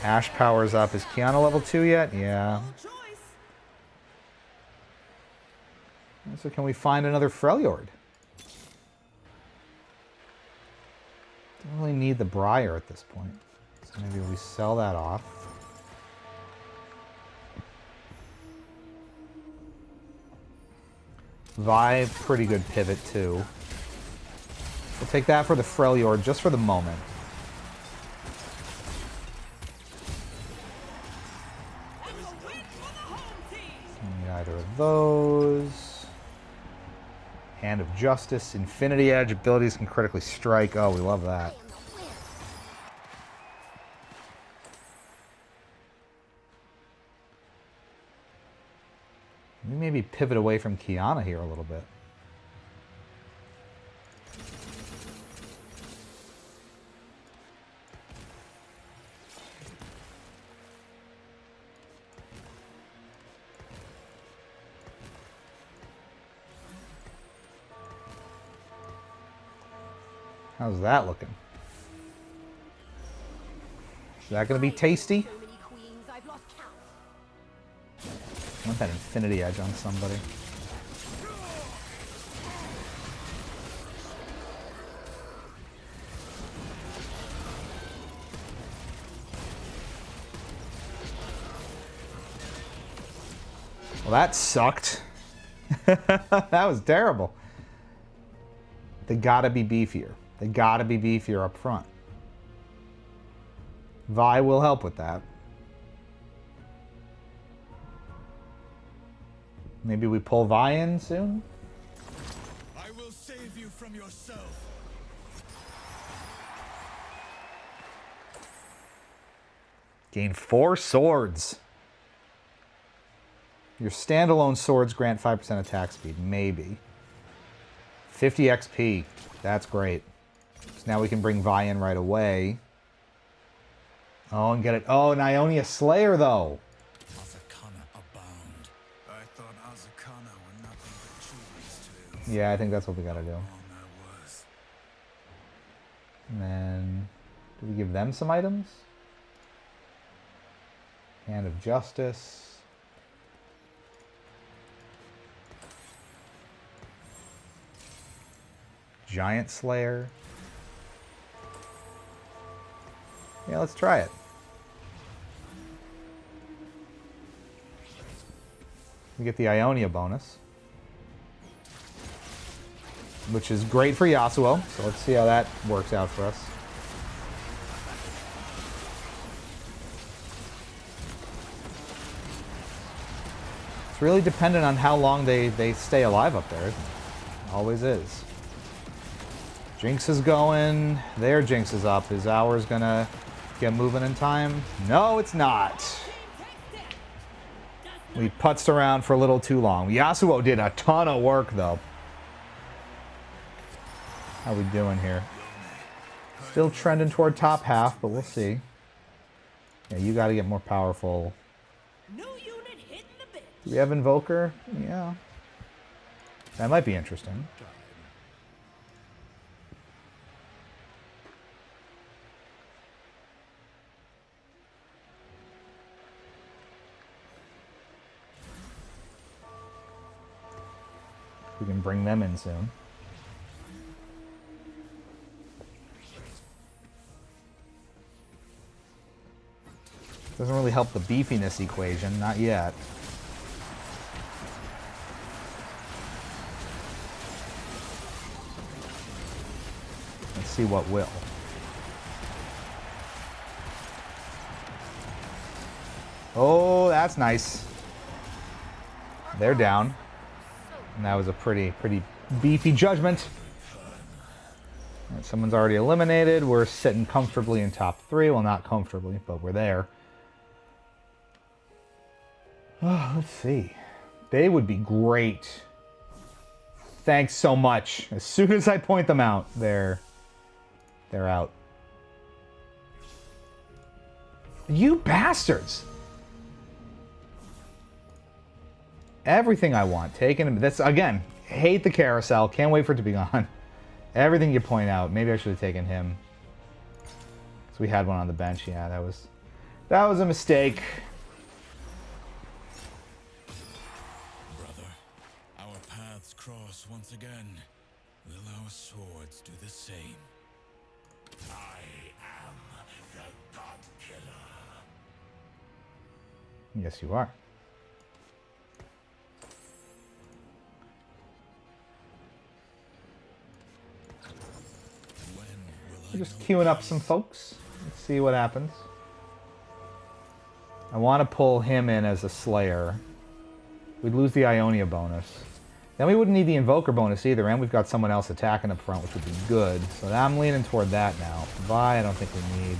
Ash powers up. Is Kiana level 2 yet? Yeah. So can we find another Freljord? Don't really need the Briar at this point. So maybe we sell that off. Vive, pretty good pivot too. We'll take that for the Freljord just for the moment. Don't need either of those. Hand of Justice, Infinity Edge, abilities can critically strike. Oh, we love that. We maybe pivot away from Kiana here a little bit. How's that looking? Is that going to be tasty? So many queens, I've lost count. I want that Infinity Edge on somebody. Well, that sucked. That was terrible. They gotta be beefier. They gotta be beefier up front. Vi will help with that. Maybe we pull Vi in soon? I will save you from yourself. Gain 4 swords. Your standalone swords grant 5% attack speed. Maybe. 50 XP. That's great. So now we can bring Vi in right away. Oh, and get it. Oh, an Ionia Slayer, though. Azakana abound. I thought Azakana were nothing but children's tales. Yeah, I think that's what we gotta do. All that was. And then, do we give them some items? Hand of Justice. Giant Slayer. Yeah, let's try it. We get the Ionia bonus, which is great for Yasuo. So let's see how that works out for us. It's really dependent on how long they stay alive up there. Always is. Jinx is going. Their Jinx is up. Is ours gonna get moving in time? No, it's not. We putzed around for a little too long. Yasuo did a ton of work, though. How we doing here? Still trending toward top half, but we'll see. Yeah, you got to get more powerful. New unit hitting the bit. Do we have Invoker? Yeah. That might be interesting. We can bring them in soon. Doesn't really help the beefiness equation, not yet. Let's see what will. Oh, that's nice. They're down. And that was a pretty beefy judgment. All right, someone's already eliminated. We're sitting comfortably in top 3. Well, not comfortably, but we're there. Oh, let's see. They would be great. Thanks so much. As soon as I point them out, they're out. You bastards! Everything I want, taken. That's, again, hate the carousel. Can't wait for it to be gone. Everything you point out. Maybe I should have taken him. So we had one on the bench. Yeah, that was a mistake. Brother, our paths cross once again. Will our swords do the same? I am the God Killer. Yes, you are. We're just queuing up some folks. Let's see what happens. I want to pull him in as a Slayer. We'd lose the Ionia bonus. Then we wouldn't need the Invoker bonus either, and we've got someone else attacking up front, which would be good. So I'm leaning toward that now. Vi, I don't think we need.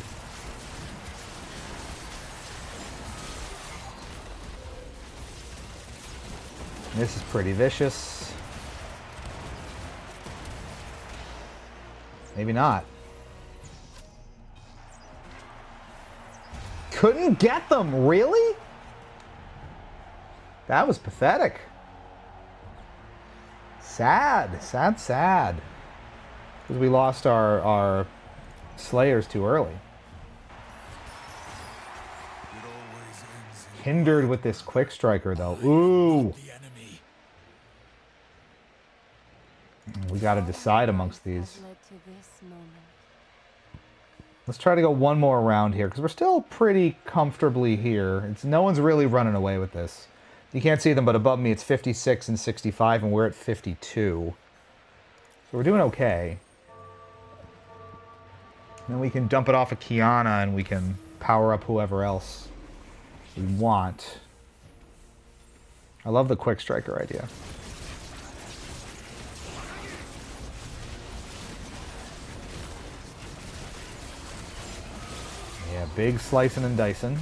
This is pretty vicious. Maybe not. Couldn't get them, really? That was pathetic. Sad, sad, sad. Because we lost our Slayers too early. Hindered with this Quick Striker, though. Ooh. We got to decide amongst these. Let's try to go one more round here, because we're still pretty comfortably here. No one's really running away with this. You can't see them, but above me it's 56 and 65, and we're at 52. So we're doing okay. And then we can dump it off of Kiana, and we can power up whoever else we want. I love the Quick Striker idea. Yeah, big slicing and dicing.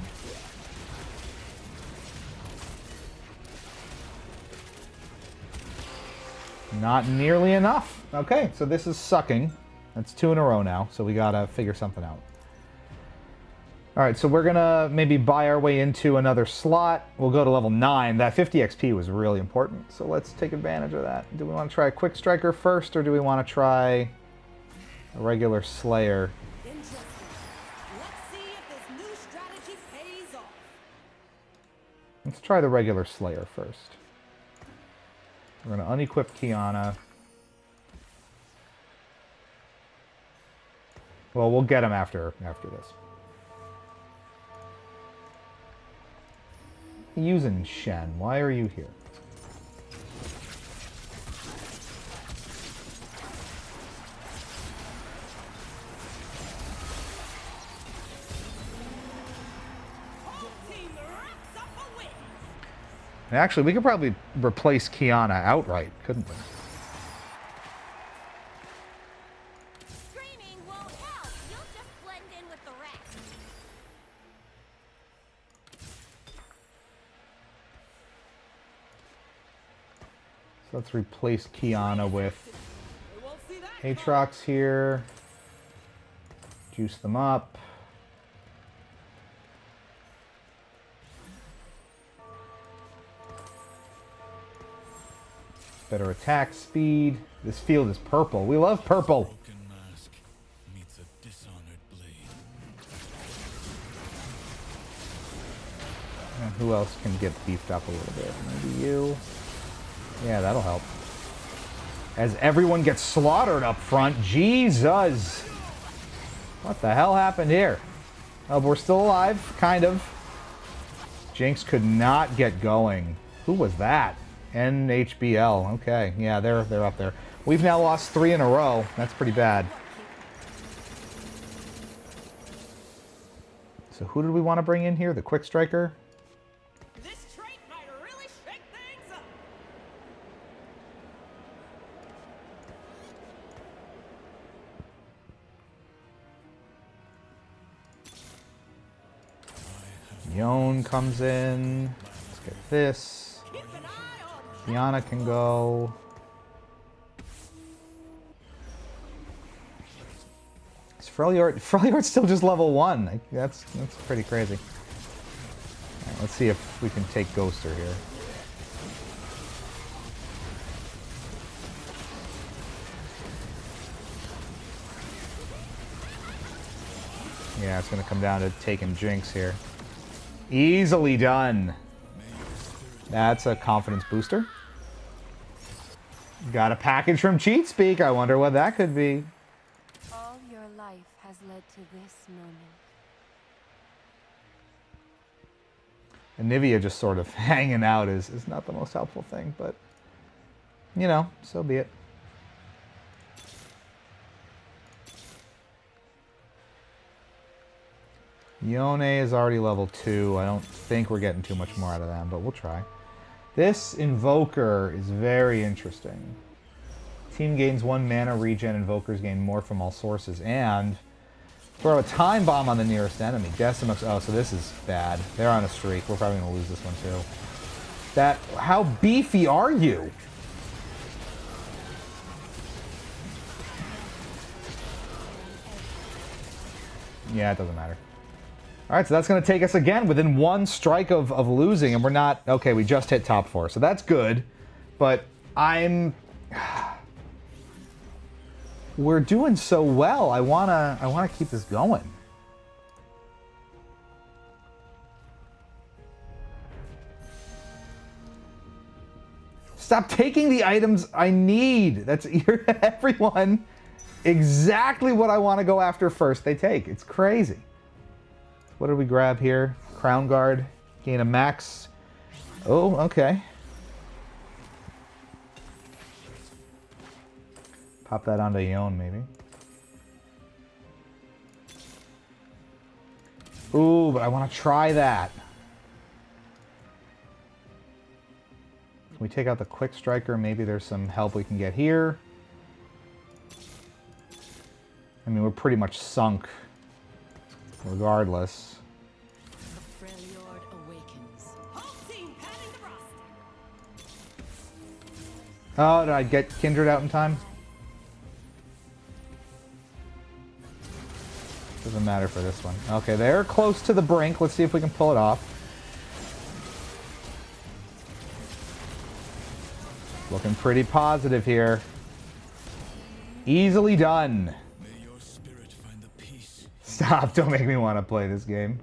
Not nearly enough. Okay, so this is sucking. That's 2 in a row now, so we gotta figure something out. Alright, so we're gonna maybe buy our way into another slot. We'll go to level 9. That 50 XP was really important, so let's take advantage of that. Do we want to try a Quick Striker first, or do we want to try a regular Slayer? Interesting. Let's see if this new strategy pays off. Let's try the regular Slayer first. We're going to unequip Kiana. Well, we'll get him after this. Using Shen, why are you here? Actually, we could probably replace Kiana outright, couldn't we? Screaming won't help. You'll just blend in with the rest. So let's replace Kiana with Aatrox here. Juice them up. Better attack speed. This field is purple. We love purple. Broken mask meets a dishonored blade. And who else can get beefed up a little bit? Maybe you. Yeah, that'll help. As everyone gets slaughtered up front. Jesus! What the hell happened here? Oh, but we're still alive, kind of. Jinx could not get going. Who was that? NHBL. Okay, yeah, they're up there. We've now lost 3 in a row. That's pretty bad. So who did we want to bring in here? The Quick Striker? This trait might really shake things up. Yone comes in. Let's get this. Kiana can go. Is Freljord's still just level 1. Like, that's pretty crazy. All right, let's see if we can take Ghoster here. Yeah, it's going to come down to taking Jinx here. Easily done. That's a confidence booster. Got a package from CheatSpeak. I wonder what that could be. All your life has led to this moment. And Nivea just sort of hanging out is not the most helpful thing, but, you know, so be it. Yone is already level 2. I don't think we're getting too much more out of them, but we'll try. This Invoker is very interesting. Team gains 1 mana regen, Invokers gain more from all sources, and throw a Time Bomb on the nearest enemy. Decimux, oh, so this is bad. They're on a streak. We're probably going to lose this one too. How beefy are you? Yeah, it doesn't matter. All right, so that's going to take us again within 1 strike of losing, and we're not... Okay, we just hit top 4, so that's good. But we're doing so well. I wanna keep this going. Stop taking the items I need. That's everyone. Exactly what I want to go after first, they take. It's crazy. What did we grab here? Crown Guard. Gain a max. Oh, okay. Pop that onto Yone, maybe. Ooh, but I want to try that. Can we take out the Quick Striker? Maybe there's some help we can get here. I mean, we're pretty much sunk. regardless. Freljord awakens. Whole team patting the rust. Oh, did I get Kindred out in time? Doesn't matter for this one. Okay, they're close to the brink. Let's see if we can pull it off. Looking pretty positive here. Easily done. May your spirit find the peace. Stop, don't make me want to play this game.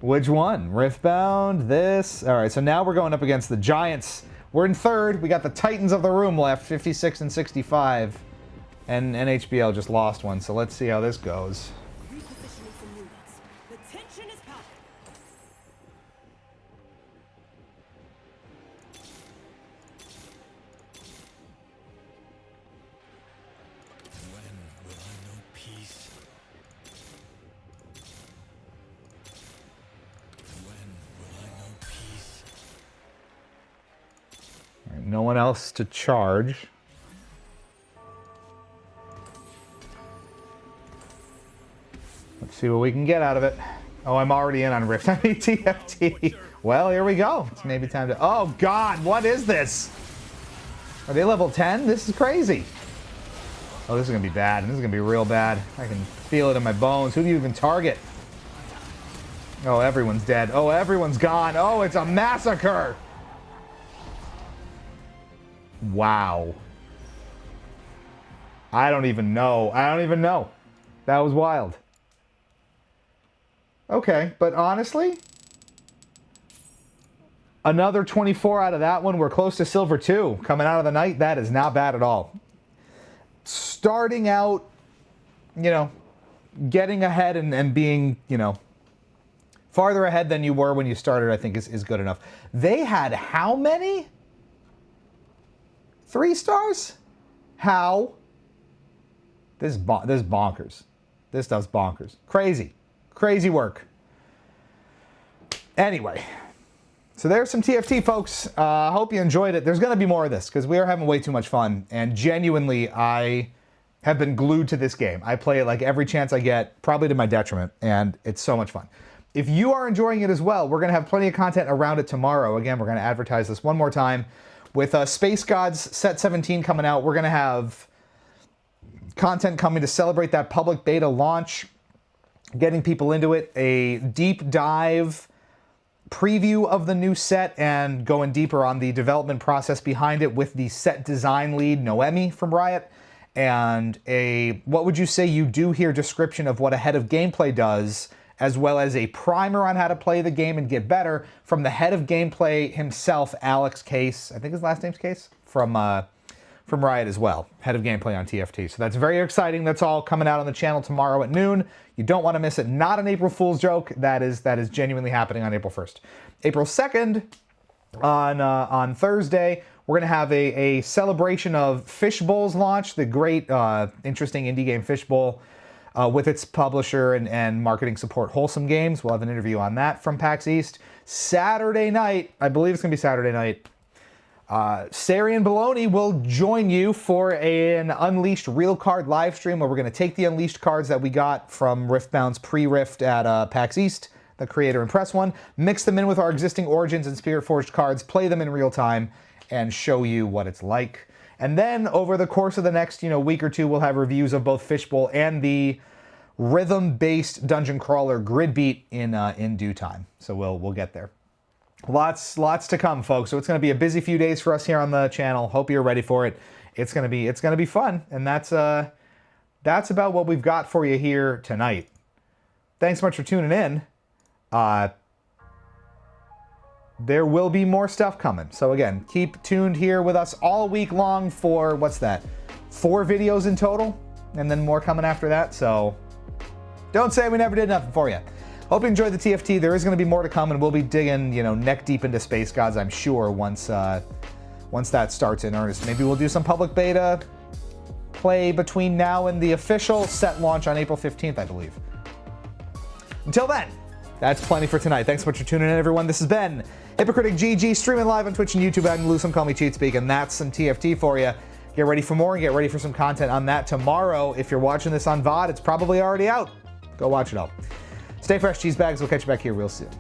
Which one? Riftbound, this. All right, so now we're going up against the Giants. We're in third. We got the Titans of the room left, 56 and 65. And NHBL just lost one, so let's see how this goes. Repositioning some units. The tension is palpable. When will I know peace? When will I know peace? All right, no one else to charge. Let's see what we can get out of it. Oh, I'm already in on Rift. I need TFT. Well, here we go. It's maybe time to... Oh, God, what is this? Are they level 10? This is crazy. Oh, this is going to be bad. This is going to be real bad. I can feel it in my bones. Who do you even target? Oh, everyone's dead. Oh, everyone's gone. Oh, it's a massacre. Wow. I don't even know. I don't even know. That was wild. Okay, but honestly, another 24 out of that one. We're close to silver 2 coming out of the night. That is not bad at all. Starting out, you know, getting ahead and being, you know, farther ahead than you were when you started, I think is good enough. They had how many? 3 stars? How? This is bonkers. This stuff's bonkers. Crazy. Crazy work. Anyway, so there's some TFT, folks. Hope you enjoyed it. There's going to be more of this because we are having way too much fun. And genuinely, I have been glued to this game. I play it like every chance I get, probably to my detriment, and it's so much fun. If you are enjoying it as well, we're going to have plenty of content around it tomorrow. Again, we're going to advertise this one more time. With Space Gods Set 17 coming out, we're going to have content coming to celebrate that public beta launch, getting people into it, a deep dive preview of the new set and going deeper on the development process behind it with the set design lead, Noemi from Riot, and a, what would you say you do here, description of what a head of gameplay does, as well as a primer on how to play the game and get better from the head of gameplay himself, Alex Case. I think his last name's Case, from Riot as well, head of gameplay on TFT. So that's very exciting. That's all coming out on the channel tomorrow at noon. You don't want to miss it. Not an April Fool's joke. That is genuinely happening on April 1st. April 2nd, on Thursday, we're going to have a celebration of Fishbowl's launch, the great, interesting indie game Fishbowl, with its publisher and marketing support, Wholesome Games. We'll have an interview on that from PAX East. Saturday night, I believe it's going to be Saturday night, Sarian Baloney will join you for an Unleashed Real Card live stream where we're going to take the Unleashed cards that we got from Riftbound's pre-Rift at PAX East, the Creator and Press one, mix them in with our existing Origins and Spirit Forged cards, play them in real time, and show you what it's like. And then over the course of the next week or two, we'll have reviews of both Fishbowl and the rhythm-based dungeon crawler Grid Beat in due time. So we'll get there. Lots to come, folks. So it's going to be a busy few days for us here on the channel. Hope you're ready for it. It's going to be fun, and that's about what we've got for you here tonight. Thanks so much for tuning in. There will be more stuff coming. So again, keep tuned here with us all week long for, what's that, 4 videos in total, and then more coming after that. So don't say we never did nothing for you. Hope you enjoyed the TFT. There is going to be more to come, and we'll be digging, neck deep into Space Gods, I'm sure, once that starts in earnest. Maybe we'll do some public beta play between now and the official set launch on April 15th, I believe. Until then, that's plenty for tonight. Thanks so much for tuning in, everyone. This has been Hypocritic GG, streaming live on Twitch and YouTube. I'm Lucem, call me Cheatspeak, and that's some TFT for you. Get ready for more and get ready for some content on that tomorrow. If you're watching this on VOD, it's probably already out. Go watch it all. Stay fresh, cheese bags. We'll catch you back here real soon.